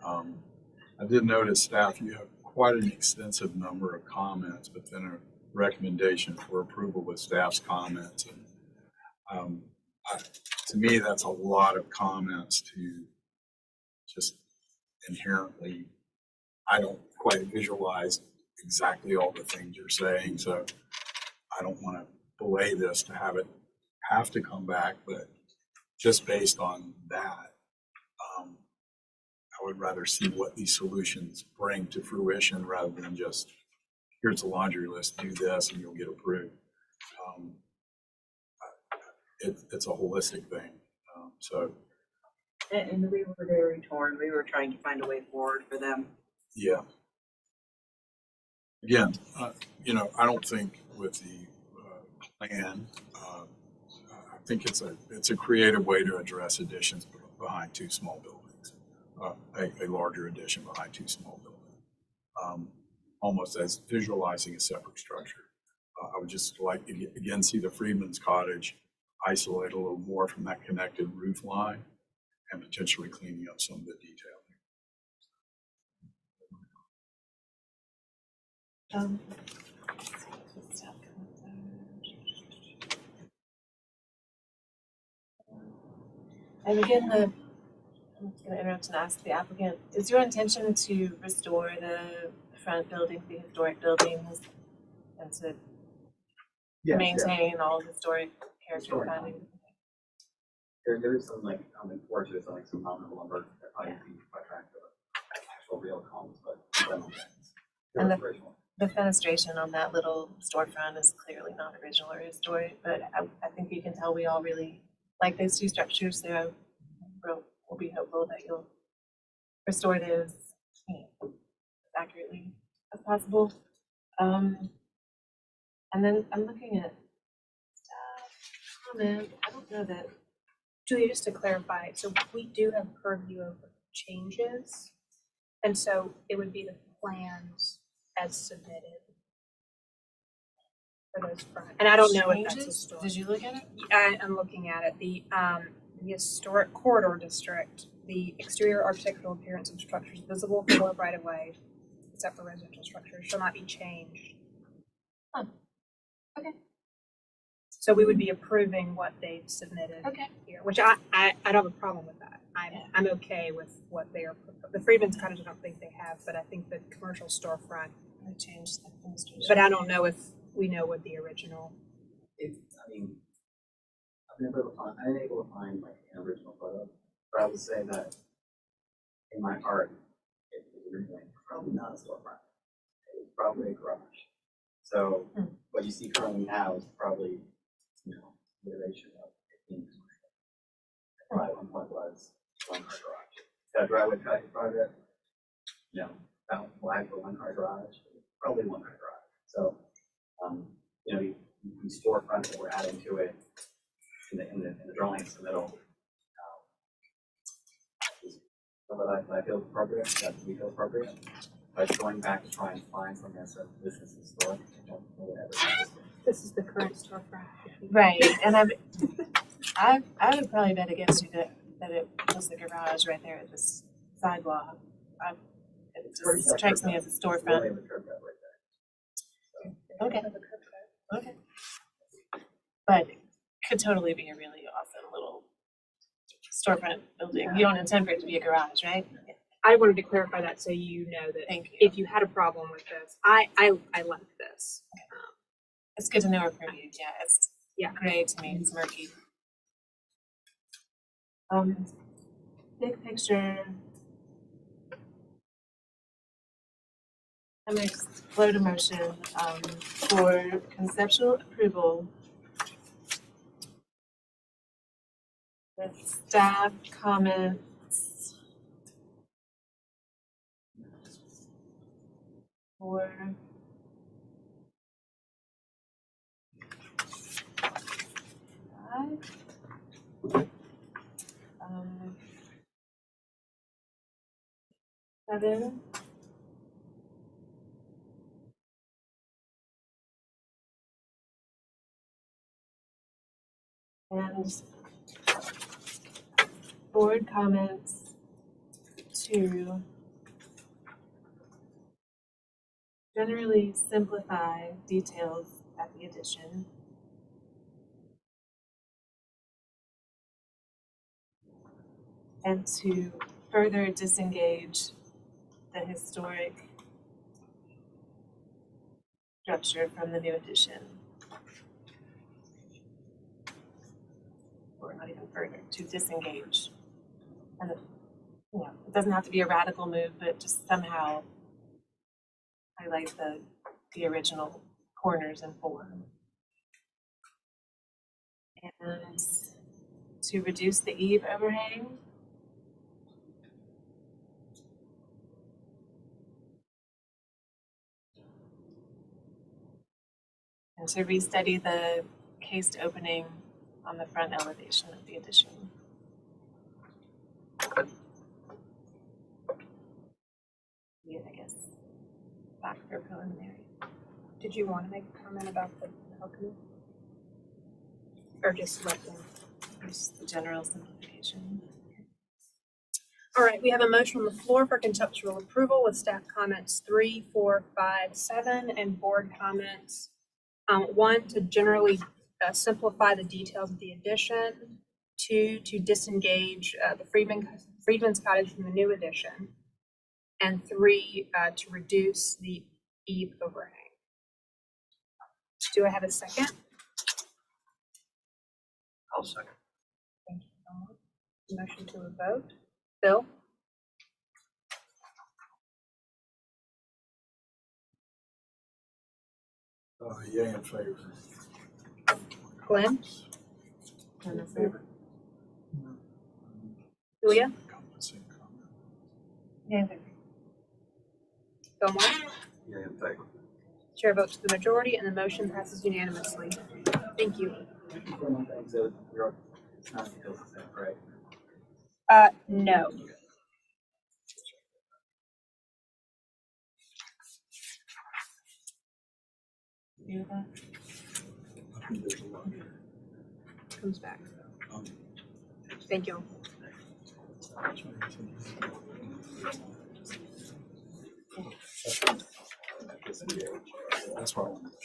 S8: I did notice, staff, you have quite an extensive number of comments, but then a recommendation for approval with staff's comments. And to me, that's a lot of comments to just inherently, I don't quite visualize exactly all the things you're saying, so I don't want to belay this to have it have to come back, but just based on that, I would rather see what these solutions bring to fruition rather than just, here's a laundry list, do this and you'll get approved. It's a holistic thing.
S1: And we were very torn. We were trying to find a way forward for them.
S8: Yeah. Again, I don't think with the plan, I think it's a creative way to address additions behind two small buildings, a larger addition behind two small buildings, almost as visualizing a separate structure. I would just like to again see the Freedman's Cottage isolate a little more from that connected roof line and potentially cleaning up some of the detailing.
S6: And again, I'm going to interrupt and ask the applicant, is your intention to restore the front building, the historic buildings, and to maintain all historic character findings?
S17: There is some like porches, like some mountain lumber that probably be quite attractive, actual real columns, but
S6: and the fenestration on that little storefront is clearly not original or historic, but I think you can tell we all really like those two structures, so we'll be hopeful that you'll restore those as accurately as possible. And then I'm looking at staff comment. I don't know that.
S4: Julia, just to clarify, so we do have purview over changes, and so it would be the plans as submitted for those front. And I don't know if that's historic.
S6: Did you look at it?
S4: I'm looking at it. The historic corridor district, the exterior architectural appearance of structures visible from the right of way, except for residential structures, shall not be changed.
S6: Huh. Okay.
S4: So we would be approving what they've submitted here, which I don't have a problem with that. I'm okay with what they are. The Freedman's Cottage, I don't think they have, but I think the commercial storefront
S6: changed the fenestration.
S4: But I don't know if we know what the original.
S17: I've been unable to find like an original photo, but I would say that in my heart, it was originally probably not a storefront. It was probably a garage. So what you see currently now is probably, iteration of a commercial. Probably one point was one car garage. That driveway traffic project, that was flagged for one car garage, probably one car garage. So, the storefront that we're adding to it in the drawings in the middle, I feel appropriate, that we feel appropriate. But going back to try and find something that says this is historic, I don't know whatever.
S4: This is the current storefront.
S6: Right, and I would probably bet against you that it was the garage right there at this sidewalk. It just strikes me as a storefront. Okay. Okay. But it could totally be a really awesome little storefront building. You don't intend for it to be a garage, right?
S4: I wanted to clarify that so you know that if you had a problem with this, I like this.
S6: It's good to know our purview. Yeah, it's gray to me. It's murky. Big picture. I'm going to float a motion for conceptual approval with staff comments for
S15: Evan? And board comments to generally simplify details at the addition. And to further disengage the historic structure from the new addition. Or not even further, to disengage. And it doesn't have to be a radical move, but just somehow highlight the original corners and form. And to reduce the eave overhang. And to restudy the cased opening on the front elevation of the addition. Yeah, I guess back for preliminary.
S4: Did you want to make a comment about the balcony? Or just let them?
S1: Just the general simplification.
S4: All right, we have a motion on the floor for conceptual approval with staff comments 3, 4, 5, 7, and board comments. 1, to generally simplify the details of the addition. 2, to disengage the Freedman's Cottage from the new addition. And 3, to reduce the eave overhang. Do I have a second?
S7: I'll second.
S4: Thank you so much. Motion to a vote. Bill?
S8: Yay in favor.
S4: Glenn?
S8: In favor.
S4: Julia?
S8: Same comment.
S4: Yay in favor. Fillmore?
S7: Yeah, in favor.
S4: Chair votes to the majority and the motion passes unanimously. Thank you.
S10: For one thing, so it's not because it's that, right?
S4: No. Comes back. Thank you.
S8: That's why I wanted to.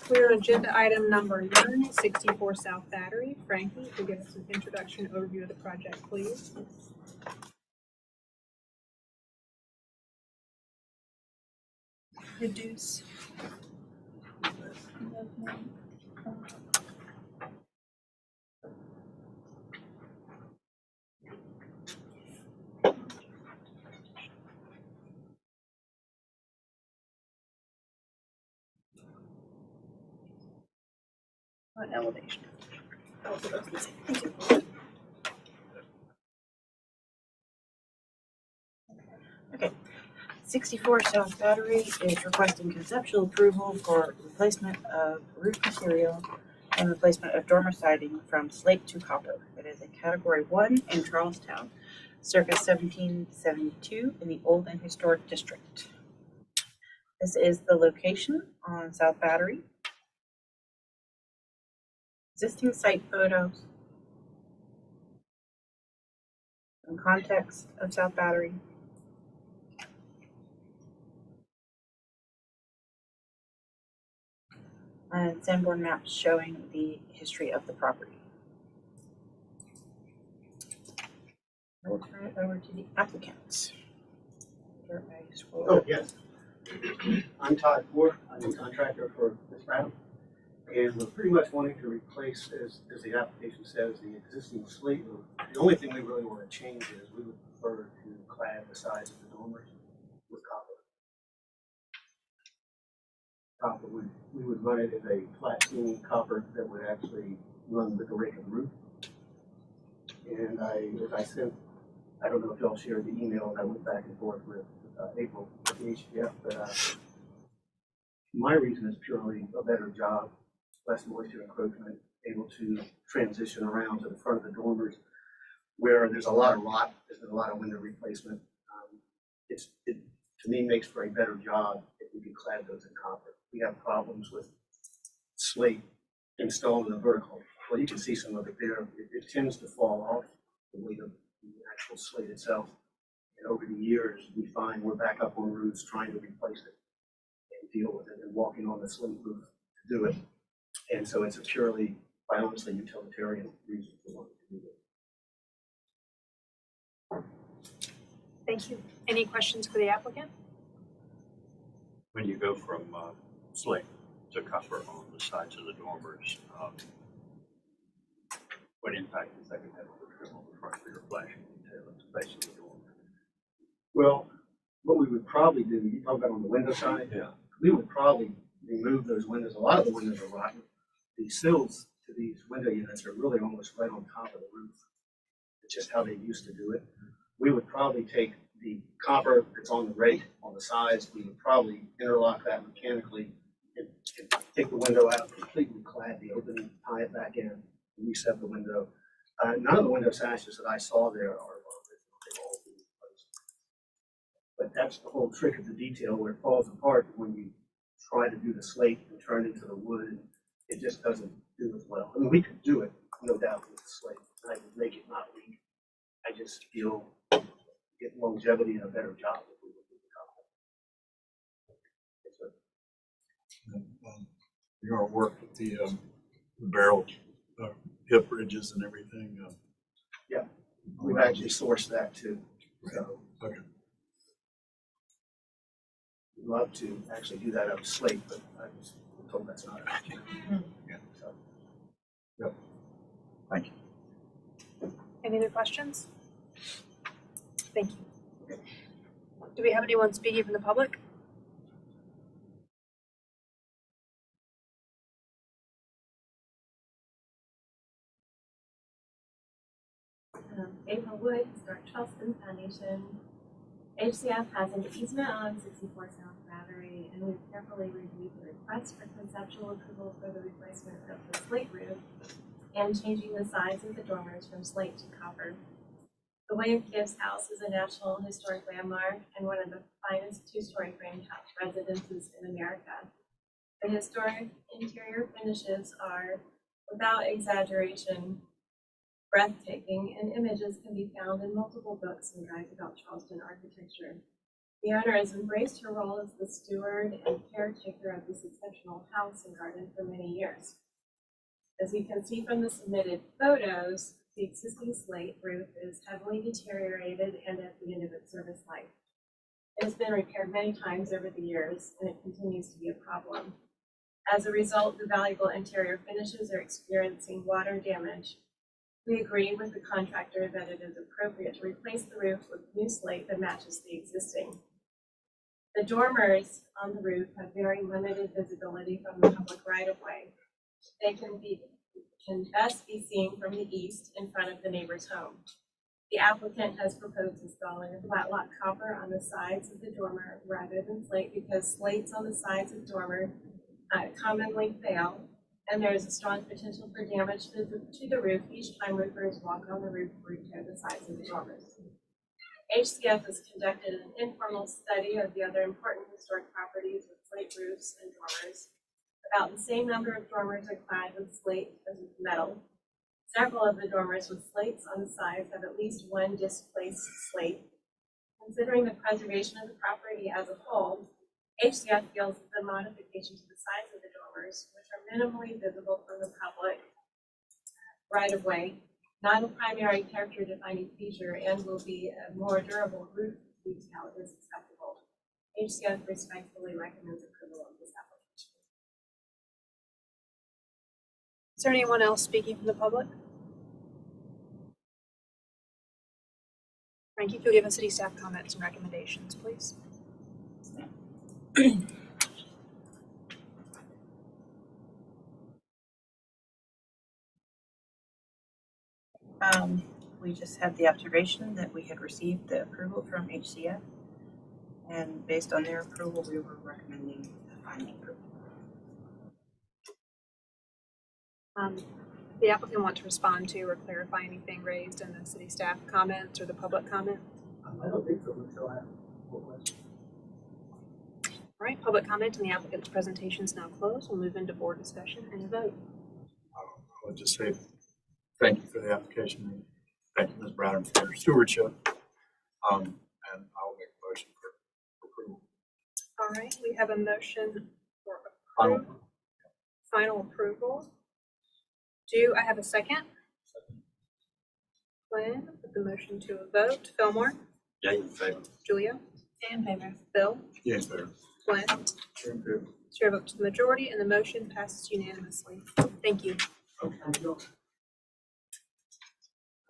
S4: We're on agenda item number 9, 64 South Battery. Frankie, if you give us an introduction overview of the project, please. Reduce. Elevation. Thank you.
S1: Okay. 64 South Battery is requesting conceptual approval for replacement of roof material and replacement of dormer siding from slate to copper. It is a category 1 in Charlestown, circa 1772 in the Old and Historic District. This is the location on South Battery. Existing site photos. Some context of South Battery. And Sanborn maps showing the history of the property. I will turn it over to the applicant.
S18: Oh, yes. I'm Todd Ford. I'm the contractor for this route. And we're pretty much wanting to replace, as the application says, the existing slate roof. The only thing we really want to change is we would prefer to clad the sides of the dormers with copper. Copper we would run it as a flat seam copper that would actually run with the rake of the roof. And as I I don't know if y'all shared the email that I went back and forth with April at the HDF, but my reason is purely a better job, less moisture encroachment, able to transition around to the front of the dormers where there's a lot of rot, there's been a lot of window replacement. It to me makes for a better job if we can clad those in copper. We have problems with slate installed in the vertical. Well, you can see some of it there. It tends to fall off the weight of the actual slate itself. And over the years, we find we're back up on roofs trying to replace it and deal with it and walking on the slate roof to do it. And so it's a purely, quite honestly, utilitarian reason for wanting to do it.
S4: Thank you. Any questions for the applicant?
S7: When you go from slate to copper on the sides of the dormers, what impact is that going to have on the trim on the front of your flashing detail at the base of the dormer?
S18: Well, what we would probably do, you talk about on the window side,
S7: Yeah.
S18: we would probably remove those windows. A lot of the windows are rotten. The sills to these window units are really almost right on top of the roof. It's just how they used to do it. We would probably take the copper that's on the rake on the sides, we would probably interlock that mechanically and take the window out, completely clad the opening, tie it back in, and reset the window. None of the window sashes that I saw there are original. They've all been replaced. But that's the whole trick of the detail where it falls apart when you try to do the slate and turn into the wood. It just doesn't do as well. I mean, we could do it, no doubt, with the slate. I would make it not leak. I just feel get longevity and a better job if we would do the copper.
S8: You're gonna work with the barrel hip ridges and everything.
S18: Yeah, we've actually sourced that too. So
S8: Okay.
S18: we'd love to actually do that out of slate, but I was told that's not an option.
S8: Yeah.
S18: So,
S8: Yep. Thank you.
S4: Any other questions? Thank you. Do we have anyone speaking from the public?
S6: April Wood, Historic Charleston Foundation. HCF has an easement on 64 South Battery, and we've carefully reviewed the request for conceptual approval for the replacement of the slate roof and changing the sides of the dormers from slate to copper. The William Gibbs House is a National Historic Landmark and one of the finest two-story frame house residences in America. The historic interior finishes are, without exaggeration, breathtaking, and images can be found in multiple books and guides about Charleston architecture. The owner has embraced her role as the steward and caretaker of this exceptional house and garden for many years. As you can see from the submitted photos, the existing slate roof is heavily deteriorated and at the end of its service life. It has been repaired many times over the years, and it continues to be a problem. As a result, the valuable interior finishes are experiencing water damage. We agree with the contractor that it is appropriate to replace the roof with new slate that matches the existing. The dormers on the roof have very limited visibility from the public right-of-way. They can best be seen from the east in front of the neighbor's home. The applicant has proposed installing a flat lock copper on the sides of the dormer rather than slate because slates on the sides of dormer commonly fail, and there is a strong potential for damage to the roof each time roofers walk on the roof or repair the sides of the dormers. HCF has conducted an informal study of the other important historic properties with slate roofs and dormers. About the same number of dormers are clad with slate as with metal. Several of the dormers with slates on the sides have at least one displaced slate. Considering the preservation of the property as a whole, HCF feels that the modification to the sides of the dormers, which are minimally visible from the public right-of-way, not a primary character-defining feature, and will be a more durable roof detail, is acceptable. HCF respectfully recommends approval of this application.
S4: Is there anyone else speaking from the public? Frank, if you'll give us city staff comments and recommendations, please.
S1: we just had the observation that we had received the approval from HCF. And based on their approval, we were recommending the finding approval.
S4: The applicant want to respond to or clarify anything raised in the city staff comments or the public comment?
S16: I don't think so, until I have one question.
S4: All right, public comment and the applicant's presentation is now closed. We'll move into board discussion and a vote.
S8: I would just say thank you for the application. And thank you, Ms. Brown, for your stewardship. And I will make a motion for approval.
S4: All right, we have a motion for
S8: Final.
S4: final approval. Do I have a second? Glenn, put the motion to a vote. Fillmore?
S7: Yay in favor.
S4: Julia? In favor. Bill?
S8: Yes, sir.
S4: Glenn?
S8: Sure, good.
S4: Chair vote to the majority and the motion passes unanimously. Thank you.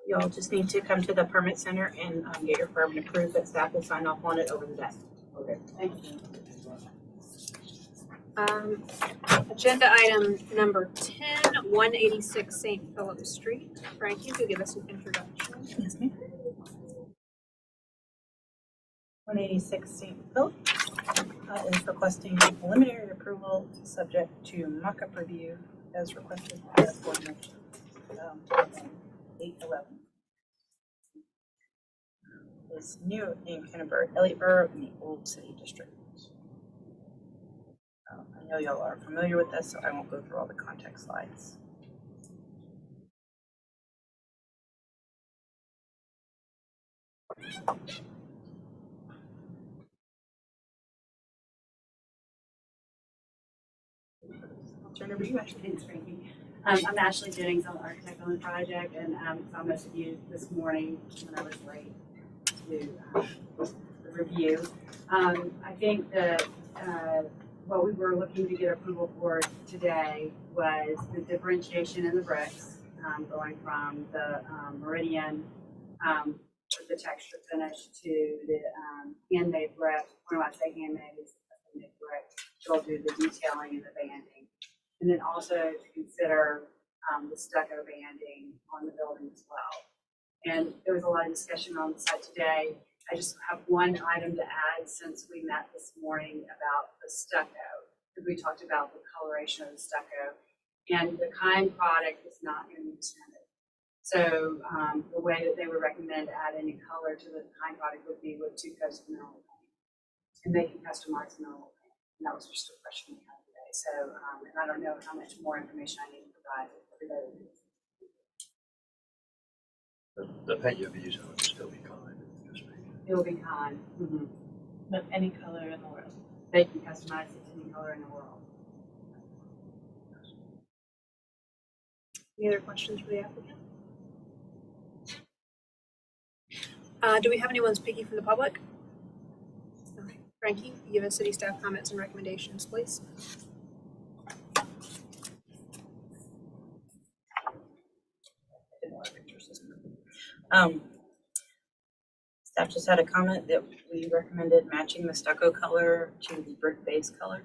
S1: Y'all just need to come to the permit center and get your permit approved, but staff will sign off on it over the desk.
S16: Okay.
S1: Thank you.
S4: Agenda item number 10, 186 St. Philip Street. Frank, you could give us an introduction.
S1: Yes, ma'am. 186 St. Philip is requesting preliminary approval subject to mock-up review as requested by the board members. 811 is new in Kenneburg, Elliott Borough, in the Old City District. I know y'all are familiar with this, so I won't go through all the context slides. I'll turn it over to you, Ashley.
S19: Thanks, Frankie. I'm Ashley Jennings. I'm an architect on the project, and saw most of you this morning when I was late to the review. I think that what we were looking to get approval for today was the differentiation in the bricks, going from the Meridian with the texture finish to the handmade brick. When I say handmade, it's handmade brick. It'll do the detailing and the banding. And then also to consider the stucco banding on the building as well. And there was a lot of discussion on the site today. I just have one item to add since we met this morning about the stucco, because we talked about the coloration of the stucco. And the kind product is not going to be tinted. So the way that they would recommend to add any color to the kind product would be with 2 coats of mineral paint. And they can customize mineral paint. And that was just a question we had today. So, and I don't know how much more information I need to provide everybody.
S7: The paint you'll be using will still be kind.
S19: It will be kind. Mm-hmm.
S6: But any color in the world.
S19: They can customize it to any color in the world.
S4: Any other questions for the applicant? Do we have anyone speaking from the public? Okay. Frankie, give us city staff comments and recommendations, please.
S1: Staff just had a comment that we recommended matching the stucco color to the brick base color.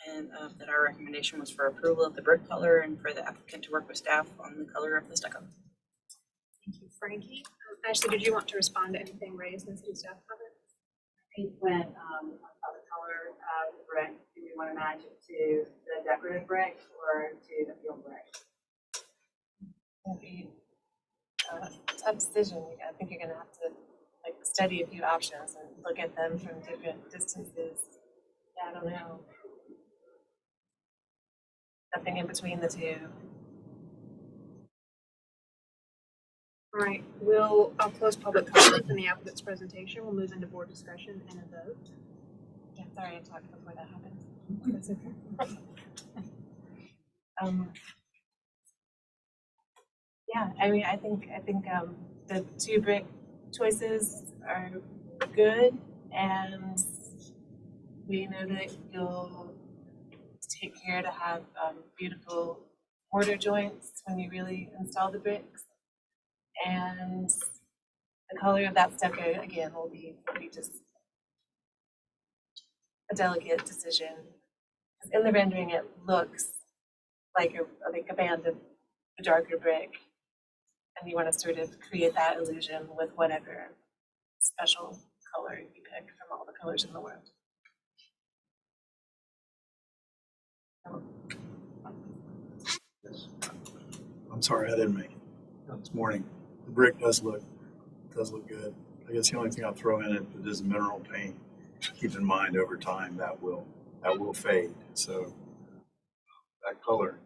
S1: And that our recommendation was for approval of the brick color and for the applicant to work with staff on the color of the stucco.
S4: Thank you, Frankie. Ashley, did you want to respond to anything raised in city staff comments?
S19: I think when about the color of the brick, do we want to match it to the decorative brick or to the field brick?
S6: It'll be a tough decision. I think you're going to have to study a few options and look at them from different distances. Yeah, I don't know. Nothing in between the two.
S4: All right, I'll close public comment in the applicant's presentation. We'll move into board discussion and a vote.
S6: Yeah, sorry I talked before that happened. That's okay. Yeah, I mean, I think the 2 brick choices are good, and we know that you'll take care to have beautiful mortar joints when you really install the bricks. And the color of that stucco, again, will be just a delicate decision. In the rendering, it looks like a band of a darker brick. And you want to sort of create that illusion with whatever special color you pick from all the colors in the world.
S8: I'm sorry, I didn't make it this morning. The brick does look good. I guess the only thing I'll throw in it is mineral paint. Keep in mind over time that will fade. So that color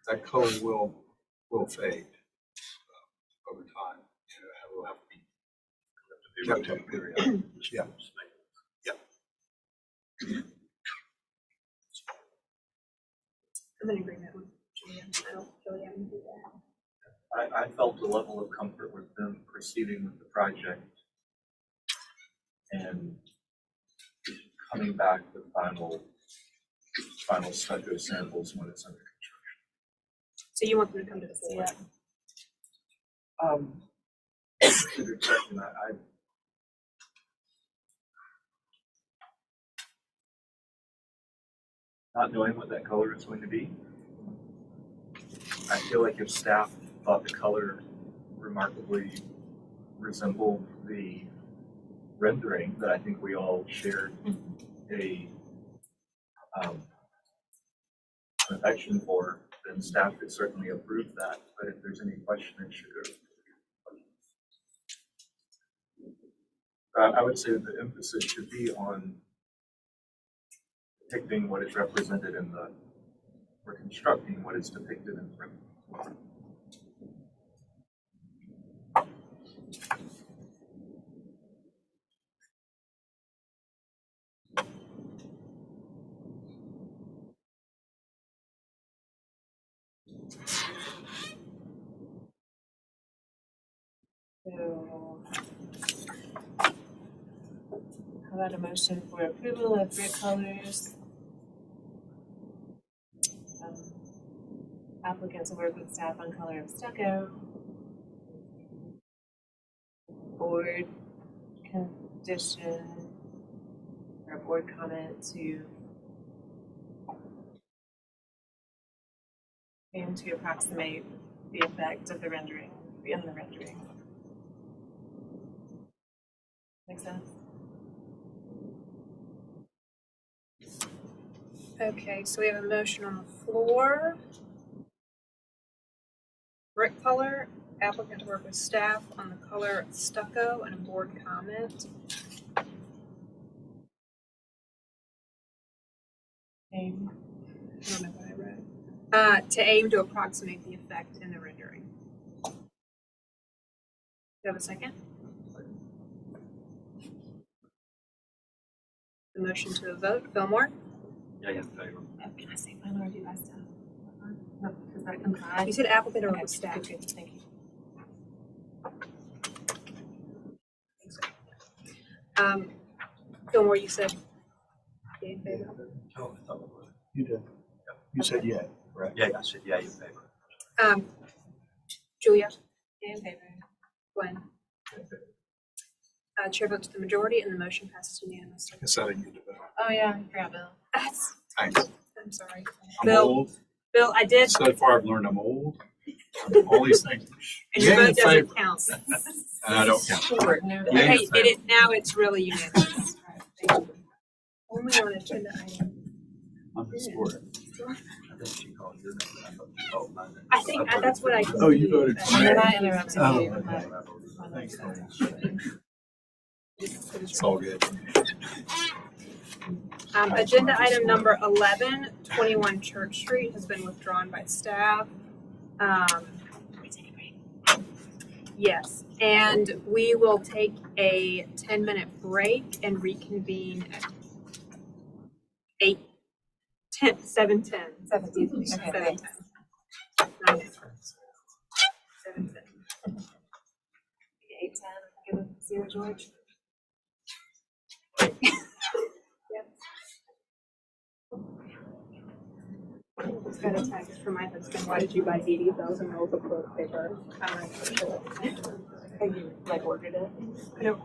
S8: that color will fade over time. It will have to be kept in period. Yeah.
S4: I'm in agreement with Julia. I don't really have anything to add.
S2: I felt a level of comfort with them proceeding with the project and coming back with final stucco samples when it's under construction.
S4: So you want them to come to the board?
S2: That's a good question. I not knowing what that color is going to be, I feel like if staff thought the color remarkably resembled the rendering that I think we all shared a an affection for, then staff could certainly approve that. But if there's any question, it should go. I would say that the emphasis should be on depicting what is represented in the, or constructing what is depicted in the rendering.
S6: So, how about a motion for approval of brick colors? Applicants will work with staff on color of stucco. Board condition or board comment to aim to approximate the effect of the rendering in the rendering. Make sense?
S4: Okay, so we have a motion on the floor. Brick color, applicant to work with staff on the color of stucco, and a board comment.
S6: Aim.
S4: I don't know what I wrote. To aim to approximate the effect in the rendering. Do you have a second? The motion to a vote, Fillmore?
S7: Yeah, in favor.
S6: Can I say final or do I staff? No, because that implies.
S4: You said applicant or
S6: Okay,
S4: with staff.
S6: good, thank you.
S4: Fillmore, you said yea in favor?
S8: You did. You said yeah, right?
S7: Yeah, I said yeah in favor.
S4: Julia?
S6: Yea in favor.
S4: Gwen? Chair votes to the majority and the motion passes unanimously.
S8: I said I need to vote.
S6: Oh, yeah, I forgot Bill.
S4: That's,
S8: Thanks.
S4: I'm sorry.
S8: I'm
S4: Bill,
S8: old.
S4: Bill, I did,
S8: So far, I've learned I'm old. All these things.
S4: and your
S8: Yay in
S4: vote doesn't
S8: favor.
S4: count.
S8: And I don't count.
S6: Short, no.
S8: Yay in
S4: Okay,
S8: favor.
S4: now it's really unanimous. Only on agenda item.
S8: I'm the sport.
S10: I think she called your name. I thought you called my name.
S4: I think that's what I.
S8: Oh, you voted for
S6: And
S8: me.
S6: then I interrupted
S8: Oh,
S6: you.
S8: okay.
S6: but-
S8: Thanks, Tony. It's all good.
S4: Agenda item number 11, 21 Church Street has been withdrawn by staff. Yes, and we will take a 10-minute break and reconvene at 7:10.
S6: 17th, okay,
S4: 7:10.
S6: thanks.
S4: 7:10.
S6: 8:10, give it 0 George.
S4: Just got a text from my husband, why did you buy 80,000 rolls of toilet paper?
S6: And you like ordered it?
S4: I don't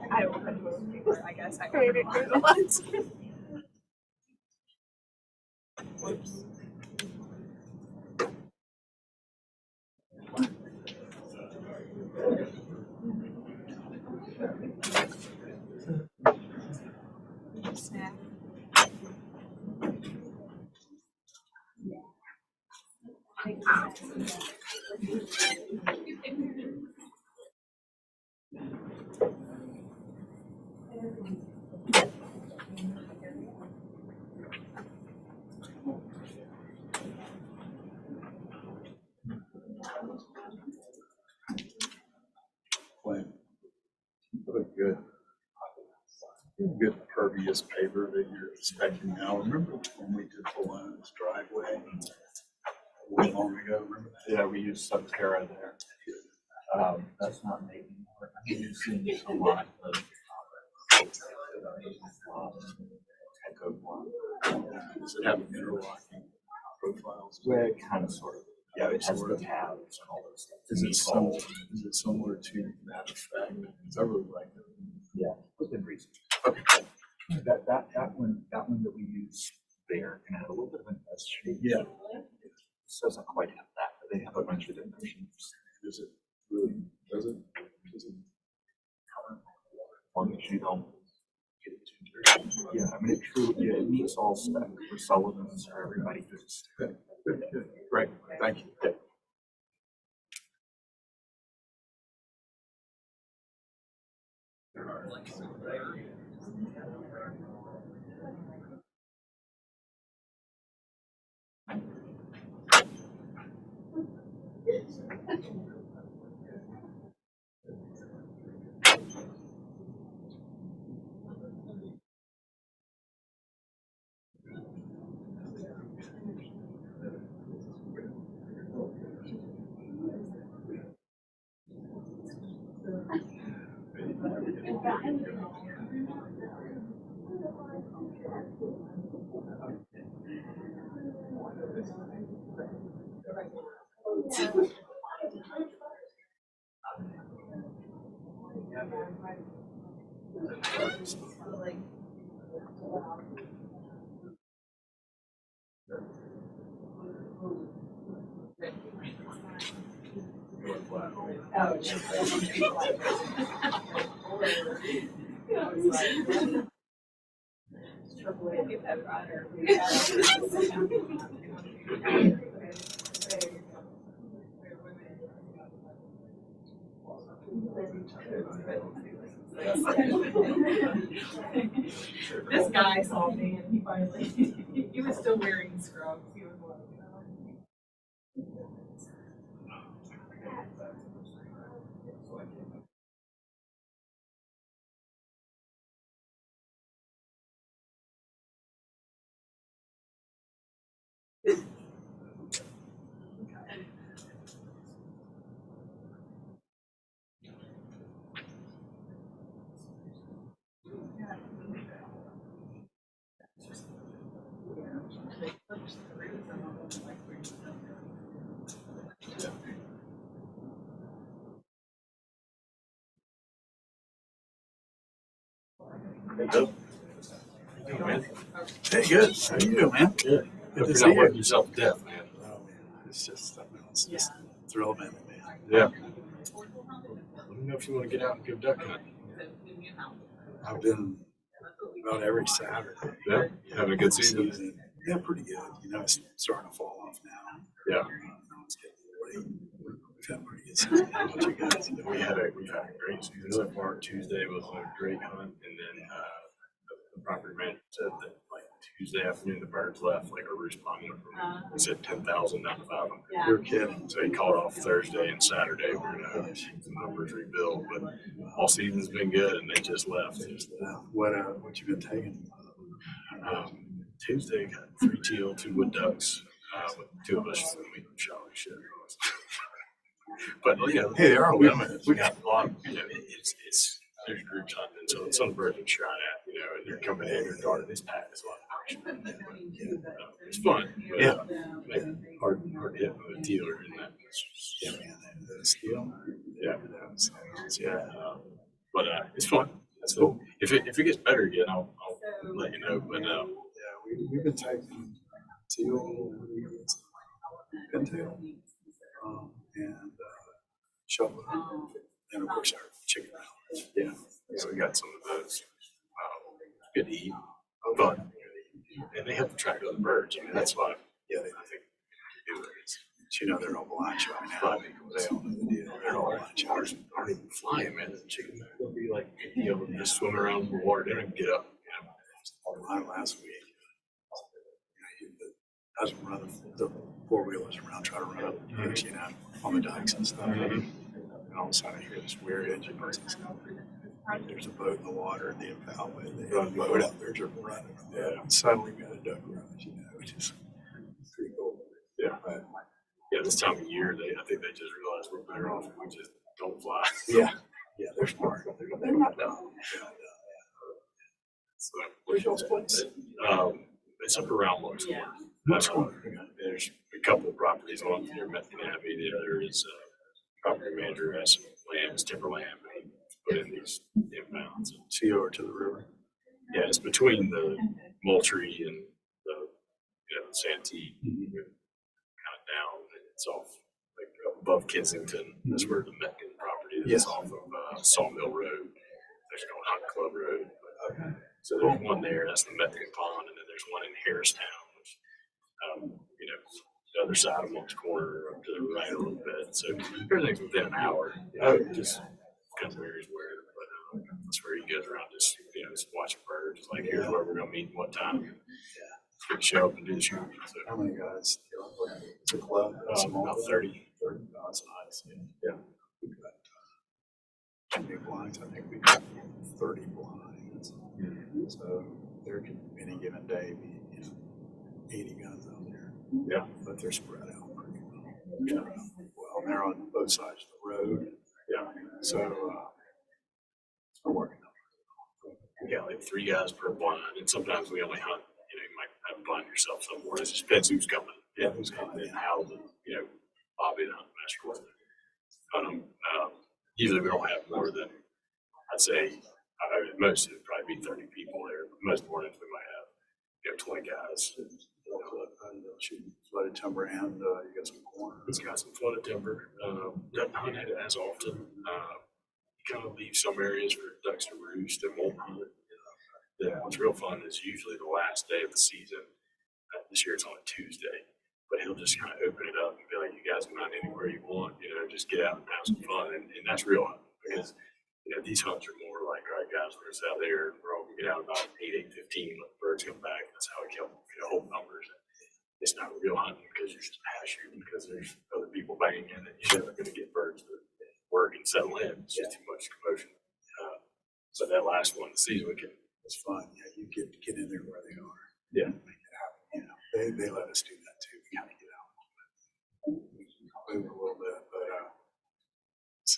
S4: have toilet paper, I guess I ordered a lot. Whoops. Snap.
S8: What a good pervious paver that you're expecting now. Remember when we did Polana's driveway way long ago? Remember that?
S2: Yeah, we use Subterra there. That's not making more. I mean, you've seen a lot of echo one.
S8: Does it have interlocking profiles?
S2: Well, it kind of sort of. Yeah, it has the tabs and all those things.
S8: Is it similar to that effect? Because I really like it.
S2: Yeah, within reason.
S8: Okay.
S2: That one that we use there can have a little bit of an S shape.
S8: Yeah.
S2: This doesn't quite have that, but they have a bunch of different shapes.
S8: Does it really? Does it?
S2: As long as you don't get it too dirty. Yeah, I mean, it truly, yeah, it meets all specs for Sullivan's, for everybody who's.
S8: Good. Great. Thank you.
S2: Yeah.
S15: This guy saw me and he finally, he was still wearing scrubs. He was like,
S8: Hey, good. How you doing, man?
S7: Good.
S8: Good to
S7: You're
S8: see
S7: not
S8: you.
S7: working yourself to death, man.
S8: Oh, man. It's just something else. Just thrill man.
S7: Yeah. Let me know if you want to get out and go duck hunting.
S8: I've been about every Saturday.
S7: Yeah. You having a good season?
S8: Yeah, pretty good. You know, it's starting to fall off now.
S7: Yeah.
S8: It's getting late. We've had a pretty good season. How about you guys?
S7: We've had a great season so far. Tuesday was a great hunt, and then the property manager said that like Tuesday afternoon the birds left like a roost pond. He said 10,000, not 500.
S8: You're kidding.
S7: So he called off Thursday and Saturday. We're gonna have the numbers rebuild, but all season's been good, and they just left.
S8: What you been taking?
S7: Tuesday got 3 teal, 2 wood ducks, with 2 of us, and we shot like shit. But yeah,
S8: Hey, they are limited.
S7: we got a lot of, you know, it's there's groups hunting, so it's some birds are trying at, you know, and they're coming in, they're guarding this pack, it's a lot of action. It's fun. But,
S8: Yeah.
S7: Like, hard to hit with a dealer in that.
S8: Yeah, man. The steel.
S7: Yeah. But it's fun. So if it gets better again, I'll let you know. But
S8: Yeah, we've been taking teal, pintail, and shovel, and of course our chicken round.
S7: yeah.
S20: So we got some of those. Good to eat, fun, and they help attract other birds. I mean, that's why.
S8: Yeah,
S20: I think they do it.
S8: But you know, they're all blind shot now. They all know the deal. They're all blind shot.
S20: Ours aren't even flying, man. The chicken, they'll be like, you know, just swimming around in the water. They don't even get up.
S8: Mine last week. I was running the four-wheelers around, trying to run up the bridge, you know, on the dikes and stuff. And all of a sudden I hear this weird engine noise. There's a boat in the water and the impound way. They have a boat out there just running. Yeah. And suddenly we got a duck run, you know, which is pretty cool.
S20: Yeah. Yeah, this time of year, I think they just realized we're better off if we just don't fly.
S8: Yeah. Yeah, they're smart. They're not dumb.
S20: So, where's y'all's place? It's up around Lawrence. There's a couple of properties on near Method Abbey. The other is property manager has some lambs, timber lamb, and he put in these impounds.
S8: See over to the river.
S20: Yeah, it's between the Moultrie and the Santee, kind of down. And it's off like up above Kensington. That's where the Metcalf property is.
S8: Yes.
S20: Off of Sawmill Road. There's no Hunt Club Road. Okay. So there's one there. That's the Metcalf Pond, and then there's one in Harristown, which the other side of Monk's Corner up to the right a little bit. So everything's within an hour. It just kind of varies where, but that's where he goes around just just watching birds. It's like here's where we're gonna meet, what time. Yeah. Show up and do the shooting. So
S8: how many guys? It's a club.
S20: About 30.
S8: 30. Oh, that's nice. Yeah. We've got how many blinds? I think we've got 30 blinds. So there can any given day be 80 guns out there.
S20: Yeah.
S8: But they're spread out pretty well. Yeah. Well, they're on both sides of the road.
S20: Yeah.
S8: So we're working on it.
S20: We got like 3 guys per blind, and sometimes we only hunt. You might have to blind yourself somewhere. It just depends who's coming.
S8: Yeah, who's coming
S20: and how Bobby the hunt master was. Usually we don't have more than I'd say most it would probably be 30 people there. But most mornings we might have 20 guys.
S8: Shooting flooded timber and you got some corn.
S20: It's got some flooded timber. Doesn't hunt it as often. You kind of leave some areas for ducks to roost and won't hunt it. What's real fun is usually the last day of the season. This year it's on a Tuesday, but he'll just kind of open it up and be like, "You guys can hunt anywhere you want. Just get out and have some fun." And that's real hunting because these hunts are more like, "All right, guys, we're just out there. We're all gonna get out about 8:15. Let the birds come back." That's how we kill whole numbers. It's not real hunting because you're just pass shooting because there's other people banging in, and you're never going to get birds to work and settle in. It's just too much commotion. So that last one, the season,
S8: it's fun. Yeah, you get in there where they are.
S20: Yeah,
S8: make it happen. They let us do that too. We kind of get out a little bit, move a little bit, but it's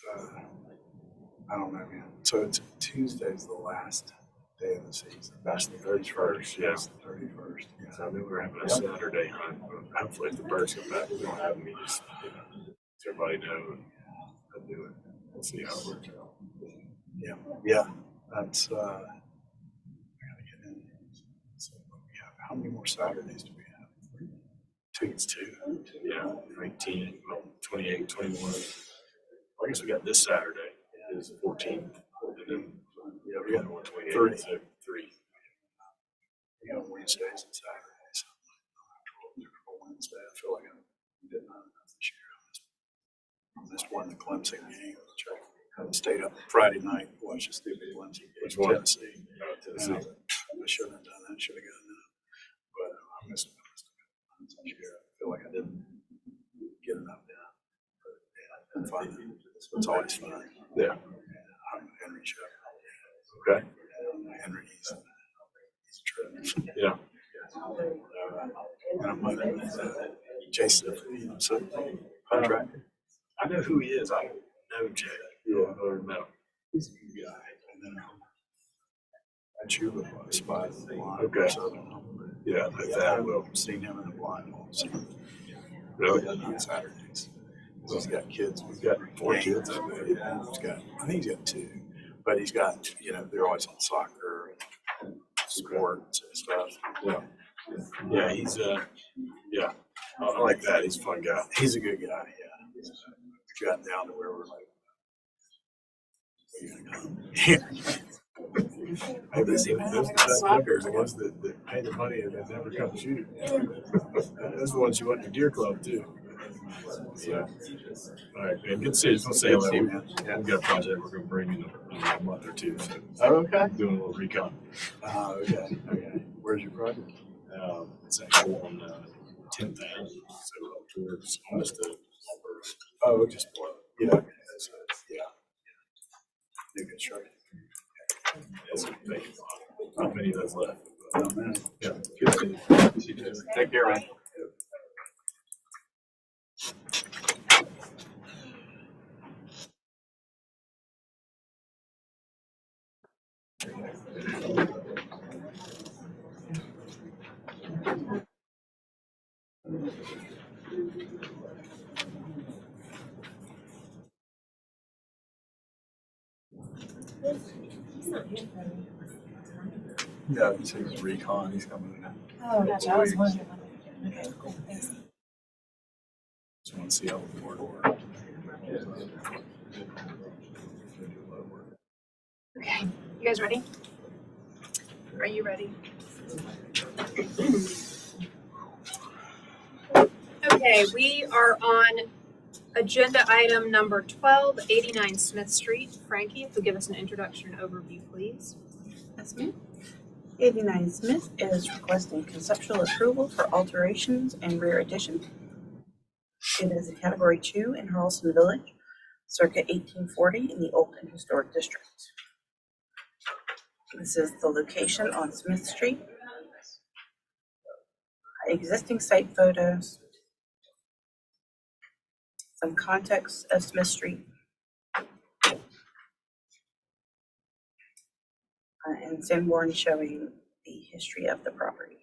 S8: I don't know, man. So it's Tuesday's the last day of the season.
S20: That's the 31st. Yeah,
S8: that's the 31st. Yeah.
S20: So I knew we were having a Saturday hunt. Hopefully, if the birds come back, we're gonna have them. Just let everybody know and do it. We'll see how it works out.
S8: Yeah, yeah. That's I gotta get in. So we have how many more Saturdays do we have?
S20: It's two. Yeah, 19, 28, 21. I guess we got this Saturday. It is the 14th, and then we got one 28.
S8: 30.
S20: So 3.
S8: We got Wednesdays and Saturdays. Wednesday. I feel like I did not enough this year. I missed one of the Clemson games. I stayed up Friday night and watched a stupid Clemson game.
S20: Which one?
S8: Tennessee.
S20: Tennessee.
S8: I shouldn't have done that. Should have gotten that. But I missed it this year. I feel like I didn't get enough down. But yeah, it's fun. It's always fun.
S20: Yeah.
S8: I'm Henry Shepherd.
S20: Okay.
S8: Henry, he's a trip.
S20: Yeah.
S8: And I'm like, Jason, so contractor.
S20: I know who he is. I know Jay. Yeah, or no.
S8: He's a good guy. And then I Chuba was by the blind.
S20: Okay.
S8: So,
S20: yeah, like that. Well,
S8: I've seen him in the blind.
S20: Really?
S8: On Saturdays. He's got kids.
S20: He's got 4 kids.
S8: Yeah, I think he's got 2. But he's got, they're always on soccer and sports and stuff.
S20: Yeah. Yeah, he's yeah. I like that. He's a fun guy.
S8: He's a good guy, yeah. We've gotten down to where we're like, are you gonna come?
S20: Maybe those suckers, the ones that pay the money and then never come shoot. Those are the ones you want in your deer club too. So, all right, man. Good to see you. Just want to say hello. Yeah, we've got a project we're going to bring in a month or two. So,
S2: okay.
S20: Doing a little recon. Okay. Where's your project? It's actually on 10th Ave, so up towards almost the. Oh, just yeah. That's, yeah. New construction. Yes, thank you. Not many of those left. Oh, man. Yeah. Good to see you. Take care, Ryan. Yeah, he said he's recon. He's coming in.
S1: Oh, gotcha. I was wondering. Okay, cool. Thanks.
S20: Just want to see how the board works.
S4: Okay, you guys ready? Are you ready? Okay, we are on agenda item number 12, 89 Smith Street. Frankie, if you'll give us an introduction and overview, please.
S1: That's me. 89 Smith is requesting conceptual approval for alterations and rear addition. It is a category 2 in Charleston Village, circa 1840 in the Old and Historic District. This is the location on Smith Street. Existing site photos. Some context of Smith Street. And Sanborn showing the history of the property.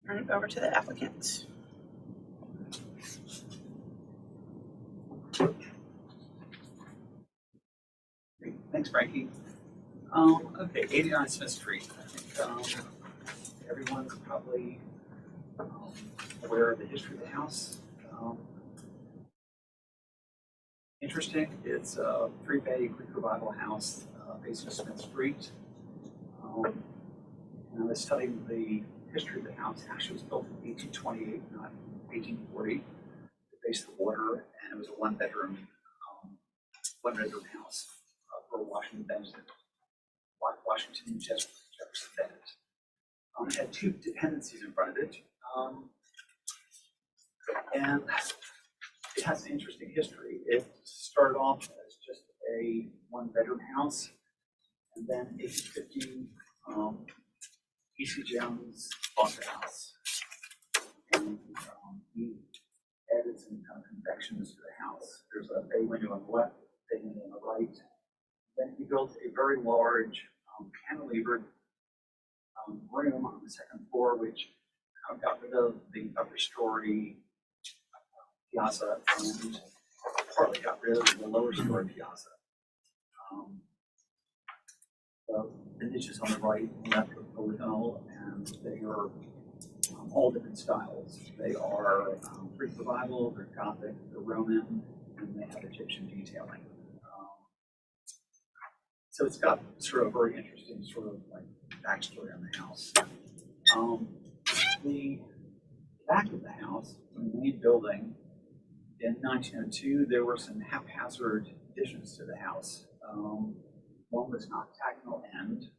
S1: Turn it over to the applicant.
S21: Thanks, Frankie. Okay, 89 Smith Street. I think everyone's probably aware of the history of the house. Interesting, it's a 3-bay Greek revival house facing Smith Street. And I was studying the history of the house. Actually, it was built in 1828, not 1840, to face the water, and it was a one-bedroom house for Washington Jefferson Bennett. It had 2 dependencies in front of it, and it has an interesting history. It started off as just a 1-bedroom house, and then 1850, E.C. Jones bought the house, and he added some kind of convections to the house. There's a bay window on the left, bay window on the right. Then he built a very large cantilevered room on the 2nd floor, which got rid of the upper story piazza and partly got rid of the lower story piazza. The niches on the right and left are polygonal, and they are all different styles. They are Greek revival, they're Gothic, they're Roman, and they have Egyptian detailing. So it's got sort of a very interesting sort of like backstory on the house. The back of the house, the main building, in 1902, there were some haphazard additions to the house. One was an octagonal end,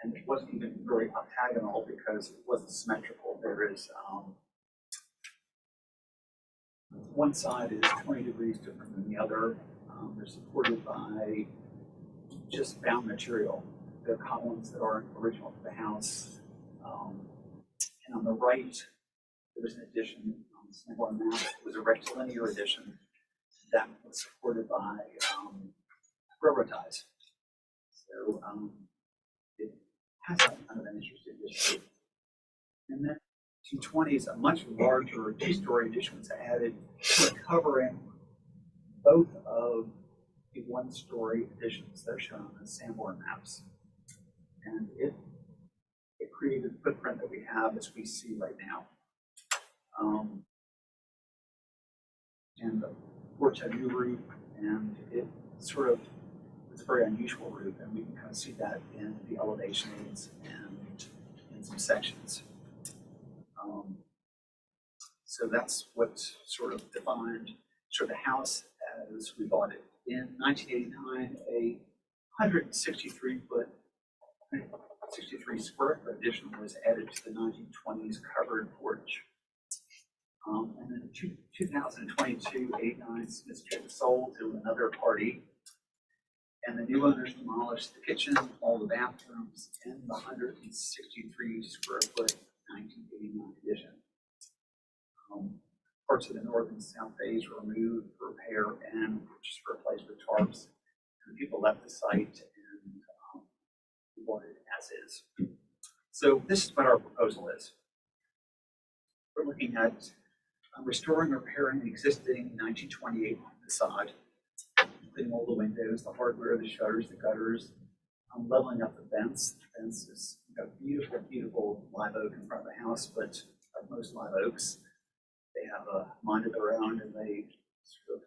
S21: and it wasn't even very octagonal because it wasn't symmetrical. There is one side is 20 degrees different than the other. They're supported by just bound material. They're columns that are original to the house. And on the right, there was an addition on the Sanborn map. It was a rectilinear addition that was supported by railroad ties. So it has kind of an interesting history. And then 1920s, a much larger 2-story addition was added, covering both of the 1-story additions that are shown on the Sanborn maps. And it created the footprint that we have as we see right now. And the porch had a new roof, and it sort of it's a very unusual roof, and we can kind of see that in the elevations and in some sections. So that's what sort of defined sort of the house as we bought it. In 1989, a 163 square foot addition was added to the 1920s covered porch. And then in 2022, 89, Smith Street was sold to another party. And the new owners demolished the kitchen, all the bathrooms, and the 163 square foot 1989 addition. Parts of the north and south bays were removed for repair and just replaced with tarps. And people left the site and we bought it as is. So this is what our proposal is. We're looking at restoring or repairing the existing 1928 facade, including all the windows, the hardware, the shutters, the gutters, leveling up the fence. The fence is a beautiful, beautiful live oak in front of the house, but like most live oaks, they have a mind of their own and they sort of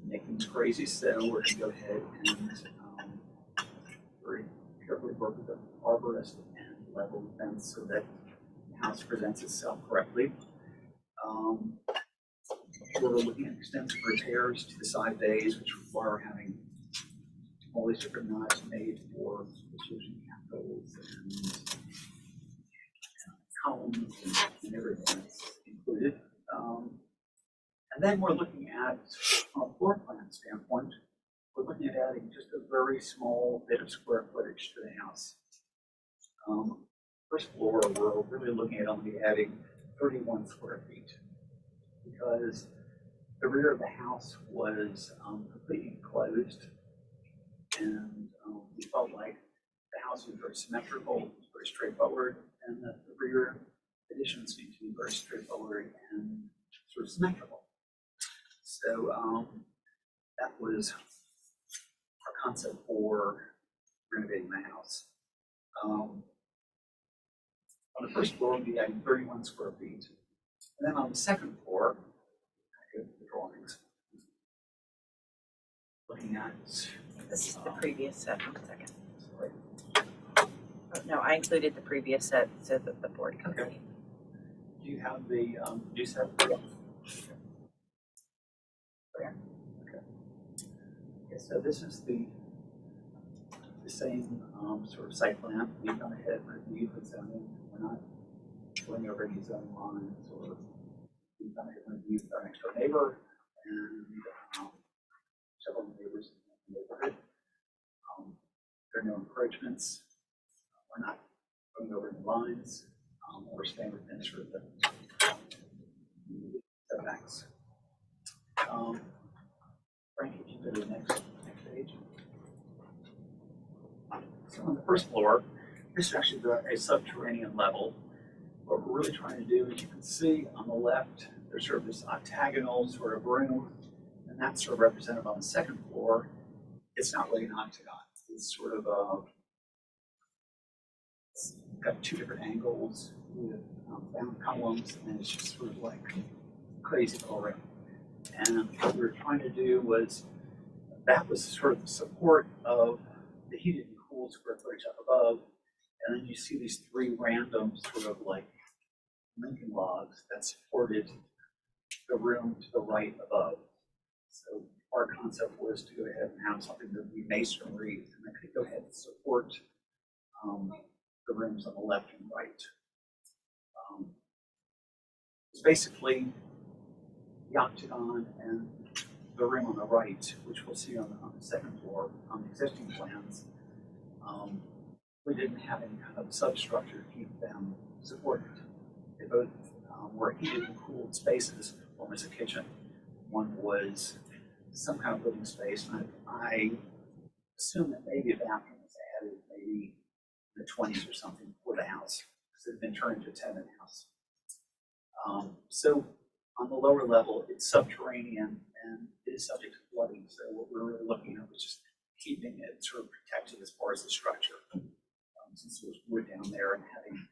S21: make things crazy. So we're going to go ahead and very carefully work with the arborist and level the fence so that the house presents itself correctly. We're looking at extensive repairs to the side bays, which require having all these different knives made for precision capitals and columns and everything that's included. And then we're looking at, from a floor plan standpoint, we're looking at adding just a very small bit of square footage to the house. First floor, we're really looking at only adding 31 square feet because the rear of the house was completely enclosed, and we felt like the house was very symmetrical, very straightforward, and that the rear additions need to be very straightforward and sort of symmetrical. So that was our concept for renovating the house. On the first floor, we'll be adding 31 square feet. And then on the second floor, the drawings, looking at.
S1: This is the previous set, 1 second. Sorry. Oh, no, I included the previous set so that the board can see.
S21: Do you have the new set? Okay. Okay, so this is the same sort of site plan. We've gone ahead and reviewed the zoning. We're not going over any zoning lines, or we've gone ahead and reviewed our next door neighbor and several neighbors in the neighborhood. There are no encroachments. We're not going over any lines. We're staying within sort of the setbacks. Frank, if you go to the next page. So on the first floor, this is actually a subterranean level. What we're really trying to do, as you can see on the left, there's sort of this octagonal sort of room, and that's sort of represented on the second floor. It's not really an octagon. It's sort of it's got two different angles with bound columns, and it's just sort of like crazy little room. And what we were trying to do was, that was sort of the support of the heated and cooled square footage up above. And then you see these three random sort of like Lincoln logs that supported the room to the right above. So our concept was to go ahead and have something that would be masonry, and that could go ahead and support the rooms on the left and right. It's basically the octagon and the room on the right, which we'll see on the second floor on the existing plans. We didn't have any kind of substructure to keep them supported. They both were heated and cooled spaces. One was a kitchen, one was some kind of living space, and I assume that maybe a bathroom was added maybe in the 20s or something for the house, because it had been turned into a tenant house. So on the lower level, it's subterranean and it is subject to flooding. So what we're really looking at was just keeping it sort of protected as far as the structure, since there was wood down there, and having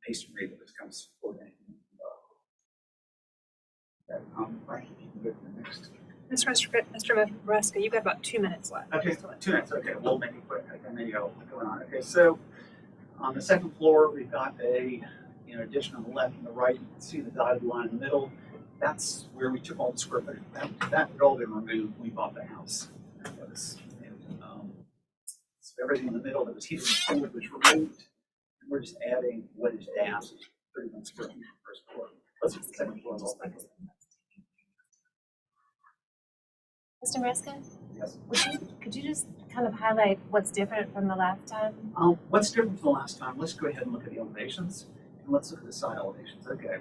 S21: masonry that was kind of supporting it. Frank, if you can go to the next.
S4: Mr. Maresca, you've got about 2 minutes left.
S21: Okay, 2 minutes, okay, we'll make it quick, and then you got what's going on. Okay, so on the second floor, we've got a, addition on the left and the right. You can see the dotted line in the middle. That's where we took all the square footage. That had all been removed when we bought the house. That was, so everything in the middle that was heated and cooled was removed. And we're just adding what is down, 31 square feet for the first floor. Let's see the second floor.
S6: Mr. Maresca?
S21: Yes.
S6: Could you just kind of highlight what's different from the last time?
S21: What's different from the last time? Let's go ahead and look at the elevations, and let's look at the side elevations. Okay.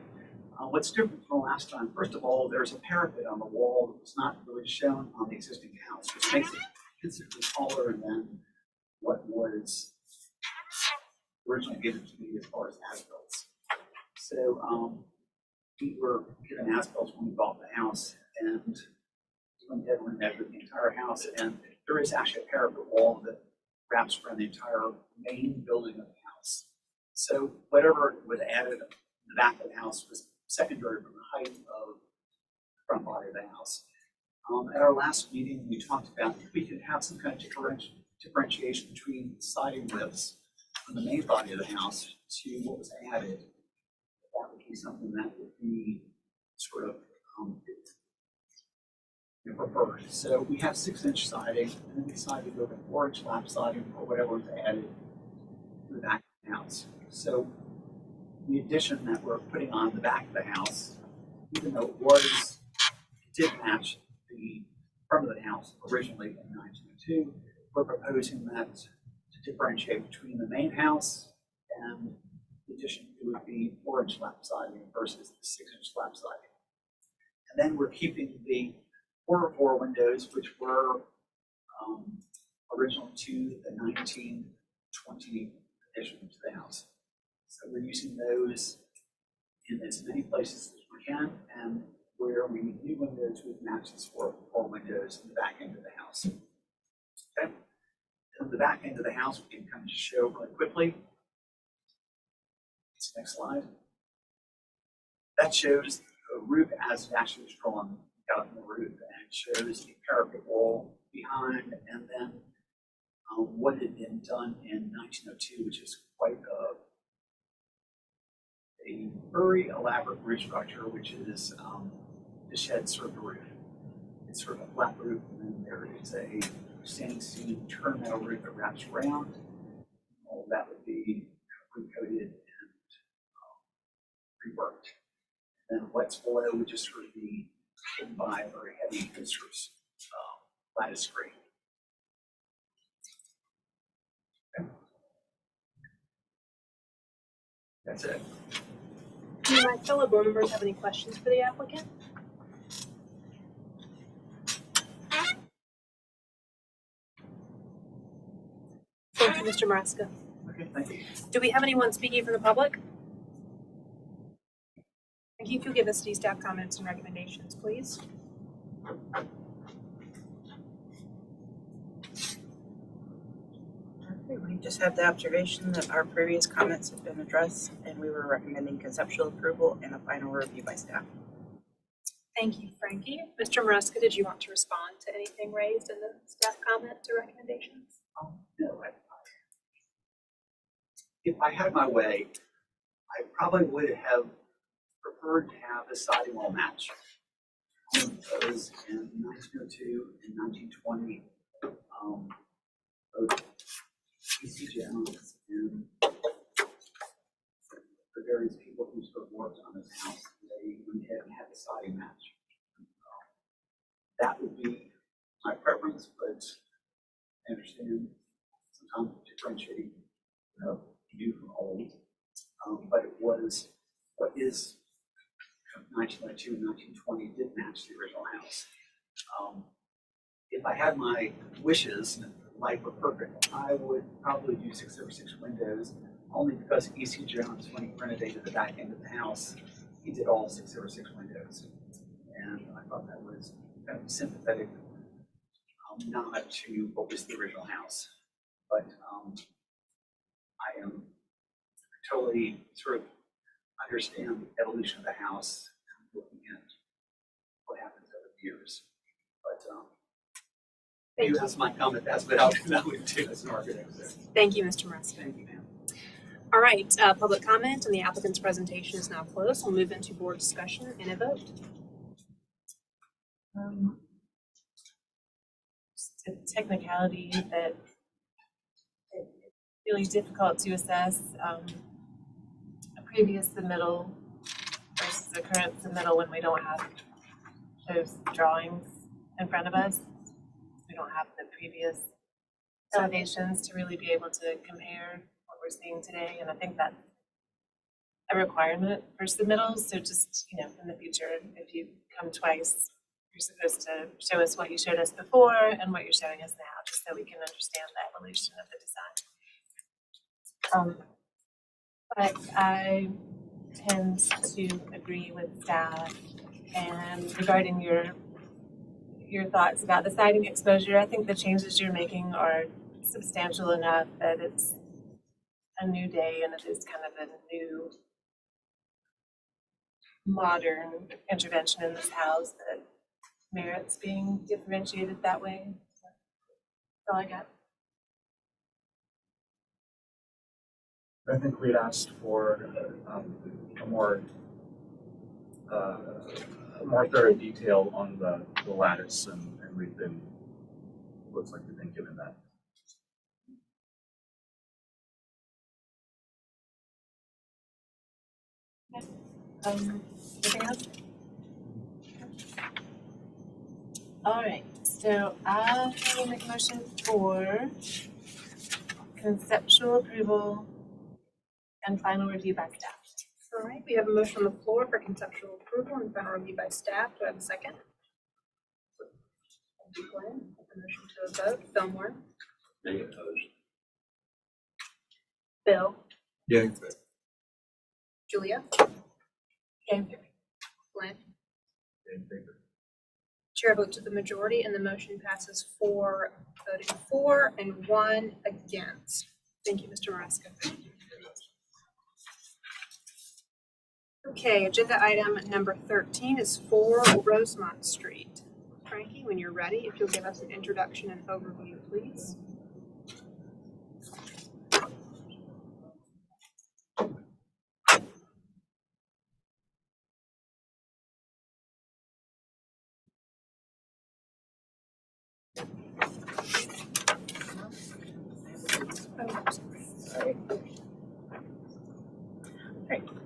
S21: What's different from the last time? First of all, there's a parapet on the wall that was not really shown on the existing house, which makes it considerably taller than what was originally given to me as far as as-bills. So we were given as-bills when we bought the house, and went ahead and measured the entire house, and there is actually a parapet wall that wraps around the entire main building of the house. So whatever was added in the back of the house was secondary from the height of the front body of the house. At our last meeting, we talked about if we could have some kind of differentiation between siding widths from the main body of the house to what was added. That would be something that would be sort of preferred. So we have 6-inch siding, and then we decided to go with 4-inch lap siding or whatever was added to the back of the house. So the addition that we're putting on the back of the house, even though it did match the front of the house originally in 1902, we're proposing that to differentiate between the main house and the addition. It would be 4-inch lap siding versus the 6-inch lap siding. And then we're keeping the 404 windows, which were original to the 1920 addition to the house. So we're using those in as many places as we can, and where we need new windows, we've matched these 404 windows in the back end of the house. Okay. And the back end of the house we can kind of just show really quickly. Next slide. That shows the roof as it actually was drawn out in the roof, and it shows the parapet wall behind, and then what had been done in 1902, which is quite a very elaborate roof structure, which is the shed sort of roof. It's sort of a flat roof, and then there is a standing seam turn metal roof that wraps around. All that would be recoated and reworked. And then what's below would just sort of be hidden by a very heavy viscous lattice screen. Okay. That's it.
S4: Do my fellow board members have any questions for the applicant? Thank you, Mr. Maresca.
S21: Okay, thank you.
S4: Do we have anyone speaking from the public? Thank you. If you'll give us these staff comments and recommendations, please.
S1: We just have the observation that our previous comments have been addressed, and we were recommending conceptual approval and a final review by staff.
S4: Thank you, Frankie. Mr. Maresca, did you want to respond to anything raised in the staff comments or recommendations?
S21: No, if I had my way, I probably would have preferred to have the siding wall match. Because in 1902 and 1920, both E.C. Jones and the various people who sort of worked on this house, they went ahead and had the siding match. That would be my preference, but I understand sometimes differentiating new from old. But it was what is 1902 and 1920 did match the original house. If I had my wishes and life were perfect, I would probably do 606 windows, only because E.C. Jones, when he renovated the back end of the house, he did all 606 windows. And I thought that was kind of a sympathetic nod to what was the original house. But I am totally sort of understand the evolution of the house and looking at what happens over the years.
S4: Thank
S21: That's my comment, that's what I would do as an architect.
S4: Thank you, Mr. Maresca.
S21: Thank you, ma'am.
S4: All right, public comment and the applicant's presentation is now closed. We'll move into board discussion and a vote.
S6: Just a technicality that it's really difficult to assess a previous submittal versus the current submittal when we don't have those drawings in front of us. We don't have the previous elevations to really be able to compare what we're seeing today, and I think that's a requirement for submittals. So just, you know, in the future, if you come twice, you're supposed to show us what you showed us before and what you're showing us now, just so we can understand the evolution of the design. But I tend to agree with staff, and regarding your thoughts about the siding exposure, I think the changes you're making are substantial enough that it's a new day and it is kind of a new modern intervention in this house that merits being differentiated that way. So that's all I got.
S2: I think we'd asked for a more thorough detail on the lattice, and we've been, looks like we've been given that.
S6: Anything else? All right, so I will make a motion for conceptual approval and final review by staff.
S4: All right, we have a motion on the floor for conceptual approval and final review by staff. Do I have a second? Thank you, Glenn. A motion to a vote. Fillmore.
S7: Any opposed?
S4: Bill.
S8: Yeah.
S4: Julia.
S6: Okay.
S4: Glenn.
S2: In favor.
S4: Chair votes to the majority and the motion passes 4 voting for and 1 against. Thank you, Mr. Maresca. Okay, agenda item number 13 is 4 Rosemont Street. Frankie, when you're ready, if you'll give us an introduction and overview, please.
S1: Sorry.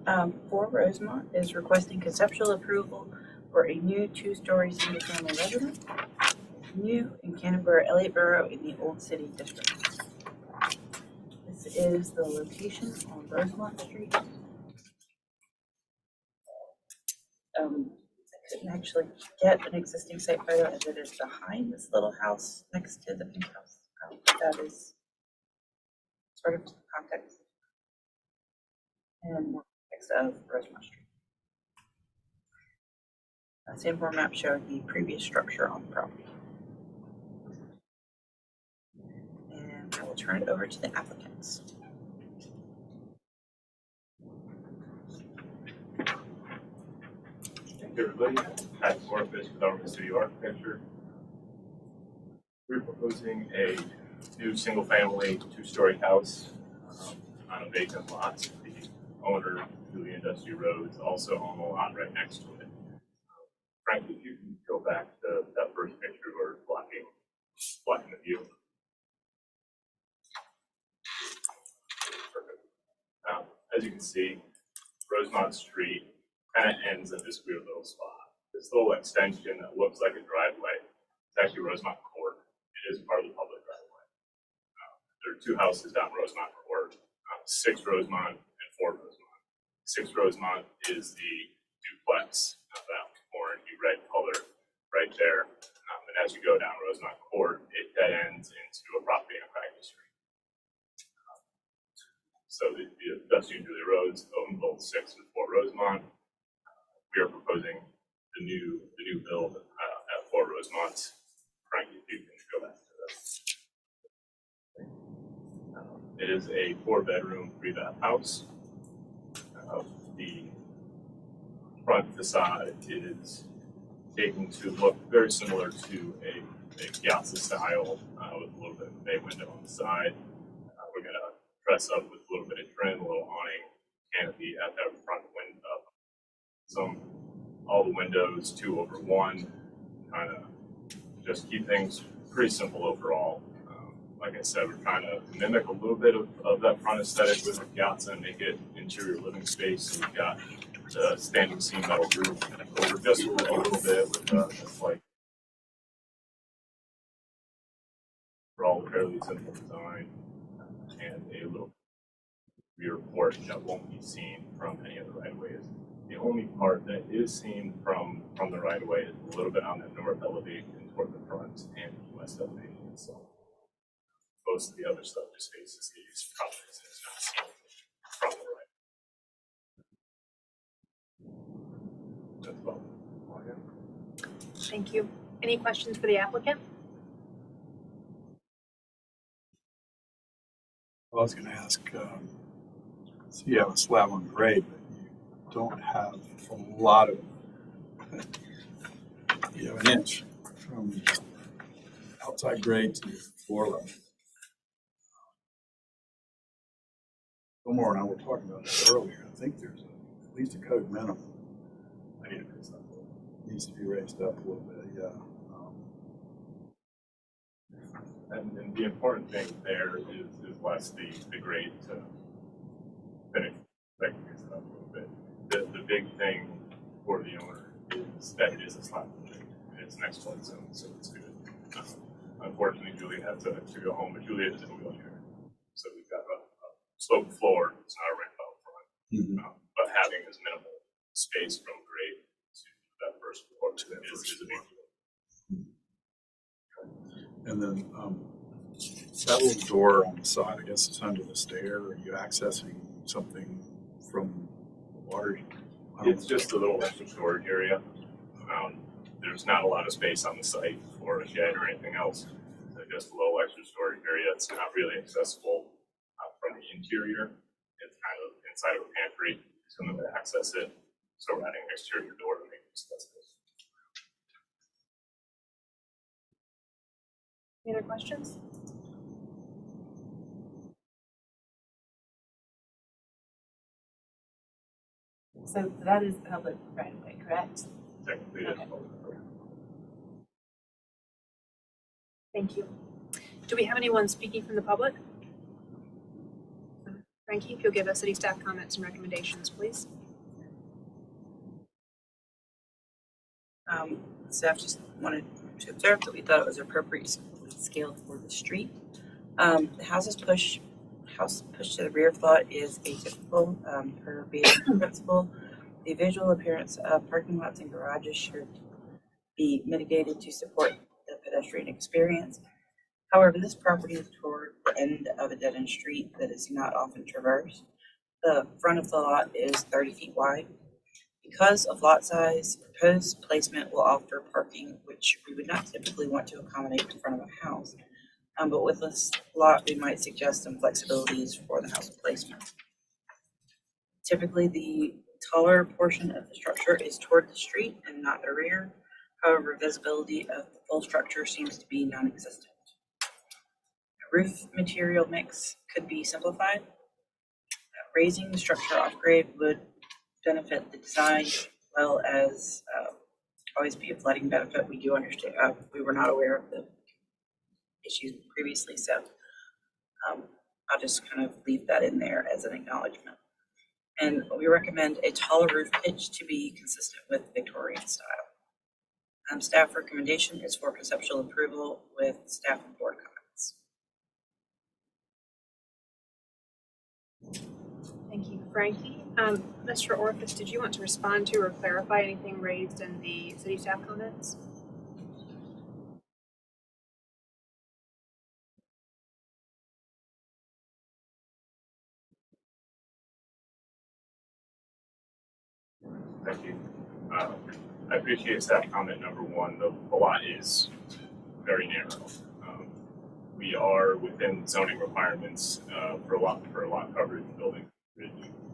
S1: Alright, 4 Rosemont is requesting conceptual approval for a new 2-story single-family residence, new in Canterbury, Elliott Borough in the Old City District. This is the location on Rosemont Street. I couldn't actually get an existing site photo as it is behind this little house next to the pink house. That is sort of context and more context of Rosemont Street. Sanborn map showed the previous structure on the property. And I will turn it over to the applicants.
S11: Thank you, everybody. Pat Morfish with Auburn City Architecture. We're proposing a new single-family 2-story house on a vacant lot. The owner, Julia Dusty Roads, also on the lot right next to it. Frankly, if you can go back to that first picture where it's blocking the view. Perfect. As you can see, Rosemont Street kind of ends at this weird little spot. This little extension that looks like a driveway is actually Rosemont Court. It is part of the public driveway. There are 2 houses down Rosemont Court, 6 Rosemont and 4 Rosemont. 6 Rosemont is the duplex, that orangey red color right there. And as you go down Rosemont Court, it dead ends into a property on Craggy Street. So the Dusty and Julia Roads own both 6 and 4 Rosemont. We are proposing the new build at 4 Rosemont. Frankie, if you can go back to this. It is a 4-bedroom, 3-bath house. The front facade is taking to look very similar to a piazza style with a little bit of a bay window on the side. We're going to dress up with a little bit of trim, a little awning, canopy at that front window. All the windows 2 over 1, kind of just keep things pretty simple overall. Like I said, we're trying to mimic a little bit of that front aesthetic with the piazza and make it interior living space. So we've got the standing seam metal roof over just a little bit with just like overall fairly simple design and a little rear porch that won't be seen from any of the right of ways. The only part that is seen from the right of way is a little bit on the north elevation toward the front and west elevation. So most of the other stuff just faces the east properties and it's not seen from the right. That's about all I have.
S4: Thank you. Any questions for the applicant?
S8: Well, I was going to ask, so you have a slab on grade, but you don't have a lot of, you have an inch from outside grade to floor level. Fillmore and I were talking about this earlier. I think there's at least a code minimum. I need to fix that. Needs to be raised up a little bit, yeah.
S11: And the important thing there is less the grade to finish making it up a little bit. The big thing for the owner is that it is a slab grade and it's next flood zone, so it's good. Unfortunately, Juliet had to go home, but Juliet is in a wheelchair, so we've got a sloped floor. It's not a ramp out front, but having as minimal space from grade to that first floor is a big deal.
S8: And then that little door on the side, I guess it's under the stair. Are you accessing something from the water?
S11: It's just a little extra storage area. There's not a lot of space on the site for a shed or anything else. So just a little extra storage area. It's not really accessible from the interior. It's kind of inside of a pantry. So I'm going to access it. So we're adding an exterior door to make it accessible.
S4: Any other questions?
S6: So that is public right of way, correct?
S11: Technically, it is public.
S4: Thank you. Do we have anyone speaking from the public? Frankie, if you'll give us city staff comments and recommendations, please.
S1: Staff just wanted to observe that we thought it was appropriately scaled for the street. The house pushed to the rear of the lot is atypical per BAC principle. The visual appearance of parking lots and garages should be mitigated to support the pedestrian experience. However, this property is toward the end of a dead-end street that is not often traversed. The front of the lot is 30 feet wide. Because of lot size, proposed placement will offer parking, which we would not typically want to accommodate in front of a house. But with this lot, we might suggest some flexibilities for the house placement. Typically, the taller portion of the structure is toward the street and not the rear. However, visibility of the full structure seems to be non-existent. The roof material mix could be simplified. Raising the structure off grade would benefit the design as well as always be a flooding benefit. We do understand, we were not aware of the issues previously, so I'll just kind of leave that in there as an acknowledgement. And we recommend a taller roof pitch to be consistent with Victorian style. Staff recommendation is for conceptual approval with staff and board comments.
S4: Thank you, Frankie. Mr. Orphis, did you want to respond to or clarify anything raised in the city staff comments?
S11: Thank you. I appreciate staff comment number one. The lot is very narrow. We are within zoning requirements for lot coverage building.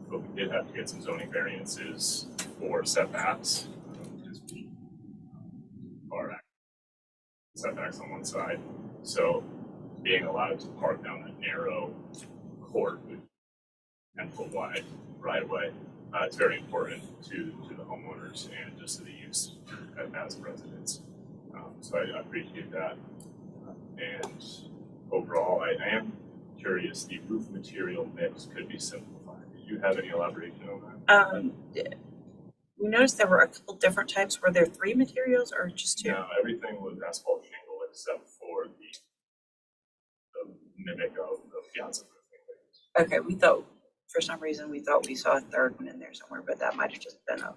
S11: But we did have to get some zoning variances for setbacks. setbacks on one side. So being allowed to park down that narrow court with 10-foot wide right away, it's very important to the homeowners and just to the use as residents. So I appreciate that. And overall, I am curious, the roof material mix could be simplified. Did you have any elaboration on that?
S1: We noticed there were a couple different types. Were there 3 materials or just 2?
S11: No, everything was asphalt shingle except for the mimic of the piazza roofing.
S1: Okay, we thought, for some reason, we thought we saw a 3rd one in there somewhere, but that might have just been a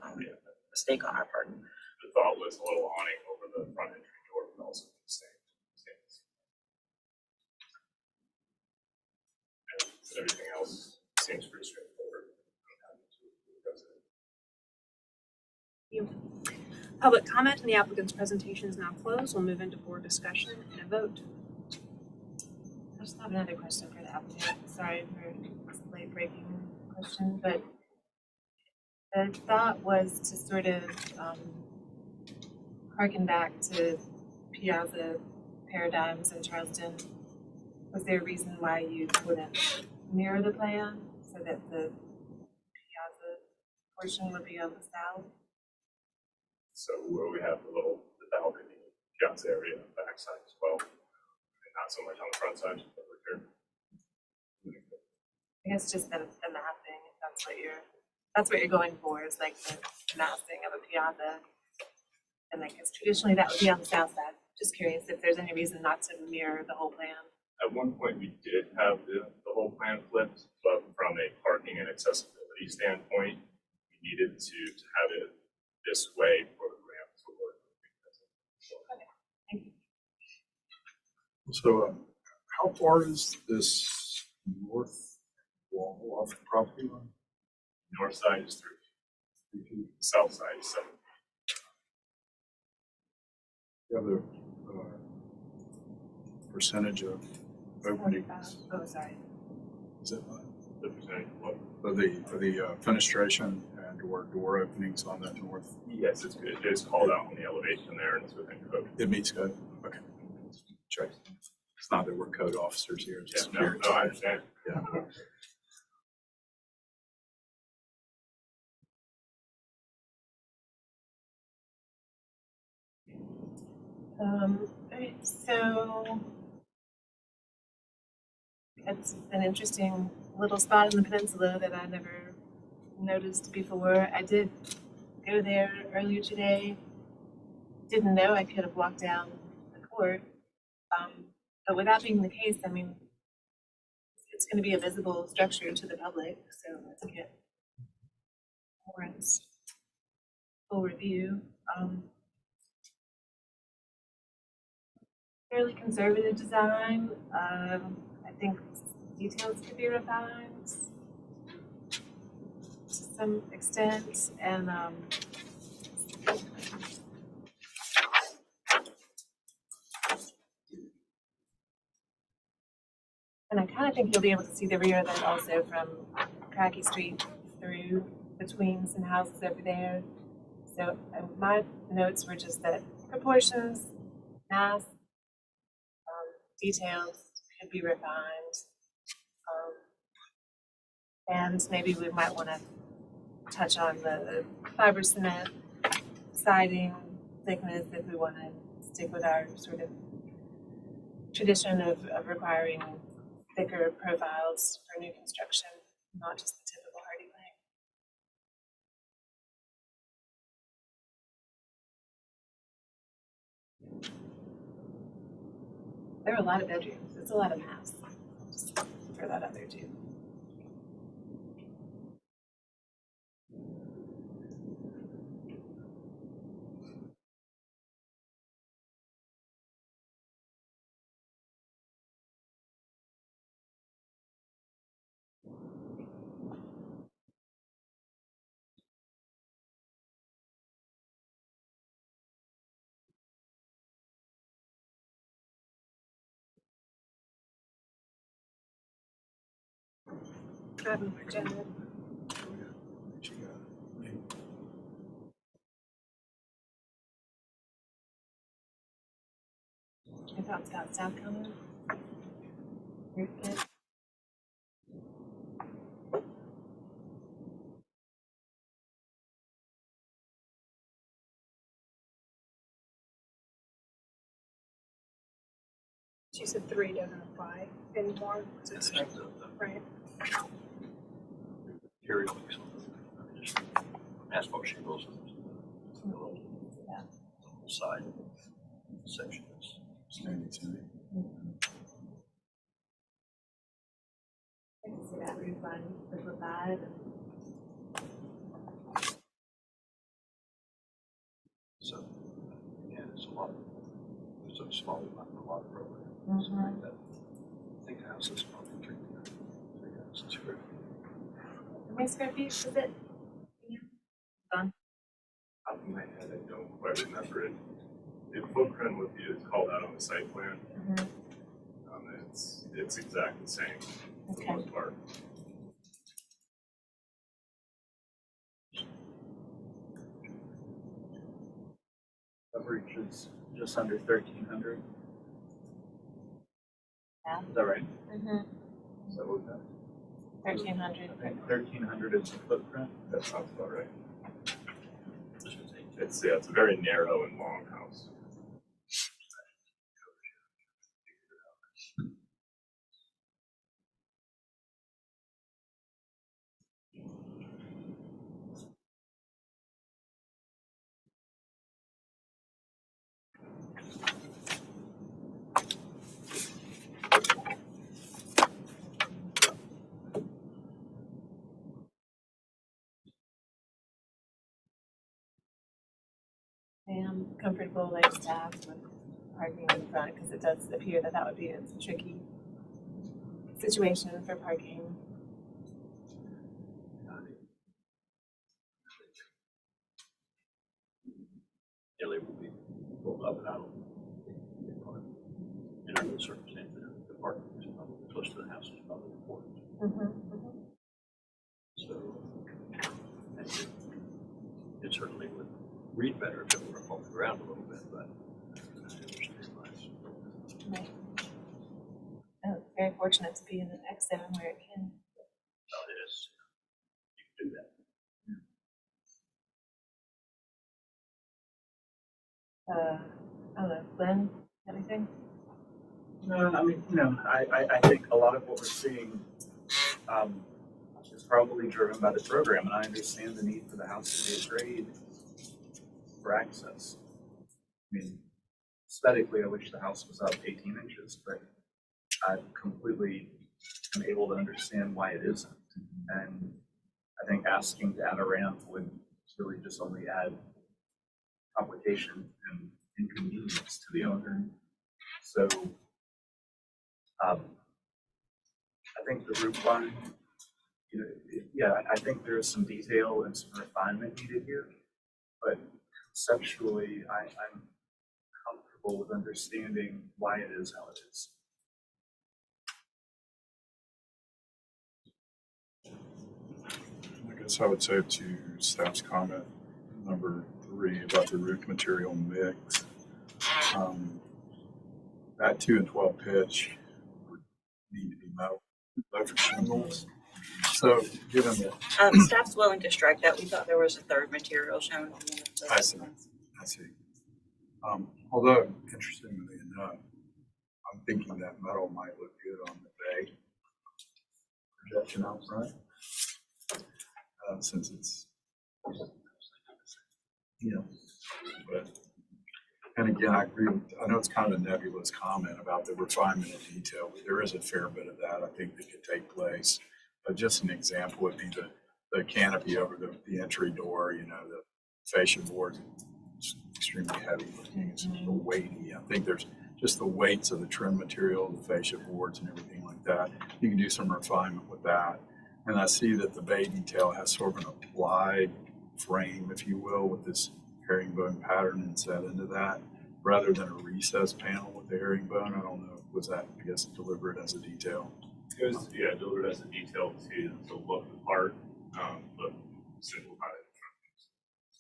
S1: mistake on our part.
S11: The thought was a little awning over the front entry door, but also the same. And everything else seems pretty straightforward.
S4: Public comment on the applicant's presentation is now closed. We'll move into board discussion and a vote.
S13: I just have another question for the applicant. Sorry for this late breaking question, but the thought was to sort of harken back to piazza paradigms in Charleston. Was there a reason why you wouldn't mirror the plan so that the piazza portion would be on the south?
S11: So where we have the balcony piazza area on the back side as well, and not so much on the front side over here.
S13: I guess just the mapping, if that's what you're going for, is like the massing of a piazza. And I guess traditionally that would be on the south side. Just curious if there's any reason not to mirror the whole plan.
S11: At one point, we did have the whole plan flipped, but from a parking and accessibility standpoint, we needed to have it this way for the ramp to work.
S13: Okay, thank you.
S8: So how far is this north wall off the property line?
S11: North side is 3 feet. South side is 7 feet.
S8: You have the percentage of openings?
S13: Oh, sorry.
S8: Is it
S11: the percentage of what?
S8: for the fenestration and or door openings on that north?
S11: Yes, it's good. It is called out on the elevation there, and it's within code.
S8: It meets code. Okay. Check. It's not that we're code officers here. Just
S11: Yeah, no, I understand.
S8: Yeah.
S13: Okay, so it's an interesting little spot in the peninsula that I never noticed before. I did go there earlier today. Didn't know I could have walked down the court. But with that being the case, I mean, it's going to be a visible structure to the public, so I think it warrants full review. Fairly conservative design. I think details could be refined to some extent, and I kind of think you'll be able to see the rear of it also from Cracky Street through between some houses over there. So my notes were just that proportions, mass, details could be refined. And maybe we might want to touch on the fiber cement siding thickness if we want to stick with our sort of tradition of requiring thicker profiles for new construction, not just the typical hardy plank. There are a lot of bedrooms. It's a lot of mass. Just throw that out there too.
S4: without Scott staff coming. Roof pit. She said 3 doesn't apply anymore. So it's right.
S7: Material, just asphalt shingles,
S4: Yeah.
S7: side section is
S8: Standing, standing.
S6: I can see that roof on Liquid 5.
S7: so, yeah, there's a lot of, there's a small amount, a lot of program.
S4: Mhm.
S7: I think the house is probably 3 houses, 2.
S4: How many square feet is it? Done.
S11: Top of my head, I don't quite remember it. The footprint would be, it's called out on the site plan. It's exactly the same for the most part.
S2: Coverage is just under 1,300.
S4: Yeah.
S2: Is that right?
S4: Mm-hmm.
S2: Is that what that?
S4: 1,300.
S2: I think 1,300 is the footprint.
S11: That sounds about right. It's a very narrow and long house.
S6: I am comfortable like staff with parking in front because it does appear that that would be a tricky situation for parking.
S7: Yeah, they will be pulled up and out. In other circumstances, the parking is probably close to the house is probably important. So, and it certainly would read better if it were off the ground a little bit, but
S6: Right. Oh, very fortunate to be in an X zone where it can.
S7: how it is. You can do that.
S6: I don't know, Glenn, anything?
S2: No, I mean, I think a lot of what we're seeing is probably driven by the program, and I understand the need for the house to be a grade for access. I mean, aesthetically, I wish the house was up 18 inches, but I completely am able to understand why it isn't. And I think asking to add a ramp would really just only add complication and inconvenience to the owner. So I think the roof line, I think there's some detail and some refinement needed here, but conceptually, I'm comfortable with understanding why it is how it is.
S8: I guess I would say to staff's comment number 3 about the roof material mix. That 2 and 12 pitch would need to be metal for shingles. So given that.
S1: Staff's willing to strike that. We thought there was a third material shown on one of the.
S8: I see. Although, interestingly enough, I'm thinking that metal might look good on the bay projection out front, since it's, but, and again, I agree with, I know it's kind of a nebulous comment about the refinement of detail, but there is a fair bit of that I think that could take place. But just an example would be the canopy over the entry door, the fascia board. It's extremely heavy looking, it's weighty. I think there's just the weights of the trim material, the fascia boards and everything like that. You can do some refinement with that. And I see that the bay detail has sort of an applied frame, if you will, with this herringbone pattern inset into that, rather than a recessed panel with the herringbone. I don't know, was that, I guess, deliberate as a detail?
S11: It was, delivered as a detail to look the part, but simplify it.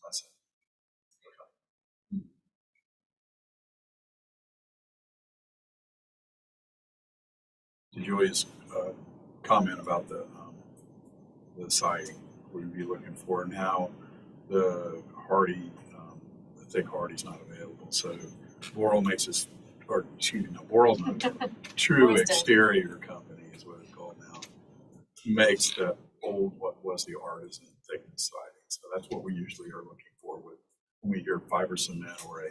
S8: That's it. To Julia's comment about the siding we'd be looking for now, the hardy, the thick hardy's not available. So Boral makes us, or excuse me, no, Boral's not True
S1: Boy's dead.
S8: Exterior Company is what it's called now. Makes the old, what was the artisan thickness siding. So that's what we usually are looking for when we hear fiber cement or a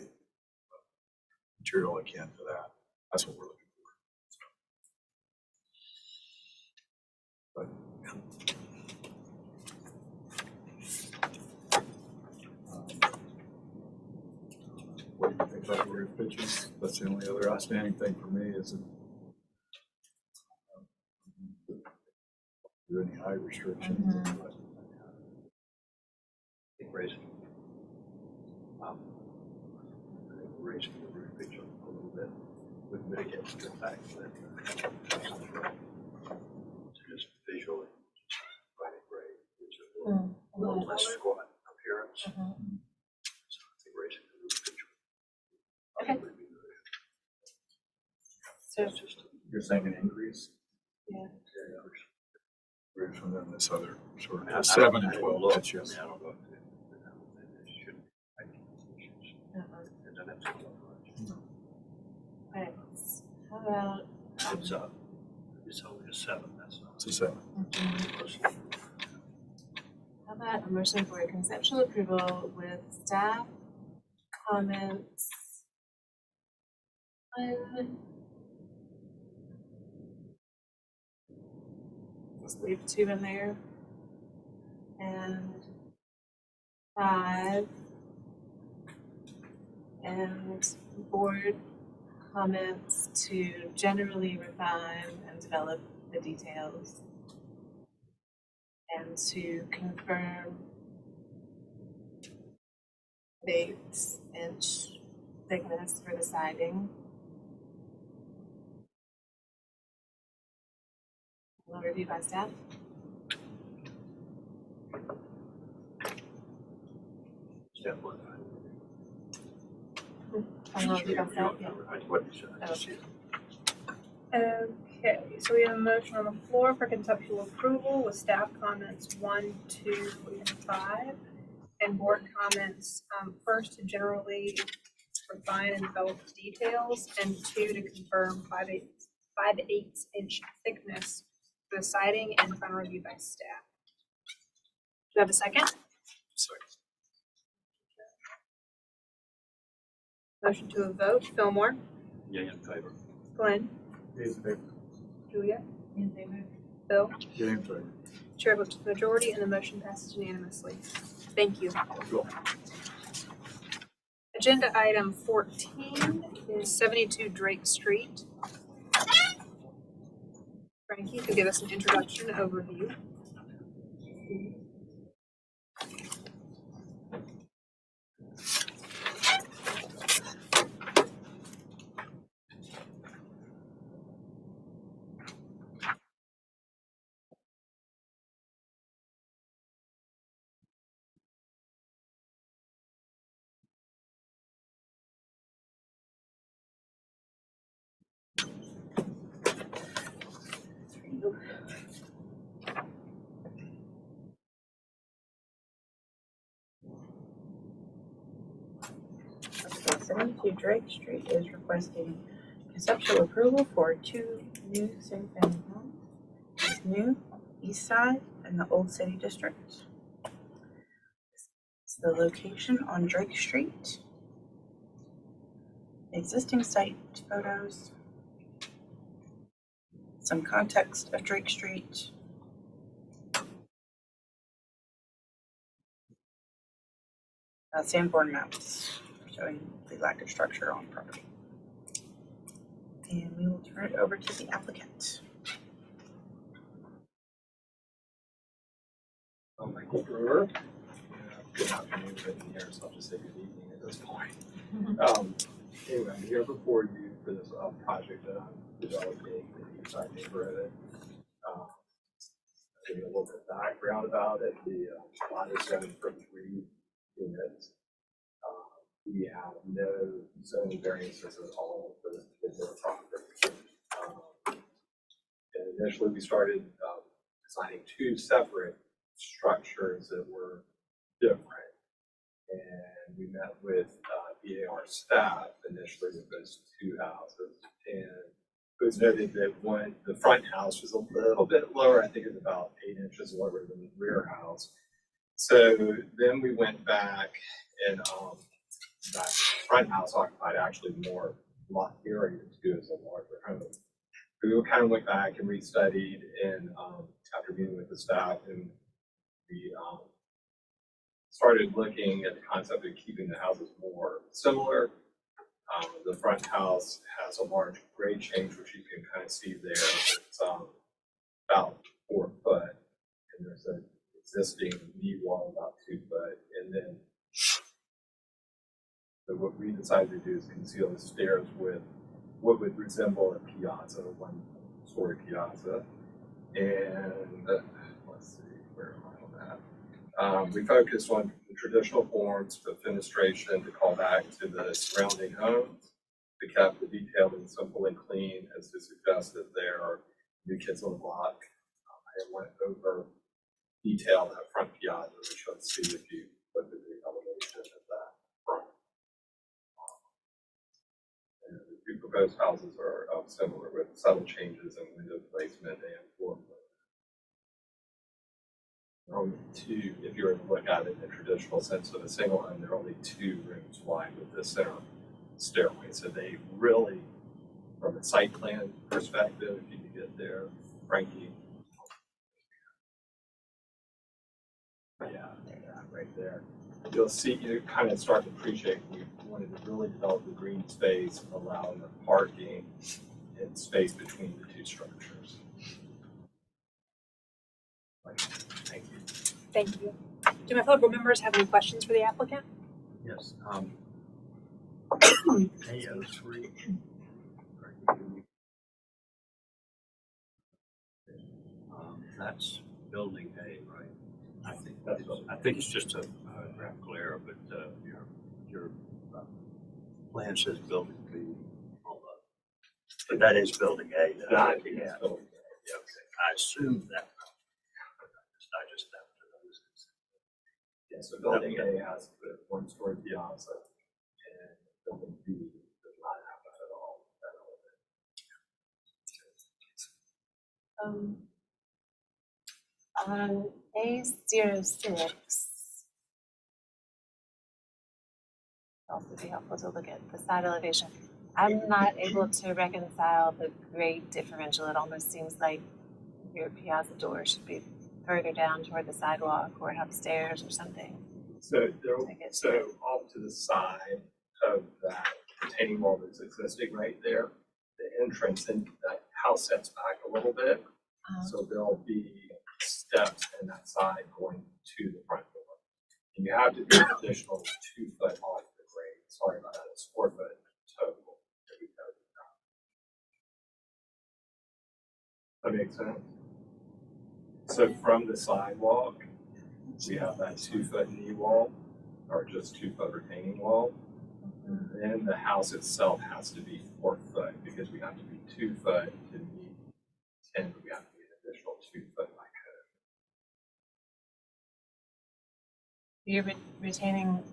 S8: material akin to that. That's what we're looking for. But, what do you think about the roof pitches? That's the only other outstanding thing for me is do any height restrictions.
S7: I think raising the roof pitch a little bit would mitigate the impact that just visually quite great, which is a little less squat appearance. So I think raising the roof pitch would probably be good.
S1: So
S8: You're saying an increase?
S1: Yeah.
S8: Roof and then this other sort
S7: I mean, I
S8: of 7
S7: don't-
S8: and
S7: I
S8: 12
S7: look,
S8: pitches.
S7: I don't know if it should make issues. It doesn't have to look much.
S1: Alright, how about,
S7: It's only a 7, that's not.
S8: It's a 7.
S1: how about a motion for conceptual approval with staff comments on, let's leave 2 in there, and 5, and board comments to generally refine and develop the details, and to confirm 8-inch thickness for the siding. Will review by staff.
S7: Step one.
S1: Final review by staff, yeah.
S7: What you said.
S4: Okay, so we have a motion on the floor for conceptual approval with staff comments 1, 2, and 5. And board comments, first to generally refine and develop the details, and 2 to confirm 5/8 inch thickness for the siding, and final review by staff. Do you have a second?
S8: Second.
S4: Motion to a vote, Fillmore,
S7: Yeah, in favor.
S4: Glenn,
S8: Yes, in favor.
S4: Julia,
S1: In favor.
S4: Bill.
S8: Yeah, in favor.
S4: Chair votes majority, and the motion passes unanimously. Thank you.
S8: Cool.
S4: Agenda item 14 is 72 Drake Street. Frankie, can give us an introduction overview.
S1: Okay, 72 Drake Street is requesting conceptual approval for 2 new single-family homes. It's new, east side, and the old city district. It's the location on Drake Street. Existing site photos. Some context of Drake Street. Sanborn maps showing the lack of structure on property. And we will turn it over to the applicant.
S10: Michael Brewer. Good afternoon, good here, so I'll just say good evening at this point. Anyway, I'm here before you for this project that I'm developing in the Eastside neighborhood. Give you a little bit of background about it. The lot is zoned for 3 units. We have no zoning variances at all for this particular property. initially we started designing two separate structures that were different. And we met with BAR staff initially with those two houses. And it was noted that the front house was a little bit lower, I think it was about 8 inches lower than the rear house. So then we went back and that front house occupied actually more lot area too as a larger home. We kind of went back and restudied and after meeting with the staff, and we started looking at the concept of keeping the houses more similar. The front house has a large grade change, which you can kind of see there. It's about 4 foot, and there's an existing knee wall about 2 foot, and then what we decided to do is conceal the stairs with what would resemble a piazza, a one-story piazza. And let's see, where am I on that? We focused on the traditional forms of fenestration to call back to the surrounding homes. We kept the detail and simple and clean as to suggest that there are new kids on the block. I went over detail that front piazza, which you'll see if you look at the elevation of that front. And the two proposed houses are similar with subtle changes in window placement and floor plan. There are only two, if you were to look at it in the traditional sense of a single home, there are only 2 rooms wide with the center stairway. So they really, from a site plan perspective, if you could get there, Frankie. Yeah, right there. You'll see, you kind of start to appreciate we wanted to really develop the green space, allowing the parking and space between the 2 structures. Thank you.
S4: Thank you. Do my fellow board members have any questions for the applicant?
S7: Yes. AO3. That's building A, right? I think it's just a graphical error, but your plan says building B. But that is building A.
S10: That is building A.
S7: Yeah, okay. I assumed that. I just have to notice it.
S10: Yeah, so building A has the 1-story piazza, and building B does not have that at all.
S12: On A06, also be helpful to look at the side elevation. I'm not able to reconcile the grade differential. It almost seems like your piazza door should be further down toward the sidewalk or have stairs or something.
S10: So off to the side of that retaining wall that's existing right there, the entrance in that house sets back a little bit. So there'll be steps in that side going to the front door. And you have to be an additional 2 foot off the grade. Sorry about that, it's 4 foot total. That makes sense. So from the sidewalk, we have that 2 foot knee wall, or just 2 foot retaining wall. Then the house itself has to be 4 foot because we have to be 2 foot to meet 10, but we have to be an additional 2 foot by code.
S12: You're retaining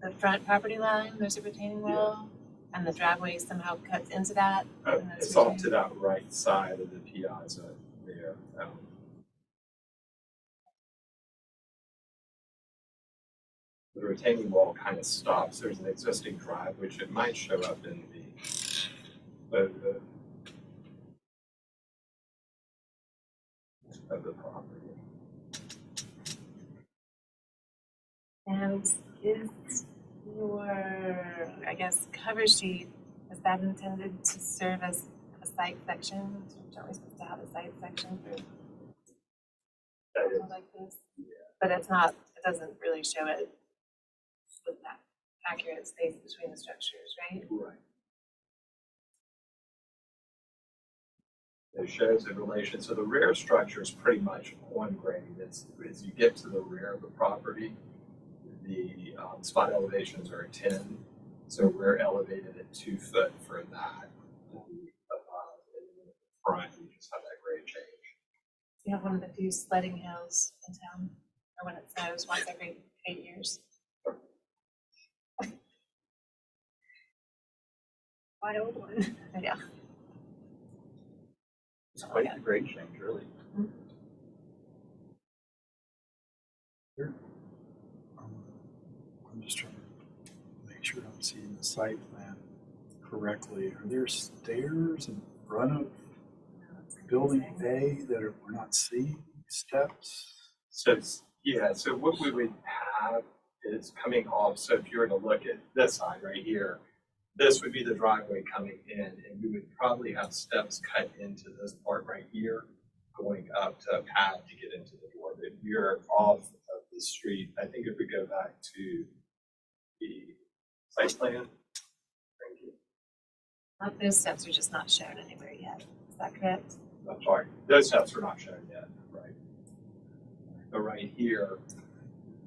S12: the front property line, there's a retaining wall, and the driveway somehow cuts into that?
S10: It's off to that right side of the piazza there. The retaining wall kind of stops. There's an existing drive, which it might show up in the photo of the property.
S12: And is your, I guess, cover sheet, is that intended to serve as a site section? Aren't we supposed to have a site section for something like this? Yeah. But it's not, it doesn't really show it with that accurate space between the structures, right?
S10: Right. It shows the relation. So the rear structure is pretty much on grade. It's as you get to the rear of the property, the spot elevations are 10. So we're elevated at 2 foot for that. And in the front, we just have that grade change.
S12: We have one of the few sledding hills in town, or when it snows once every 8 years.
S4: Quite old one.
S12: Yeah.
S2: It's quite a great change, really.
S8: I'm just trying to make sure I'm seeing the site plan correctly. Are there stairs in front of building A that we're not seeing? Steps?
S10: So, so what we would have is coming off, so if you were to look at this side right here, this would be the driveway coming in, and we would probably have steps cut into this part right here, going up to a path to get into the door. But if you're off of the street, I think if we go back to the site plan, thank you.
S12: Those steps are just not shown anywhere yet. Is that correct?
S10: I'm sorry, those steps are not shown yet, right? But right here,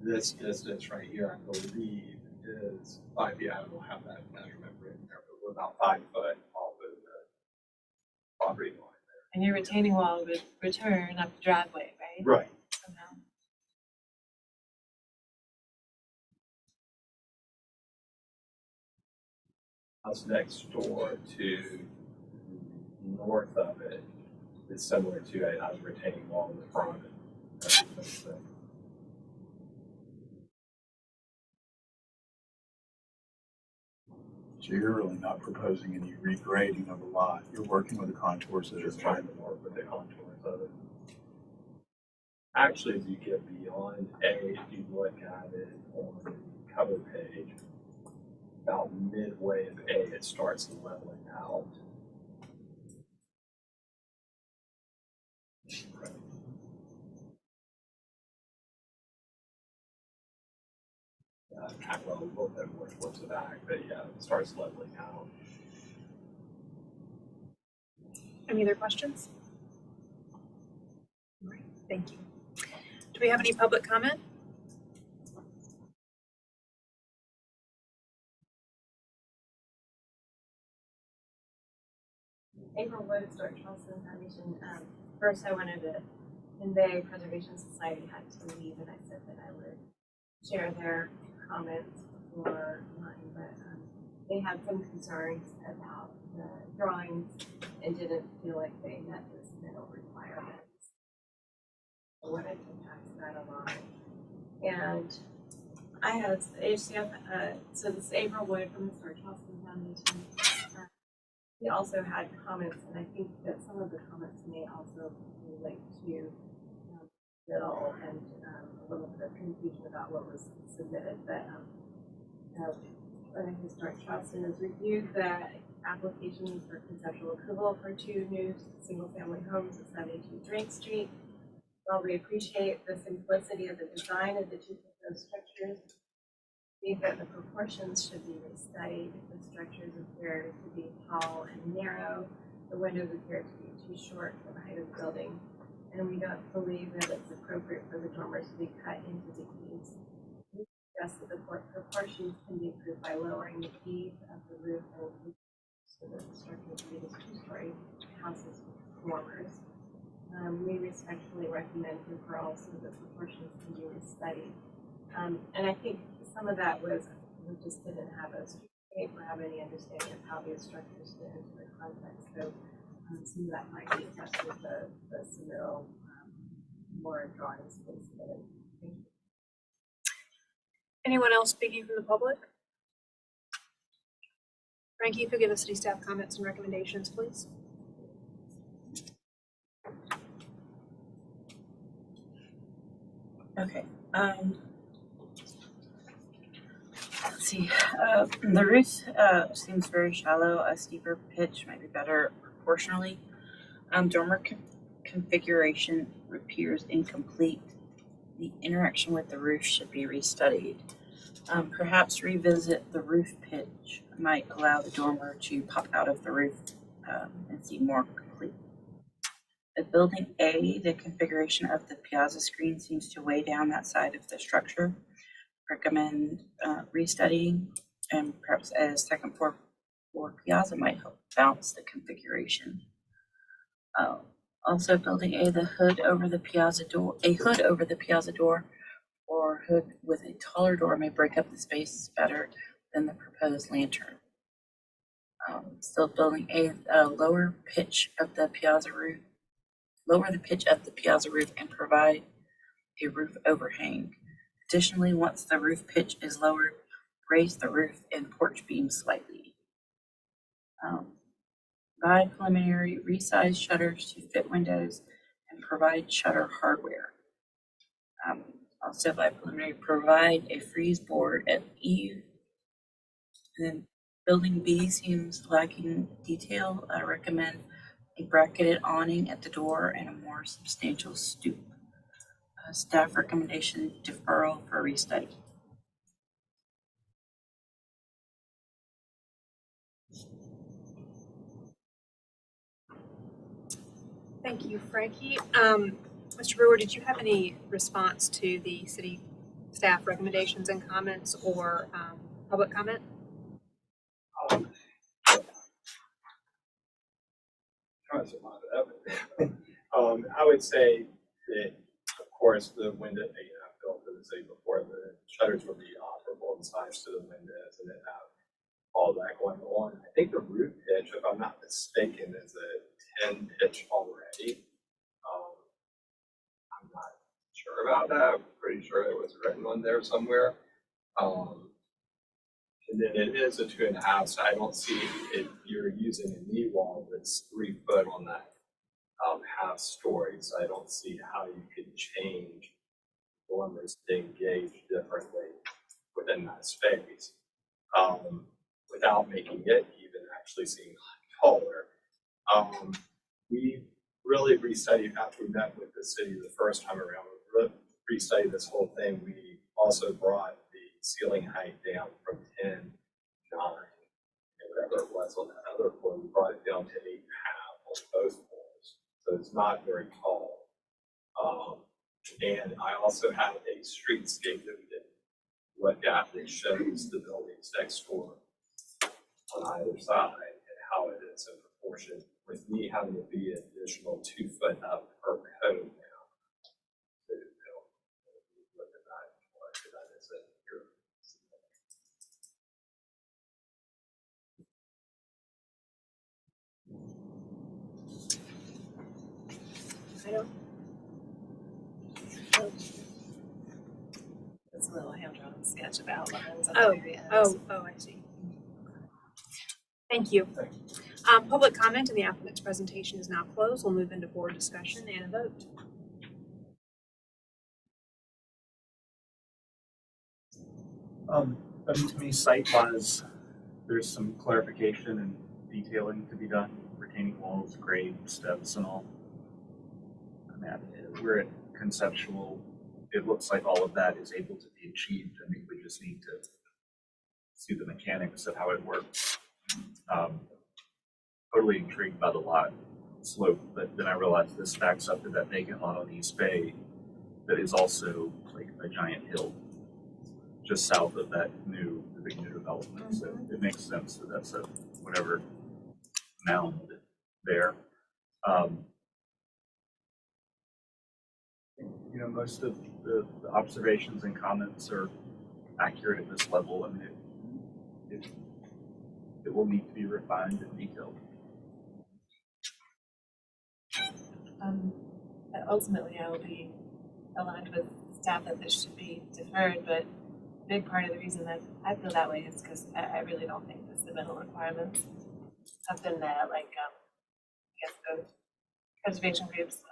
S10: this distance right here, I believe is 5 feet. I don't have that measurement written there, but we're about 5 foot off of the property line there.
S12: And your retaining wall would return up the driveway, right?
S10: Right.
S12: Somehow.
S10: House next door to north of it is similar to it, has a retaining wall in the front.
S8: So you're really not proposing any regrading of the lot. You're working with the contours that are
S10: Just trying to work with the contours of it. Actually, as you get beyond A, if you look at it on the cover page, about midway of A, it starts leveling out. Kind of a little bit more towards the back, but yeah, it starts leveling out.
S4: Any other questions? All right, thank you. Do we have any public comment?
S6: April Wood, Charleston Foundation. First, I wanted to convey Preservation Society had to leave, and I said that I would share their comments for mine, but they had some concerns about the drawings and didn't feel like they met the submittal requirements. I wanted to pass that along. And I had HCF, so this is April Wood from the Charleston Foundation. He also had comments, and I think that some of the comments may also relate to middle and a little bit of confusion about what was submitted. But Historic Charleston has reviewed the applications for conceptual approval for 2 new single-family homes at 72 Drake Street. While we appreciate the simplicity of the design of the 2 proposed structures, we think that the proportions should be restudied. The structures appear to be tall and narrow. The windows appear to be too short for the height of the building, and we don't believe that it's appropriate for the dormers to be cut into the eaves. We suggest that the proportions can be improved by lowering the eave of the roof and so that the structure can be 2-story houses with dormers. We respectfully recommend referral so that proportions can be restudied. And I think some of that was we just didn't have a streetscape or have any understanding of how these structures fit into the context. So some of that might be addressed with the submittal, more drawings being submitted. Thank you.
S4: Anyone else speaking from the public? Frankie, if you give the city staff comments and recommendations, please.
S1: Okay. Let's see. The roof seems very shallow. A steeper pitch might be better proportionally. Dormer configuration appears incomplete. The interaction with the roof should be restudied. Perhaps revisit the roof pitch might allow the dormer to pop out of the roof and seem more complete. At building A, the configuration of the piazza screen seems to weigh down that side of the structure. Recommend restudying, and perhaps a second floor piazza might help balance the configuration. Also building A, the hood over the piazza door, a hood over the piazza door or hood with a taller door may break up the space better than the proposed lantern. Still building A, lower pitch of the piazza roof, lower the pitch of the piazza roof and provide a roof overhang. Additionally, once the roof pitch is lowered, raise the roof and porch beam slightly. Provide preliminary resize shutters to fit windows and provide shutter hardware. Also by preliminary, provide a freeze board at eave. And then building B seems lacking detail. I recommend a bracketed awning at the door and a more substantial stoop. Staff recommendation deferral for restudy.
S4: Thank you, Frankie. Mr. Brewer, did you have any response to the city staff recommendations and comments or public comment?
S3: I would say that, of course, the window, built for the city before, the shutters would be operable in size to the windows and then have all that going on. I think the roof pitch, if I'm not mistaken, is a 10 pitch already. I'm not sure about that. I'm pretty sure it was written on there somewhere. And then it is a 2.5, so I don't see if you're using a knee wall that's 3 foot on that half story. So I don't see how you could change dormers to engage differently within that space without making it even actually seem taller. We really restudied after we met with the city the first time around. We really restudied this whole thing. We also brought the ceiling height down from 10 to 9, and whatever it was on that other floor, we brought it down to 8.5 on both floors. So it's not very tall. And I also have a streetscape that we did look at that shows the buildings next door on either side and how it is in proportion, with me having to be an additional 2 foot up per code now. To look at that more, that is it here.
S12: I don't. It's a little hand-drawn sketch of outlines.
S4: I see. Thank you. Public comment in the applicant's presentation is now closed. We'll move into board discussion and a vote.
S2: I mean, to me, site-wise, there's some clarification and detailing to be done, retaining walls, grade, steps, and all. I mean, we're at conceptual. It looks like all of that is able to be achieved. I think we just need to see the mechanics of how it works. Totally intrigued by the lot slope, but then I realized this backs up to that vacant lot on East Bay that is also like a giant hill just south of that the big new development. So it makes sense that that's a whatever mound there. You know, most of the observations and comments are accurate at this level. I mean, it will need to be refined and detailed.
S12: Ultimately, I will be aligned with staff that this should be deferred, but a big part of the reason that I feel that way is because I really don't think the submittal requirements have been met. Like, I guess the preservation groups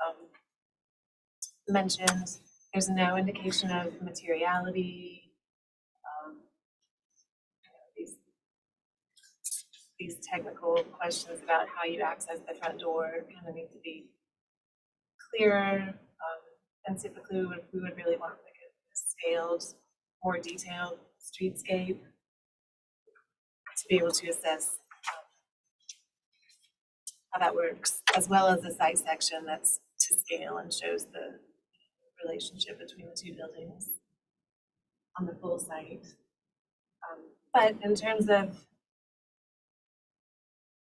S12: mentioned, there's no indication of materiality. These technical questions about how you access the front door kind of need to be clearer. And typically we would really want like a scaled, more detailed streetscape to be able to assess how that works, as well as a site section that's to scale and shows the relationship between the two buildings on the full site. But in terms of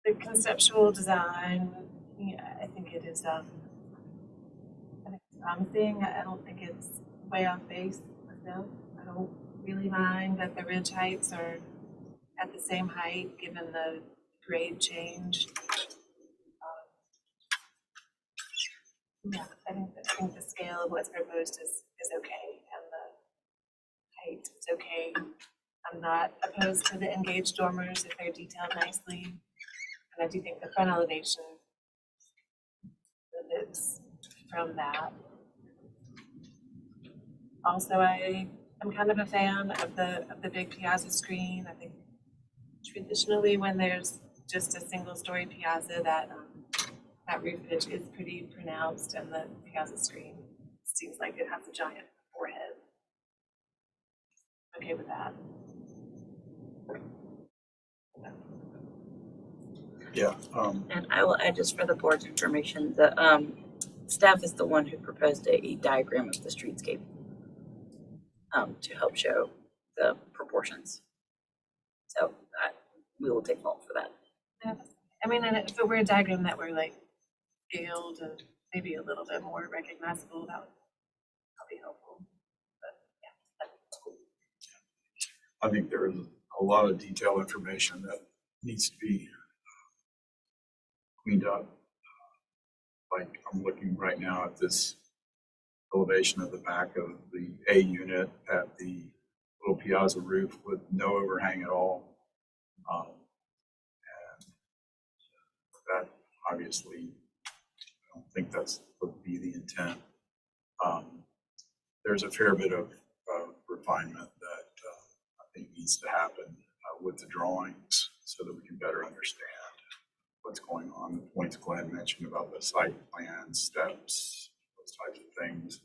S12: the conceptual design, I think it is promising. I don't think it's way off base myself. I don't really mind that the ridge heights are at the same height given the grade change. Yeah, I think the scale of what's proposed is okay, and the height is okay. I'm not opposed to the engaged dormers if they're detailed nicely, and I do think the front elevation benefits from that. Also, I'm kind of a fan of the big piazza screen. I think traditionally when there's just a single story piazza, that roof pitch is pretty pronounced, and the piazza screen seems like it has a giant forehead. Okay with that.
S8: Yeah.
S1: And I will add, just for the board's information, the staff is the one who proposed a diagram of the streetscape to help show the proportions. So we will take fault for that.
S12: Yeah. I mean, and if it were a diagram that were like scaled and maybe a little bit more recognizable, that would be helpful. But yeah.
S8: I think there is a lot of detailed information that needs to be cleaned up. Like I'm looking right now at this elevation of the back of the A unit at the little piazza roof with no overhang at all. And that obviously, I don't think that's would be the intent. There's a fair bit of refinement that I think needs to happen with the drawings so that we can better understand what's going on. The points Glenn mentioned about the site plan, steps, those types of things.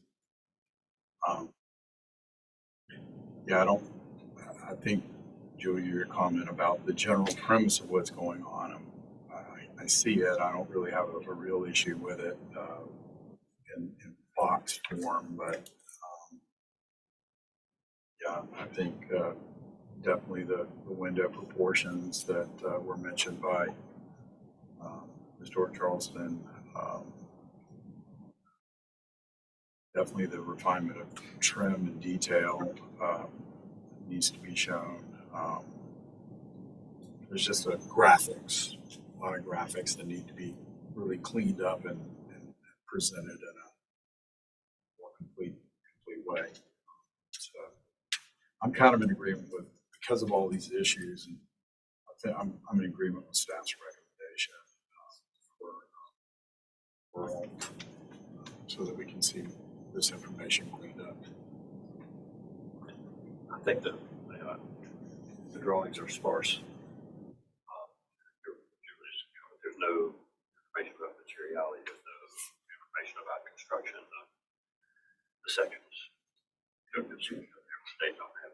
S8: Yeah, I think, Julia, your comment about the general premise of what's going on, I see it. I don't really have a real issue with it in box form, but yeah, I think definitely the window proportions that were mentioned by Mr. Charleston, definitely the refinement of trim and detail needs to be shown. There's just a lot of graphics that need to be really cleaned up and presented in a more complete way. So I'm kind of in agreement with, because of all these issues, and I think I'm in agreement with staff's recommendation for all, so that we can see this information cleaned up.
S7: I think the drawings are sparse. There's no information about materiality, there's no information about construction, the sections. They don't have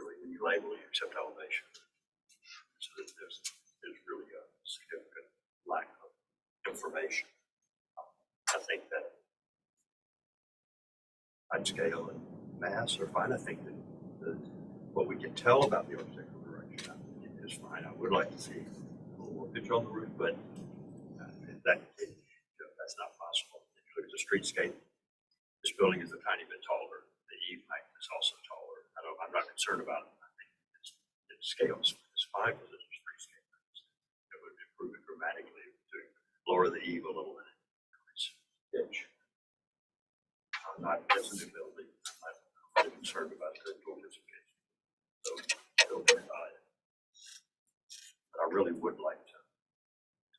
S7: really any labeling except elevation. So there's really a significant lack of information. I think that height, scale, and mass are fine. I think that what we can tell about the architectural direction is fine. I would like to see a little more picture on the roof, but that's not possible. If you look at the streetscape, this building is a tiny bit taller. The eave height is also taller. I'm not concerned about it. I think it scales. It's fine because it's a streetscape. It would improve it dramatically to lower the eave a little bit. It's pitch. It's a new building. I'm not concerned about the intensification. So don't worry about it. But I really would like to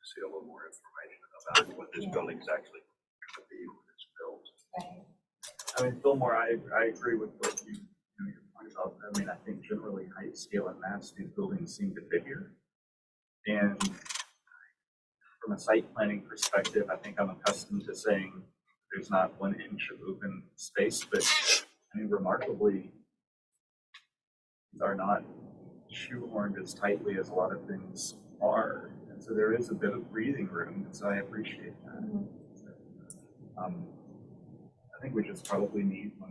S7: see a little more information about what this building is actually going to be when it's built.
S12: Right.
S2: I mean, Fillmore, I agree with what your point about. I mean, I think generally height, scale, and mass, these buildings seem to figure. And from a site planning perspective, I think I'm accustomed to saying there's not 1 inch of open space, but I mean, remarkably, these are not shoehorned as tightly as a lot of things are. And so there is a bit of breathing room, and so I appreciate that. I think we just probably need a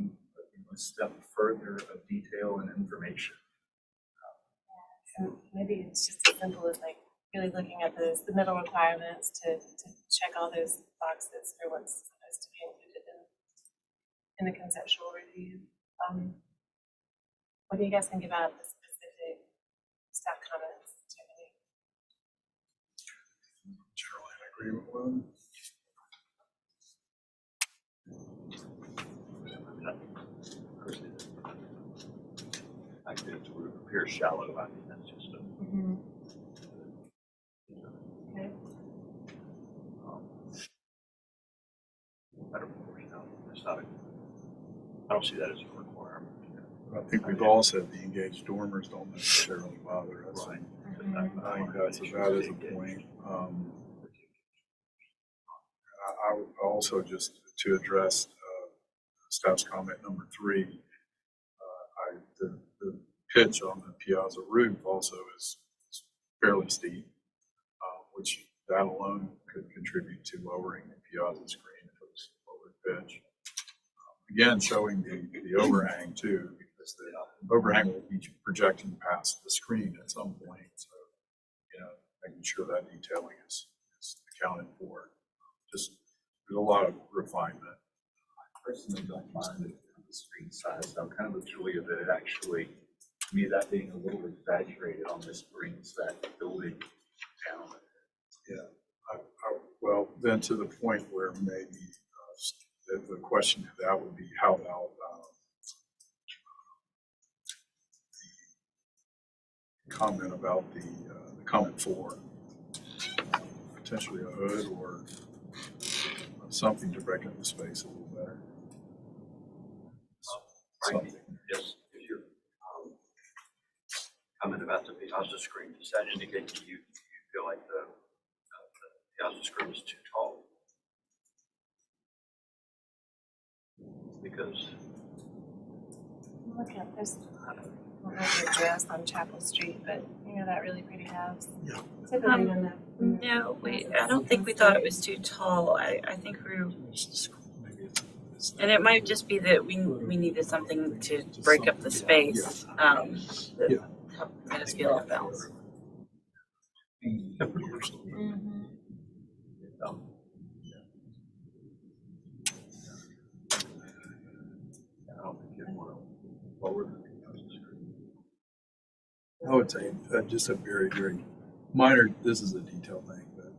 S2: step further of detail and information.
S12: So maybe it's just as simple as like really looking at the submittal requirements to check all those boxes for what's supposed to be included in in the conceptual review. What do you guys think about the specific staff comments, Tiffany?
S8: Generally in agreement with them.
S7: I think it's appears shallow. I mean, that's just a.
S12: Okay.
S7: I don't know. It's not a. I don't see that as a requirement.
S8: I think we've all said the engaged dormers don't necessarily bother us.
S7: Right.
S8: I think that is a point. I would also just to address staff's comment number 3. The pitch on the piazza roof also is fairly steep, which that alone could contribute to lowering the piazza screen if it was lower pitch. Again, showing the overhang too, because the overhang will be projecting past the screen at some point. So, making sure that detailing is accounted for. Just there's a lot of refinement.
S2: I personally don't mind the screen size. I'm kind of with Julia that it actually, to me, that being a little exaggerated on this brings that building down.
S8: Yeah. Well, then to the point where maybe the question of that would be how about the comment about the comment 4, potentially a hood or something to break up the space a little better.
S7: Frankie, yes, if your comment about the piazza screen, does that indicate to you feel like the piazza screen is too tall? Because
S12: Look at this. I don't know if you're dressed on Chapel Street, but that really pretty house.
S8: Yeah.
S1: No, I don't think we thought it was too tall. I think we were, and it might just be that we needed something to break up the space. That made us feel off balance.
S7: I don't think you want to lower the piazza screen.
S8: I would say just a very, very minor, this is a detail thing, but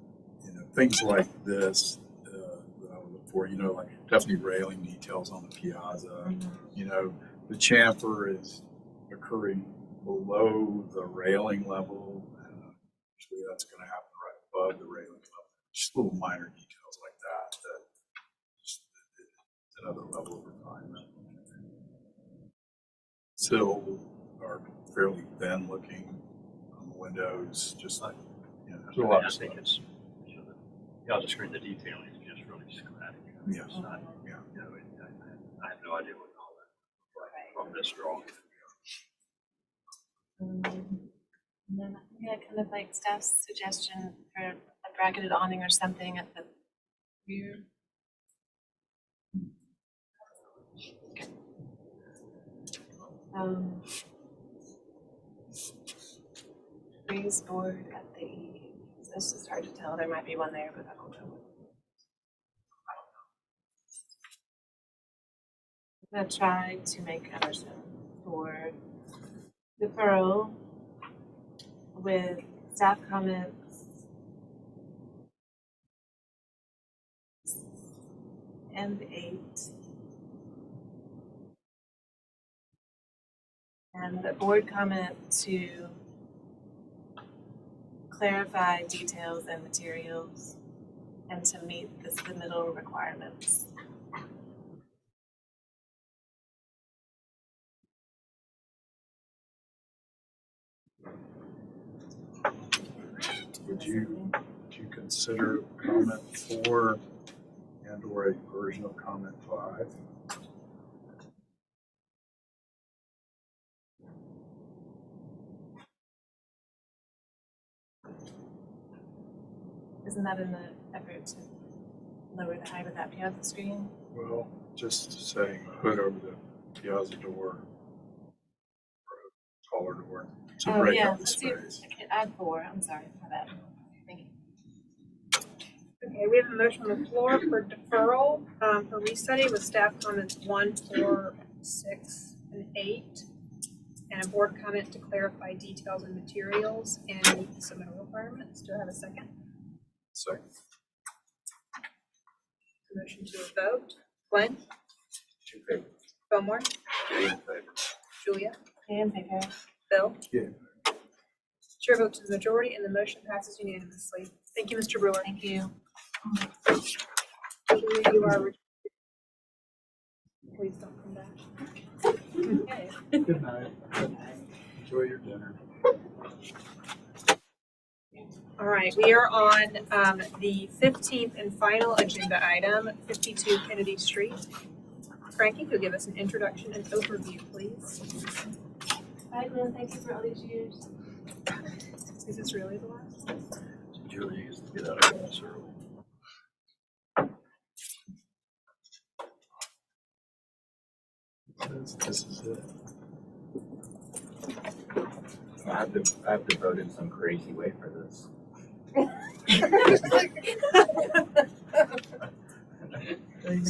S8: things like this that I would look for, like definitely railing details on the piazza. The chamfer is occurring below the railing level, and usually that's going to happen right above the railing level. Just little minor details like that just another level of refinement. Sills are fairly thin looking on the windows, just like, there's a lot of
S7: I
S8: stuff.
S7: think it's, the piazza screen, the detailing is just really schematic.
S8: Yes.
S7: It's not, I have no idea what all that from this drawing.
S12: And then kind of like staff's suggestion for a bracketed awning or something at the rear. Raised board at the eaves. It's just hard to tell. There might be one there, but I don't know. I'm gonna try to make a version for the furrow with staff comments and 8. And the board comment to clarify details and materials and to meet the submittal requirements.
S8: Would you consider comment 4 and or a version of comment 5?
S12: Isn't that in the effort to lower the height of that piazza screen?
S8: Well, just saying hood over the piazza door, or a taller door to break up the
S12: let's do-
S8: space.
S12: I can add 4. I'm sorry for that. Thank you.
S4: Okay, we have a motion on the floor for deferral, for restudy with staff comments 1, 4, 6, and 8. And a board comment to clarify details and materials and meet the submittal requirements. Do I have a second?
S2: Second.
S4: Motion to a vote. Glenn?
S10: In favor.
S4: Fillmore?
S10: In favor.
S4: Julia?
S12: In favor. Bill?
S2: Yeah.
S4: Chair votes to the majority and the motion passes unanimously. Thank you, Mr. Brewer.
S12: Thank you.
S4: You are. Please don't come back. Okay.
S2: Good night. Enjoy your dinner.
S4: All right, we are on the 15th and final agenda item, 52 Kennedy Street. Frankie, could you give us an introduction and overview, please?
S6: Hi, Glenn. Thank you for all these years.
S4: Is this really the last one?
S7: Julia used to get out of class early.
S2: This is it.
S10: I've devoted some crazy way for this.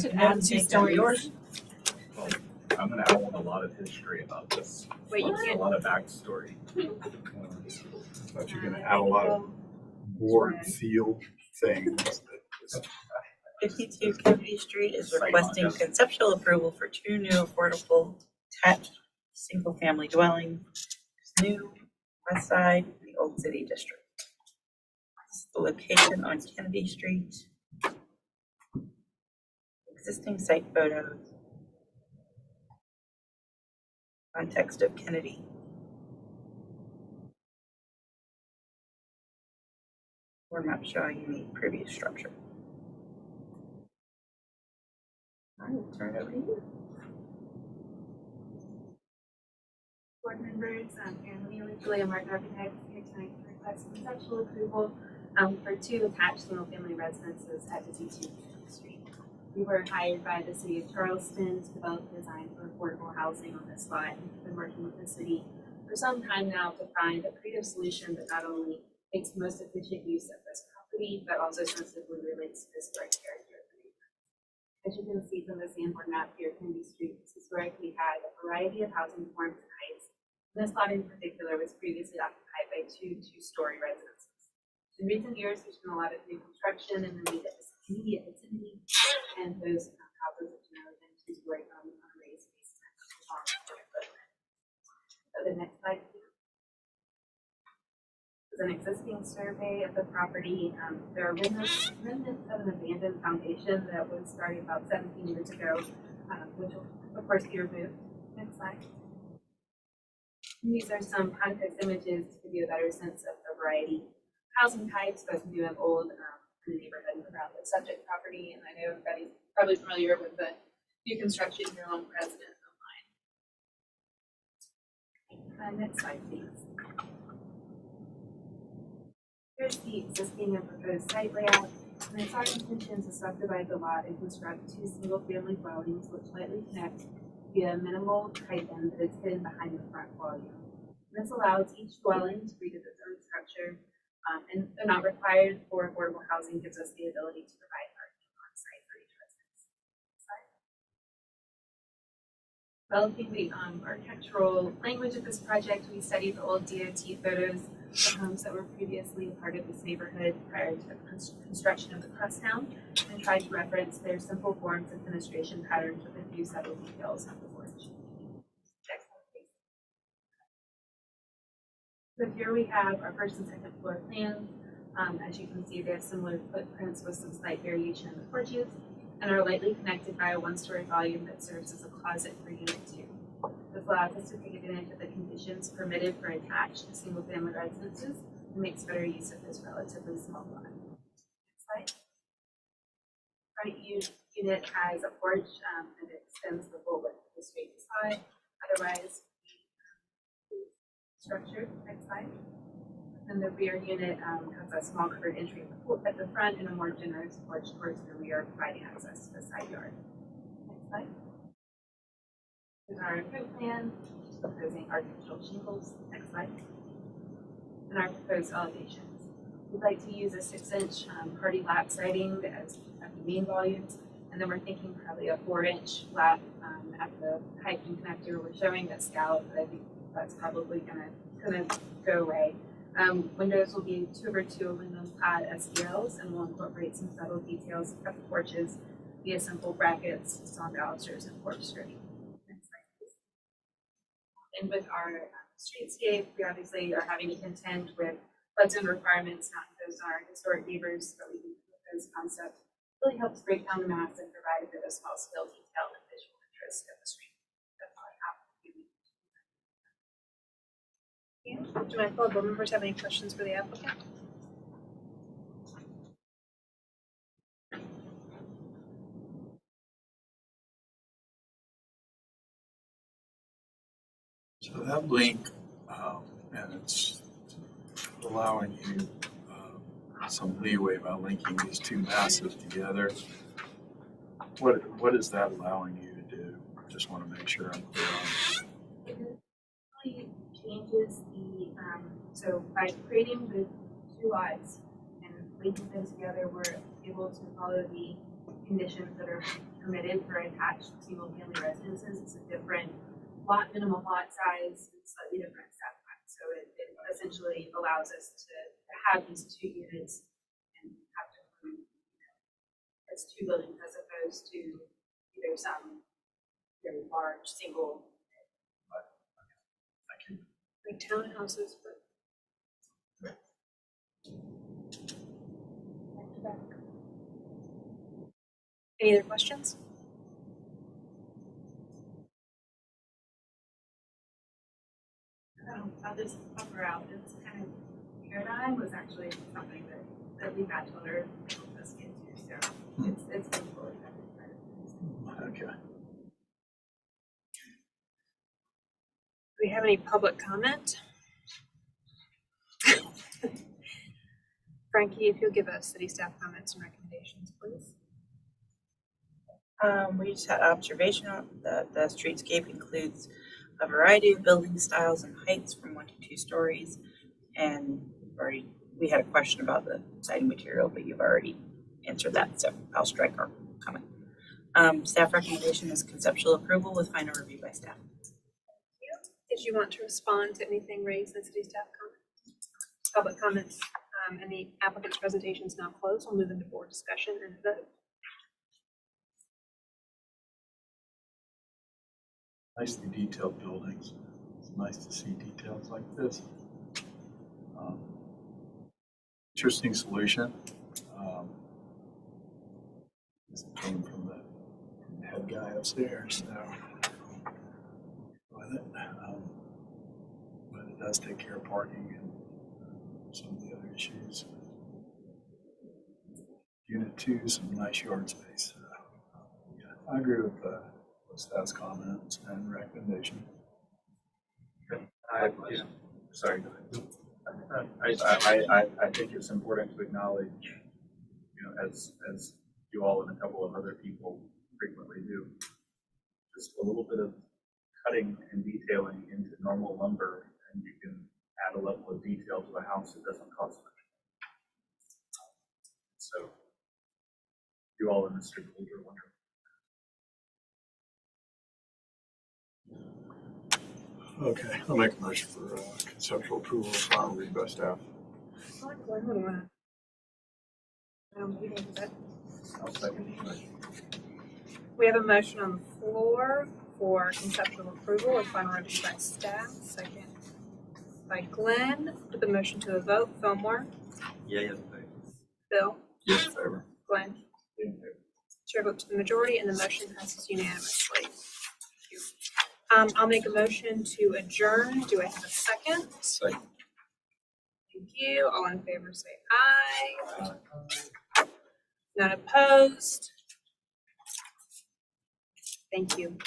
S12: Should add two stories.
S10: I'm gonna add a lot of history about this.
S4: Wait, you
S10: A
S4: can't.
S10: lot of backstory.
S8: But you're gonna add a lot of board feel things.
S1: 52 Kennedy Street is requesting conceptual approval for 2 new affordable attached single-family dwellings, new west side, the Old City District. This is the location on Kennedy Street. Existing site photos. Context of Kennedy. Floor map showing the previous structure. I will turn it over to you.
S6: Board members, Erin Lee, Julia Martin, architect, here tonight to request conceptual approval for 2 attached single-family residences at 52 Kennedy Street. We were hired by the city of Charleston to develop a design for affordable housing on this lot, and we've been working with the city for some time now to find a creative solution that not only makes the most efficient use of this property, but also sensitively relates to the historic character of the neighborhood. As you can see from the Sanborn map here, Kennedy Street has historically had a variety of housing forms and heights. This lot in particular was previously occupied by 2 two-story residences. In recent years, there's been a lot of new construction in the immediate vicinity, and those houses have generally been 2-story on raised basement. So the next slide, please. Is an existing survey of the property. There are remnants of an abandoned foundation that was started about 17 years ago, which will, of course, be removed. Next slide. These are some context images to give you a better sense of the variety of housing types, both new and old, in the neighborhood around the subject property. And I know everybody's probably familiar with the new construction here along President line. Next slide, please. Here's the existing and proposed site layout. And it's our intention to subdivide the lot and construct 2 single-family dwellings which lightly connect via minimal pipe end that is hidden behind the front wall unit. This allows each dwelling to read as its own structure, and they're not required for affordable housing, gives us the ability to provide parking on site for each residence. Developing the architectural language of this project, we studied the old DOT photos of homes that were previously a part of this neighborhood prior to the construction of the crosstown, and tried to reference their simple forms and fenestration patterns with a few subtle details of the porch. So here we have our first and second floor plans. As you can see, they have similar footprints with some slight variation in the porches, and are lightly connected by a 1-story volume that serves as a closet for unit 2. This allows us to take advantage of the conditions permitted for attached single-family residences and makes better use of this relatively small lot. Next slide. Front unit has a porch that extends the full width of the straight side. Otherwise, structure. Next slide. And the rear unit has a small covered entry at the front and a more generous porch towards the rear, providing access to the side yard. Next slide. Here's our approved plan, proposing architectural shingles. Next slide. And our proposed elevations.
S19: we'd like to use a 6-inch hardy lap siding as at the main volumes. And then we're thinking probably a 4-inch lap at the hiking connector. We're showing a scout, but I think that's probably gonna go away. Windows will be 2x2 aluminum clad SDLs, and we'll incorporate some subtle details of the porches via simple brackets, sawn balusters, and porch skirting. And with our streetscape, we obviously are having to contend with flood zone requirements not imposed on our historic neighbors, but we think that this concept really helps break down the mass and provide a bit of small scale detail and visual interest of the street. That's all I have.
S4: Do my fellow board members have any questions for the applicant?
S8: So that link, and it's allowing you some leeway by linking these two masses together. What is that allowing you to do? I just want to make sure I'm clear on it.
S19: It really changes the, so by creating the two lots and linking them together, we're able to follow the conditions that are permitted for attached single-family residences. It's a different lot, minimum lot size, and slightly different setback. So it essentially allows us to have these two units and have them as two buildings as opposed to either some very large single.
S4: Like townhouses, but. Any other questions?
S19: I'll just offer out, this kind of paradigm was actually something that we had to learn us into, so it's been cool.
S8: Okay.
S4: Do we have any public comment? Frankie, if you'll give us city staff comments and recommendations, please.
S1: We just had observation that the streetscape includes a variety of building styles and heights from 1 to 2 stories. And we had a question about the siding material, but you've already answered that, so I'll strike our comment. Staff recommendation is conceptual approval with final review by staff.
S4: Did you want to respond to anything raised in city staff comments? Public comments, and the applicant's presentation is now closed. We'll move into board discussion and vote.
S8: Nicely detailed buildings. It's nice to see details like this. Interesting solution. This came from the head guy upstairs, so with it. But it does take care of parking and some of the other issues. Unit 2, some nice yard space. Yeah, I agree with staff's comments and recommendation.
S2: Sorry. I think it's important to acknowledge, as you all and a couple of other people frequently do, just a little bit of cutting and detailing into normal lumber, and you can add a level of detail to a house that doesn't cost much. So, you all in the street are wonderful.
S8: Okay, I'll make a motion for conceptual approval of final read by staff.
S4: We have a motion on the floor for conceptual approval with final review by staff. Second by Glenn. Put the motion to a vote. Fillmore.
S17: Yeah.
S4: Bill.
S8: Yes, in favor.
S4: Glenn. Chair votes to the majority, and the motion passes unanimously. I'll make a motion to adjourn. Do I have a second?
S8: Second.
S4: Thank you. All in favor say aye. None opposed. Thank you.